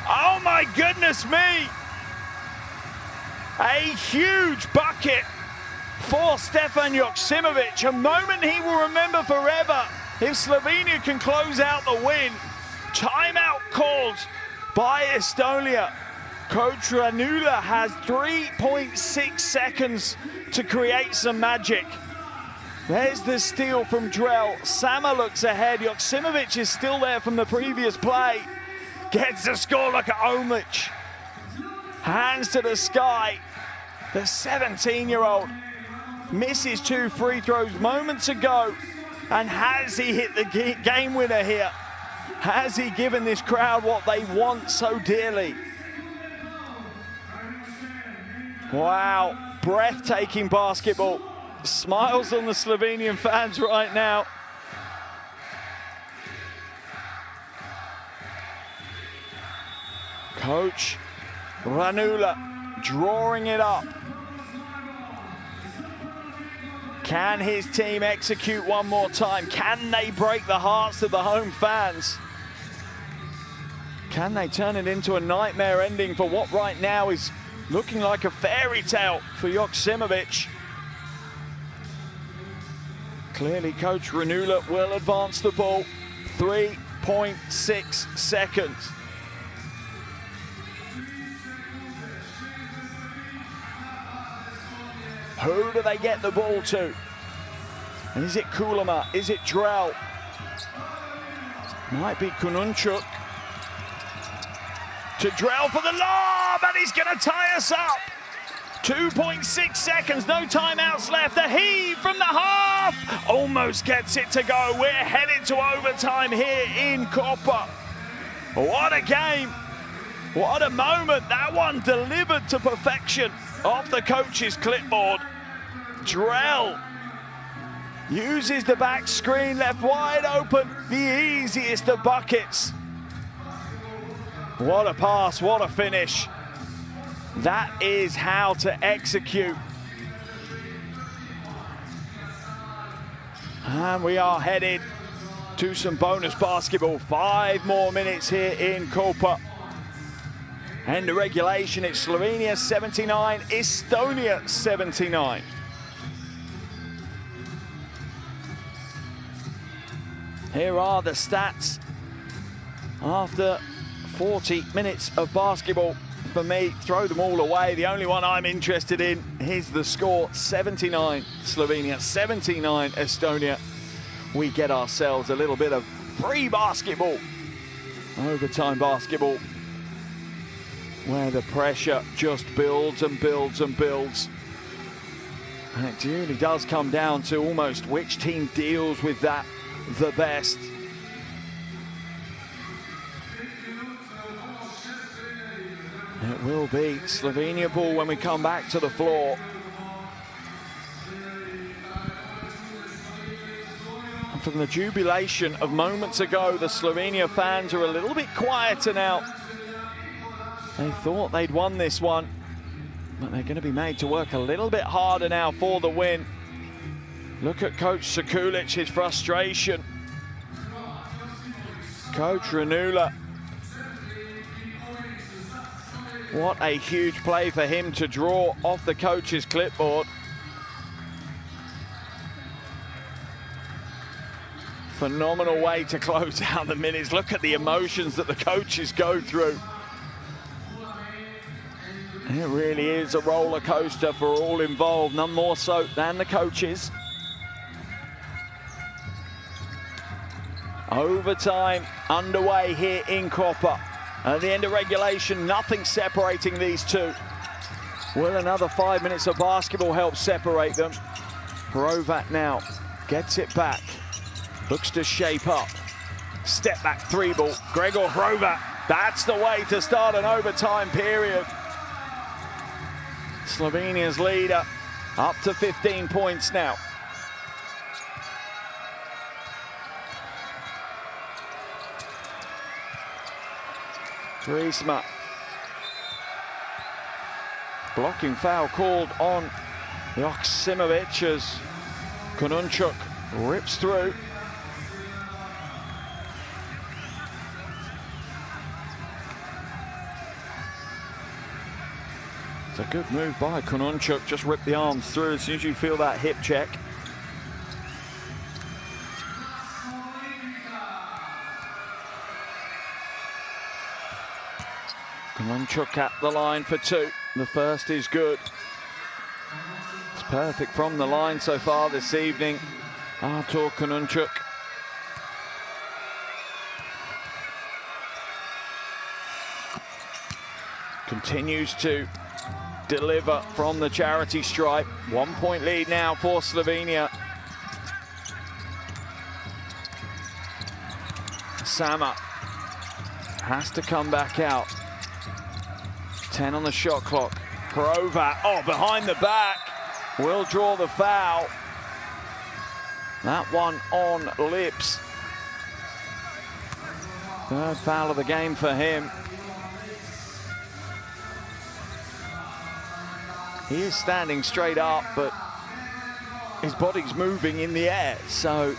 Oh my goodness me. A huge bucket for Stefan Joksimovic. A moment he will remember forever if Slovenia can close out the win. Timeout called by Estonia. Coach Ranula has 3.6 seconds to create some magic. There's the steal from Drell. Sama looks ahead. Joksimovic is still there from the previous play. Gets the score like a Omlich. Hands to the sky. The 17-year-old misses 2 free throws moments ago. And has he hit the game winner here? Has he given this crowd what they want so dearly? Wow, breathtaking basketball. Smiles on the Slovenian fans right now. Coach Ranula drawing it up. Can his team execute one more time? Can they break the hearts of the home fans? Can they turn it into a nightmare ending for what right now is looking like a fairy tale for Joksimovic? Clearly, Coach Ranula will advance the ball. 3.6 seconds. Who do they get the ball to? Is it Kulama? Is it Drell? Might be Kununchuk. To Drell for the lob, and he's going to tie us up. 2.6 seconds, no timeouts left. A heave from the half. Almost gets it to go. We're headed to overtime here in Koper. What a game. What a moment. That one delivered to perfection off the coach's clipboard. Drell uses the back screen, left wide open. The easiest of buckets. What a pass, what a finish. That is how to execute. And we are headed to some bonus basketball. 5 more minutes here in Koper. End of regulation, it's Slovenia 79, Estonia 79. Here are the stats after 40 minutes of basketball. For me, throw them all away. The only one I'm interested in is the score. 79 Slovenia, 79 Estonia. We get ourselves a little bit of free basketball. Overtime basketball, where the pressure just builds and builds and builds. And it really does come down to almost which team deals with that the best. It will be Slovenia ball when we come back to the floor. And from the jubilation of moments ago, the Slovenia fans are a little bit quieter now. They thought they'd won this one, but they're going to be made to work a little bit harder now for the win. Look at Coach Sekulic, his frustration. Coach Ranula. What a huge play for him to draw off the coach's clipboard. Phenomenal way to close out the minutes. Look at the emotions that the coaches go through. It really is a roller coaster for all involved, none more so than the coaches. Overtime underway here in Koper. At the end of regulation, nothing separating these two. Will another 5 minutes of basketball help separate them? Hrovat now gets it back. Looks to shape up. Step back three ball. Gregor Hrovat. That's the way to start an overtime period. Slovenia's leader up to 15 points now. Prisma. Blocking foul called on Joksimovic as Kononchuk rips through. It's a good move by Kononchuk, just rip the arms through as soon as you feel that hip check. Kononchuk at the line for two. The first is good. It's perfect from the line so far this evening. Artur Kononchuk. Continues to deliver from the charity stripe. 1 point lead now for Slovenia. Sama has to come back out. 10 on the shot clock. Hrovat, oh, behind the back, will draw the foul. That one on Lips. Third foul of the game for him. He is standing straight up, but his body's moving in the air, so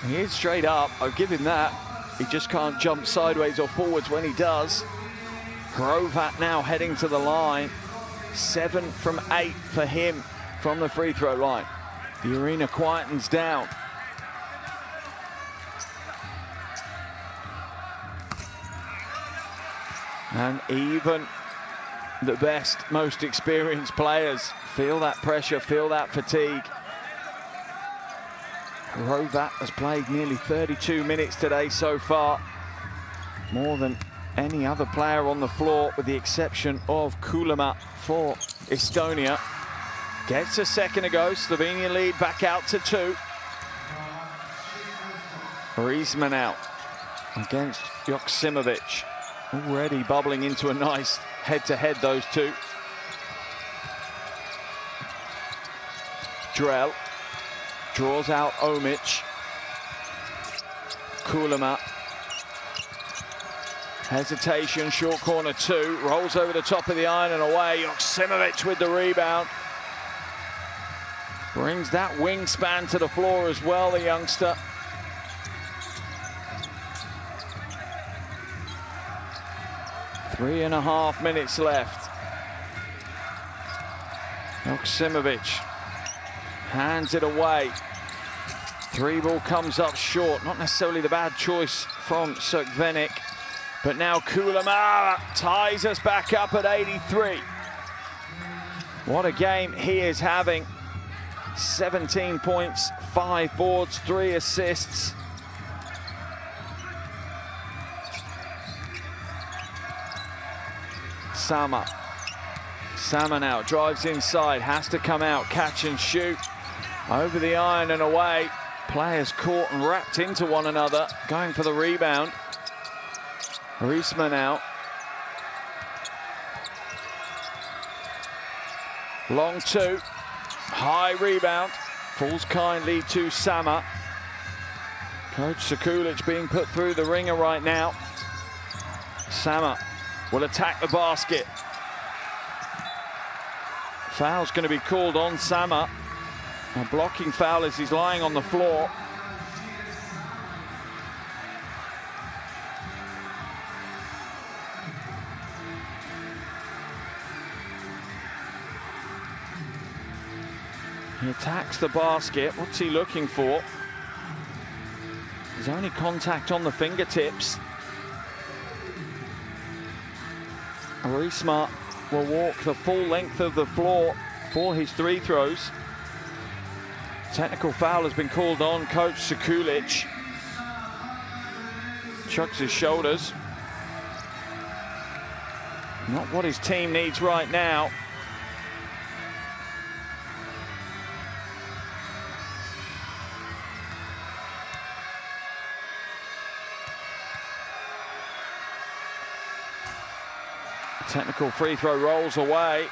he is straight up. I'll give him that. He just can't jump sideways or forwards when he does. Hrovat now heading to the line. 7 from 8 for him from the free throw line. The arena quietens down. And even the best, most experienced players feel that pressure, feel that fatigue. Hrovat has played nearly 32 minutes today so far. More than any other player on the floor, with the exception of Kulama for Estonia. Gets a second to go. Slovenia lead back out to 2. Prisma out against Joksimovic. Already bubbling into a nice head-to-head, those two. Drell draws out Omic. Kulama. Hesitation, short corner 2. Rolls over the top of the iron and away. Joksimovic with the rebound. Brings that wingspan to the floor as well, the youngster. Three and a half minutes left. Joksimovic hands it away. Three ball comes up short. Not necessarily the bad choice from Sukvenik. But now Kulama ties us back up at 83. What a game he is having. 17 points, 5 boards, 3 assists. Sama now drives inside, has to come out, catch and shoot. Over the iron and away. Players caught and wrapped into one another, going for the rebound. Prisma now. Long two, high rebound, falls kindly to Sama. Coach Sekulic being put through the ringer right now. Sama will attack the basket. Foul's going to be called on Sama. A blocking foul as he's lying on the floor. He attacks the basket. What's he looking for? There's only contact on the fingertips. Riesma will walk the full length of the floor for his three throws. Technical foul has been called on Coach Sekulic. Chucks his shoulders. Not what his team needs right now. Technical free throw rolls away.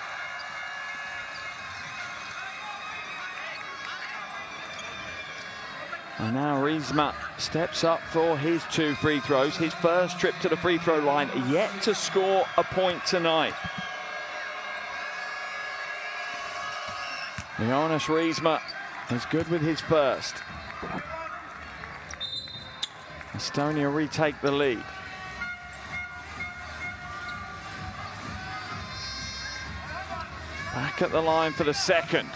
And now Riesma steps up for his two free throws. His first trip to the free throw line, yet to score a point tonight. Jonas Riesma is good with his first. Estonia retake the lead. Back at the line for the second.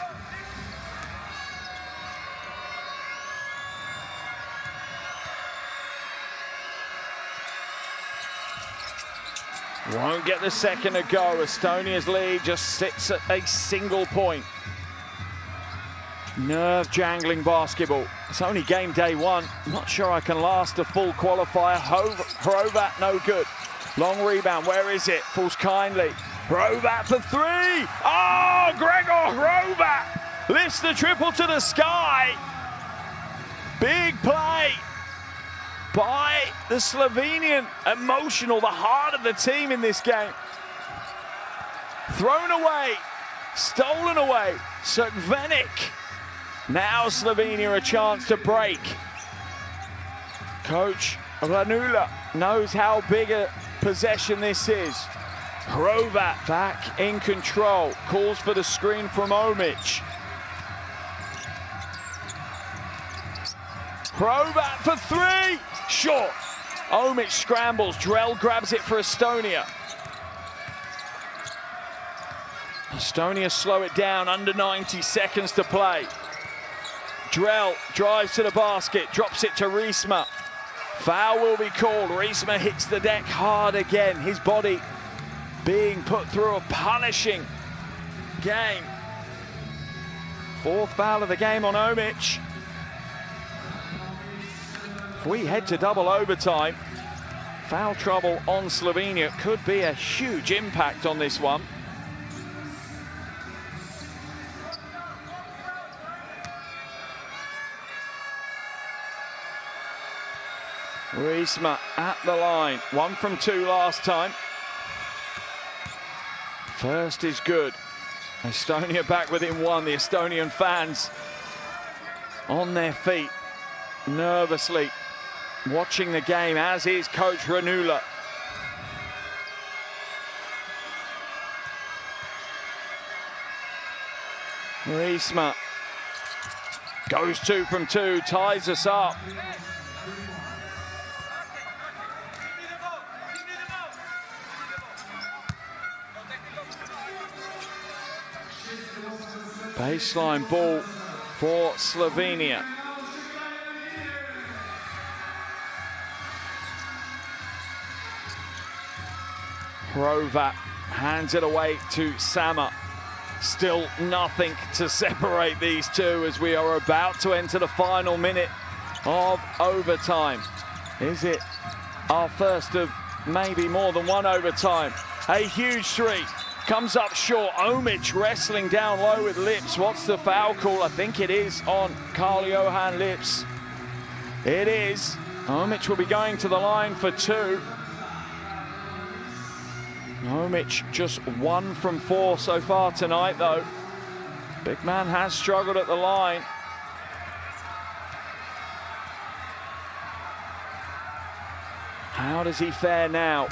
Won't get the second to go. Estonia's lead just sits at a single point. Nerve-jangling basketball. It's only game day one. Not sure I can last a full qualifier. Hrovat, no good. Long rebound, where is it? Falls kindly. Hrovat for three. Oh, Gregor Hrovat lifts the triple to the sky. Big play by the Slovenian. Emotional, the heart of the team in this game. Thrown away, stolen away. Crkvenac. Now Slovenia a chance to break. Coach Ranula knows how big a possession this is. Hrovat back in control. Calls for the screen from Omic. Hrovat for three. Short. Omic scrambles. Drell grabs it for Estonia. Estonia slow it down. Under 90 seconds to play. Drell drives to the basket. Drops it to Riesma. Foul will be called. Riesma hits the deck hard again. His body being put through a punishing game. Fourth foul of the game on Omic. If we head to double overtime, foul trouble on Slovenia could be a huge impact on this one. Riesma at the line. 1 from 2 last time. First is good. Estonia back within 1. The Estonian fans on their feet, nervously watching the game, as is Coach Ranula. Riesma goes 2 from 2, ties us up. Baseline ball for Slovenia. Hrovat hands it away to Sama. Still nothing to separate these two as we are about to enter the final minute of overtime. Is it our first of maybe more than one overtime? A huge three. Comes up short. Omic wrestling down low with Lips. What's the foul call? I think it is on Karl-Johan Lips. It is. Omic will be going to the line for 2. Omic just 1 from 4 so far tonight, though. Big man has struggled at the line. How does he fare now?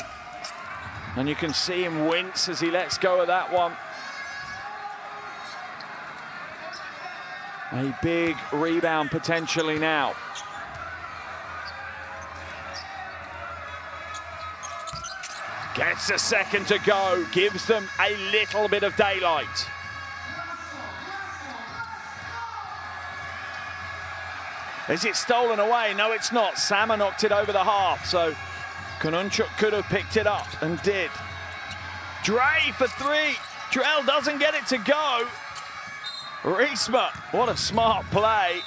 And you can see him wince as he lets go of that one. A big rebound potentially now. Gets a second to go, gives them a little bit of daylight. Is it stolen away? No, it's not. Sama knocked it over the half, so Kononchuk could have picked it up and did. Dre for three. Drell doesn't get it to go. Riesma, what a smart play.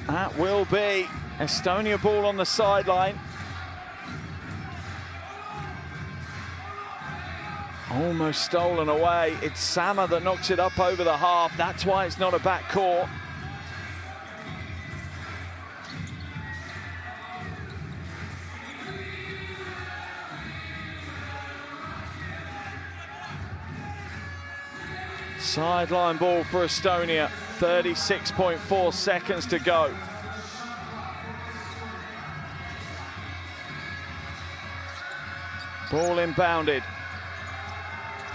That will be Estonia ball on the sideline. Almost stolen away. It's Sama that knocks it up over the half. That's why it's not a backcourt. Sideline ball for Estonia. 36.4 seconds to go. Ball inbounded.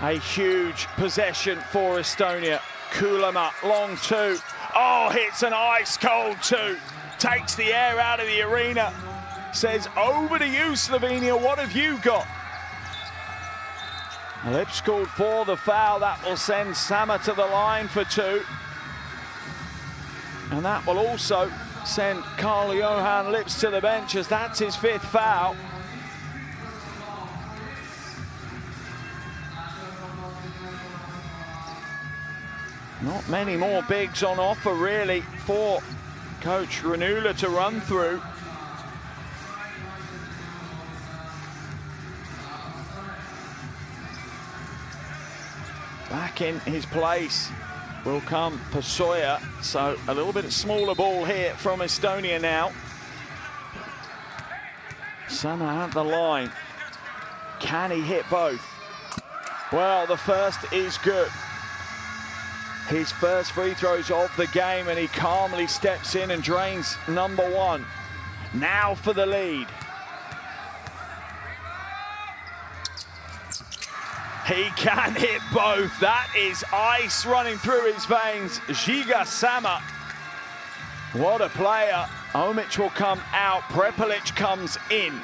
A huge possession for Estonia. Kulama, long two. Oh, hits an ice cold two. Takes the air out of the arena. Says, over to you, Slovenia. What have you got? Lips called for the foul. That will send Sama to the line for two. And that will also send Carl-Johan Lips to the bench as that's his fifth foul. Not many more bigs on offer, really, for Coach Ranula to run through. Back in his place will come Pasoya, so a little bit smaller ball here from Estonia now. Sama at the line. Can he hit both? Well, the first is good. His first free throws of the game, and he calmly steps in and drains number one. Now for the lead. He can hit both. That is ice running through his veins. Žiga Sama. What a player. Omic will come out. Prepelic comes in.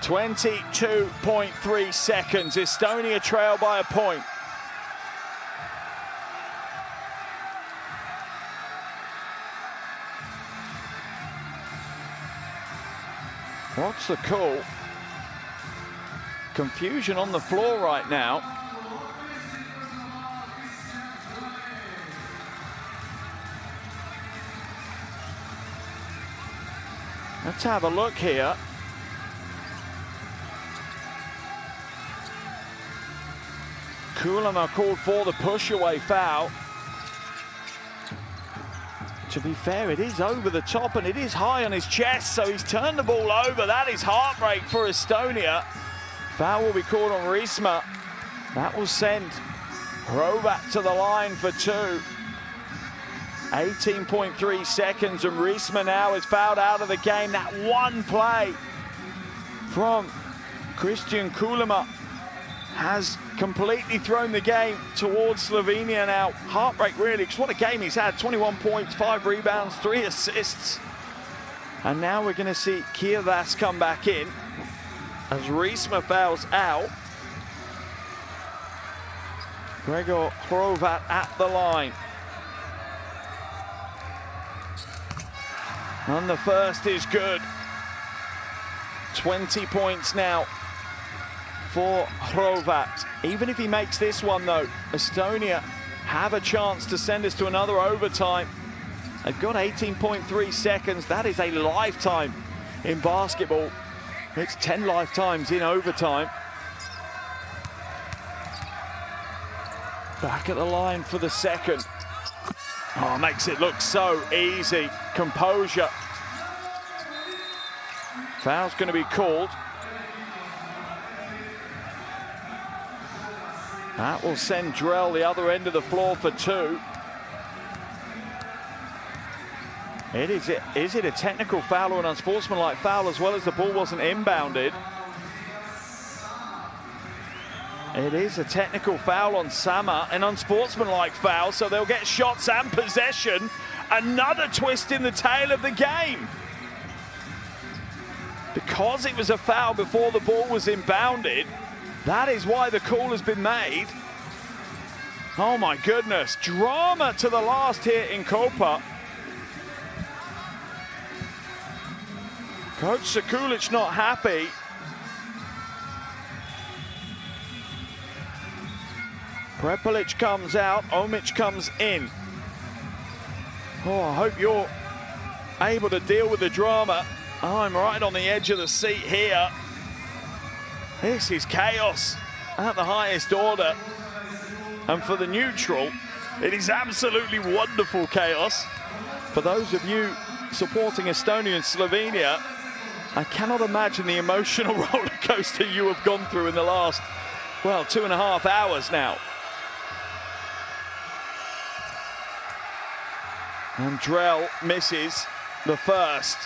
22.3 seconds. Estonia trail by a point. What's the call? Confusion on the floor right now. Let's have a look here. Kulama called for the push-away foul. To be fair, it is over the top and it is high on his chest, so he's turned the ball over. That is heartbreak for Estonia. Foul will be called on Riesma. That will send Hrovat to the line for two. 18.3 seconds, and Riesma now is fouled out of the game. That one play from Christian Kulama has completely thrown the game towards Slovenia now. Heartbreak, really, because what a game he's had. 21 points, 5 rebounds, 3 assists. And now we're going to see Kievas come back in as Riesma fouls out. Gregor Hrovat at the line. And the first is good. 20 points now for Hrovat. Even if he makes this one, though, Estonia have a chance to send us to another overtime. They've got 18.3 seconds. That is a lifetime in basketball. It's 10 lifetimes in overtime. Back at the line for the second. Oh, makes it look so easy. Composure. Foul's going to be called. That will send Drell the other end of the floor for 2. Is it a technical foul or an unsportsmanlike foul, as well as the ball wasn't inbounded? It is a technical foul on Sama, an unsportsmanlike foul, so they'll get shots and possession. Another twist in the tail of the game. Because it was a foul before the ball was inbounded, that is why the call has been made. Oh my goodness, drama to the last here in Koper. Coach Sekulic not happy. Prepelic comes out, Omic comes in. Oh, I hope you're able to deal with the drama. I'm right on the edge of the seat here. This is chaos at the highest order. And for the neutral, it is absolutely wonderful chaos. For those of you supporting Estonia and Slovenia, I cannot imagine the emotional roller coaster you have gone through in the last, well, 2.5 hours now. And Drell misses the first.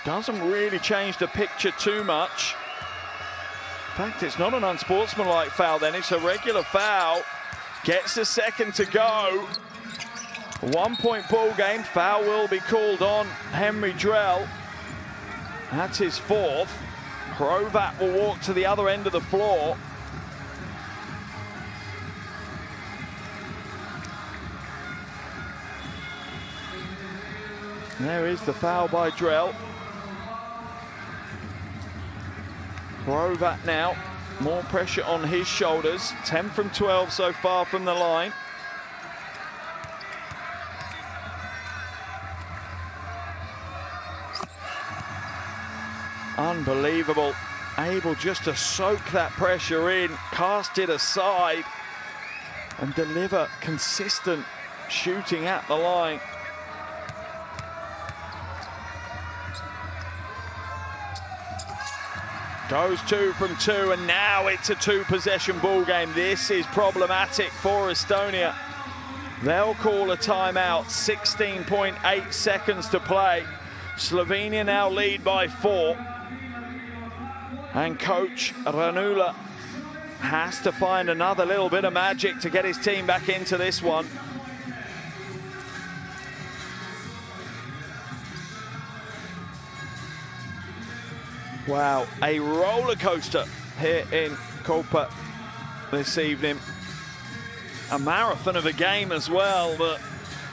Doesn't really change the picture too much. In fact, it's not an unsportsmanlike foul then, it's a regular foul. Gets the second to go. 1-point ball game, foul will be called on Henry Drell. That's his 4th. Hrovat will walk to the other end of the floor. There is the foul by Drell. Hrovat now, more pressure on his shoulders. 10 from 12 so far from the line. Unbelievable. Able just to soak that pressure in, cast it aside, and deliver consistent shooting at the line. Goes 2 from 2, and now it's a 2-possession ball game. This is problematic for Estonia. They'll call a timeout, 16.8 seconds to play. Slovenia now lead by 4. And coach Ranula has to find another little bit of magic to get his team back into this one. Wow, a roller coaster here in Koper this evening. A marathon of a game as well, but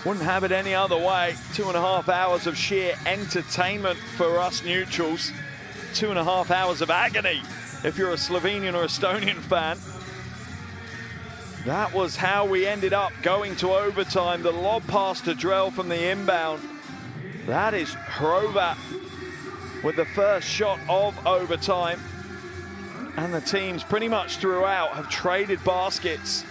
wouldn't have it any other way. 2.5 hours of sheer entertainment for us neutrals. 2.5 hours of agony if you're a Slovenian or Estonian fan. That was how we ended up going to overtime. The lob pass to Drell from the inbound. That is Hrovat with the first shot of overtime. And the teams pretty much throughout have traded baskets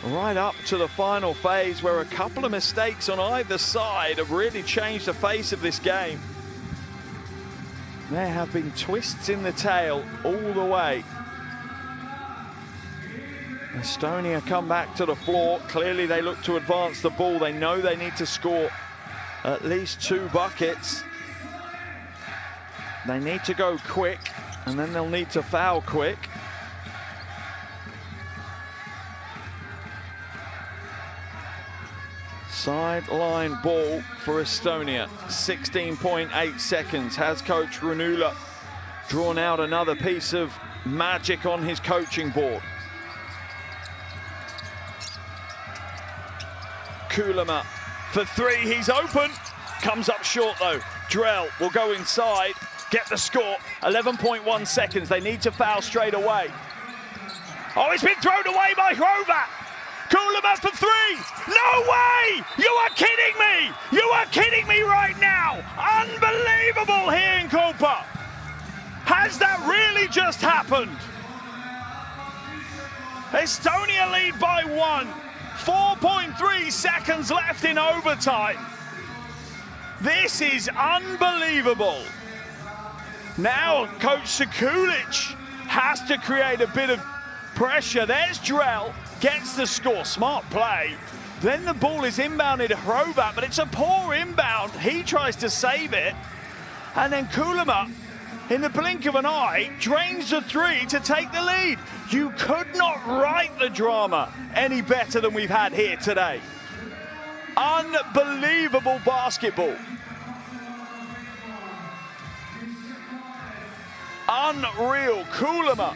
right up to the final phase, where a couple of mistakes on either side have really changed the face of this game. There have been twists in the tail all the way. Estonia come back to the floor. Clearly they look to advance the ball. They know they need to score at least 2 buckets. They need to go quick, and then they'll need to foul quick. Sideline ball for Estonia. 16.8 seconds. Has coach Ranula drawn out another piece of magic on his coaching board? Kulama for 3, he's open. Comes up short though. Drell will go inside, get the score. 11.1 seconds, they need to foul straight away. Oh, it's been thrown away by Hrovat. Kulama for 3, no way! You are kidding me! You are kidding me right now! Unbelievable here in Koper. Has that really just happened? Estonia lead by 1. 4.3 seconds left in overtime. This is unbelievable. Now Coach Sekulic has to create a bit of pressure. There's Drell, gets the score, smart play. Then the ball is inbounded to Hrovat, but it's a poor inbound. He tries to save it. And then Kulama, in the blink of an eye, drains the three to take the lead. You could not write the drama any better than we've had here today. Unbelievable basketball. Unreal. Kulama,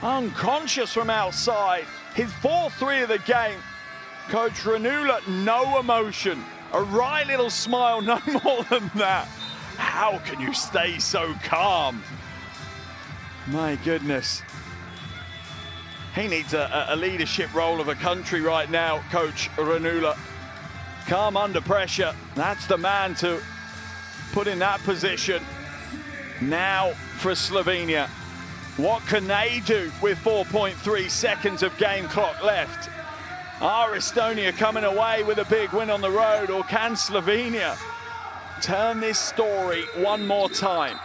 unconscious from outside. His 4-3 of the game. Coach Ranula, no emotion. A wry little smile, no more than that. How can you stay so calm? My goodness. He needs a leadership role of a country right now, Coach Ranula. Calm under pressure. That's the man to put in that position. Now for Slovenia. What can they do with 4.3 seconds of game clock left? Are Estonia coming away with a big win on the road, or can Slovenia turn this story one more time?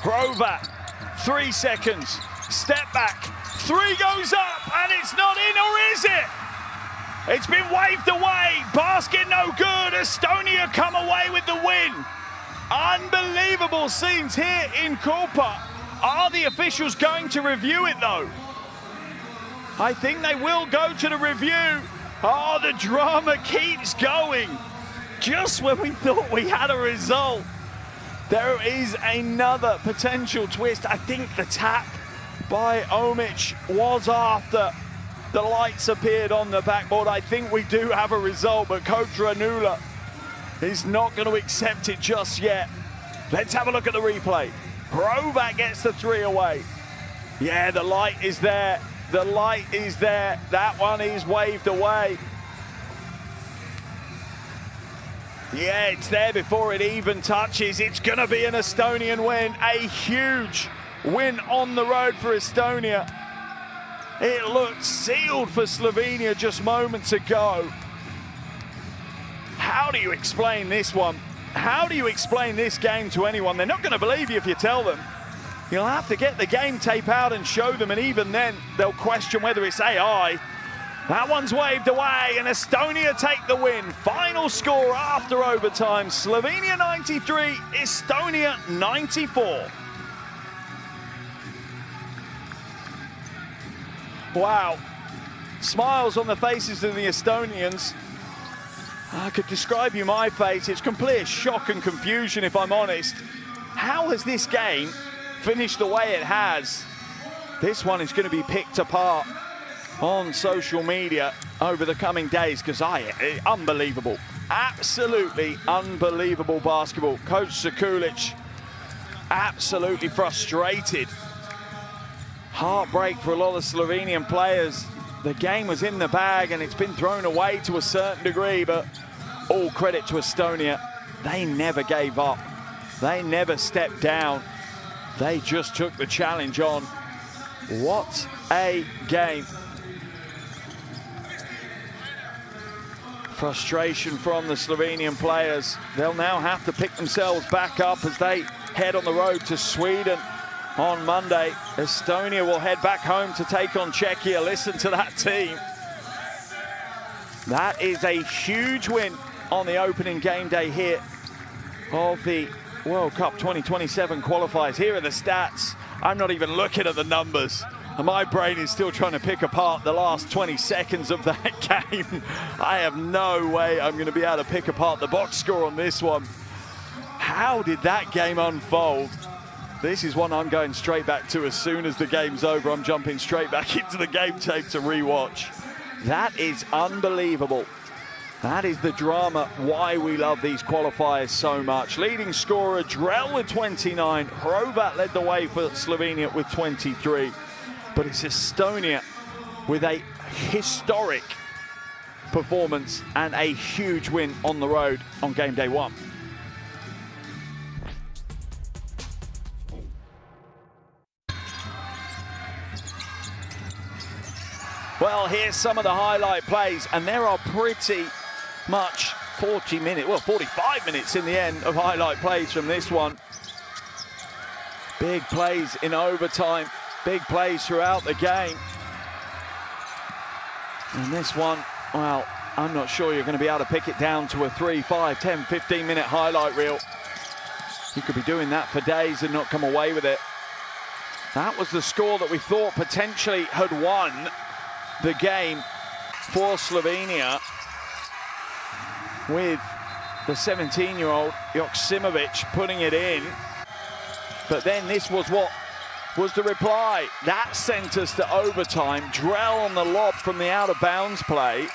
Hrovat, 3 seconds, step back, three goes up, and it's not in, or is it? It's been waved away, basket no good, Estonia come away with the win. Unbelievable scenes here in Kulpa. Are the officials going to review it though? I think they will go to the review. Oh, the drama keeps going. Just when we thought we had a result, there is another potential twist. I think the tap by Omic was after the lights appeared on the backboard. I think we do have a result, but Coach Ranula is not going to accept it just yet. Let's have a look at the replay. Hrovat gets the three away. Yeah, the light is there. The light is there. That one is waved away. Yeah, it's there before it even touches. It's going to be an Estonian win. A huge win on the road for Estonia. It looked sealed for Slovenia just moments ago. How do you explain this one? How do you explain this game to anyone? They're not going to believe you if you tell them. You'll have to get the game tape out and show them, and even then they'll question whether it's AI. That one's waved away, and Estonia take the win. Final score after overtime, Slovenia 93, Estonia 94. Wow, smiles on the faces of the Estonians. I could describe you my face. It's complete shock and confusion, if I'm honest. How has this game finished the way it has? This one is going to be picked apart on social media over the coming days, because unbelievable, absolutely unbelievable basketball. Coach Sekulic absolutely frustrated. Heartbreak for a lot of Slovenian players. The game was in the bag and it's been thrown away to a certain degree, but all credit to Estonia. They never gave up. They never stepped down. They just took the challenge on. What a game. Frustration from the Slovenian players. They'll now have to pick themselves back up as they head on the road to Sweden on Monday. Estonia will head back home to take on Czechia. Listen to that team. That is a huge win on the opening game day here of the World Cup 2027 qualifiers. Here are the stats. I'm not even looking at the numbers. My brain is still trying to pick apart the last 20 seconds of that game. I have no way I'm going to be able to pick apart the box score on this one. How did that game unfold? This is one I'm going straight back to as soon as the game's over. I'm jumping straight back into the game tape to rewatch. That is unbelievable. That is the drama, why we love these qualifiers so much. Leading scorer Drell with 29. Hrovat led the way for Slovenia with 23. But it's Estonia with a historic performance and a huge win on the road on game day one. Well, here's some of the highlight plays, and there are pretty much 45 minutes in the end of highlight plays from this one. Big plays in overtime, big plays throughout the game. And this one, well, I'm not sure you're going to be able to pick it down to a 3, 5, 10, 15-minute highlight reel. You could be doing that for days and not come away with it. That was the score that we thought potentially had won the game for Slovenia, with the 17-year-old Joksimovic putting it in. But then this was what was the reply. That sent us to overtime. Drell on the lob from the out-of-bounds play.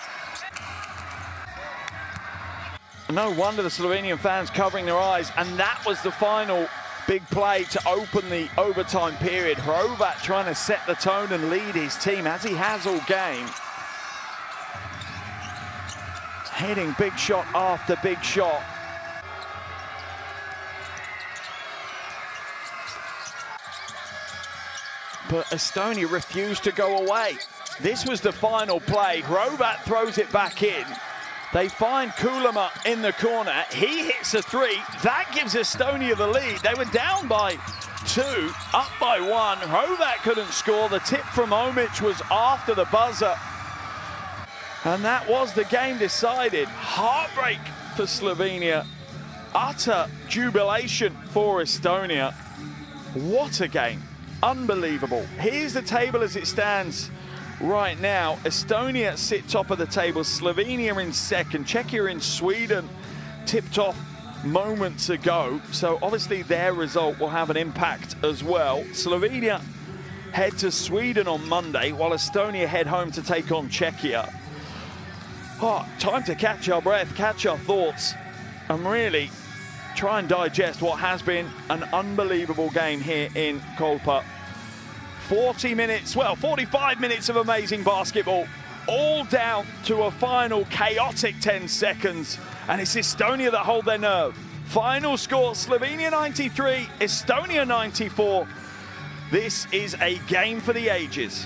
No wonder the Slovenian fans covering their eyes, and that was the final big play to open the overtime period. Hrovat trying to set the tone and lead his team, as he has all game. Hitting big shot after big shot. But Estonia refused to go away. This was the final play. Hrovat throws it back in. They find Kulama in the corner. He hits a three. That gives Estonia the lead. They were down by 2, up by 1. Hrovat couldn't score. The tip from Omic was after the buzzer. And that was the game decided. Heartbreak for Slovenia. Utter jubilation for Estonia. What a game. Unbelievable. Here's the table as it stands right now. Estonia sit top of the table. Slovenia in second. Czechia in Sweden tipped off moments ago. So obviously their result will have an impact as well. Slovenia head to Sweden on Monday, while Estonia head home to take on Czechia. Oh, time to catch our breath, catch our thoughts, and really try and digest what has been an unbelievable game here in Kolpa. 45 minutes of amazing basketball, all down to a final chaotic 10 seconds. And it's Estonia that hold their nerve. Final score, Slovenia 93, Estonia 94. This is a game for the ages.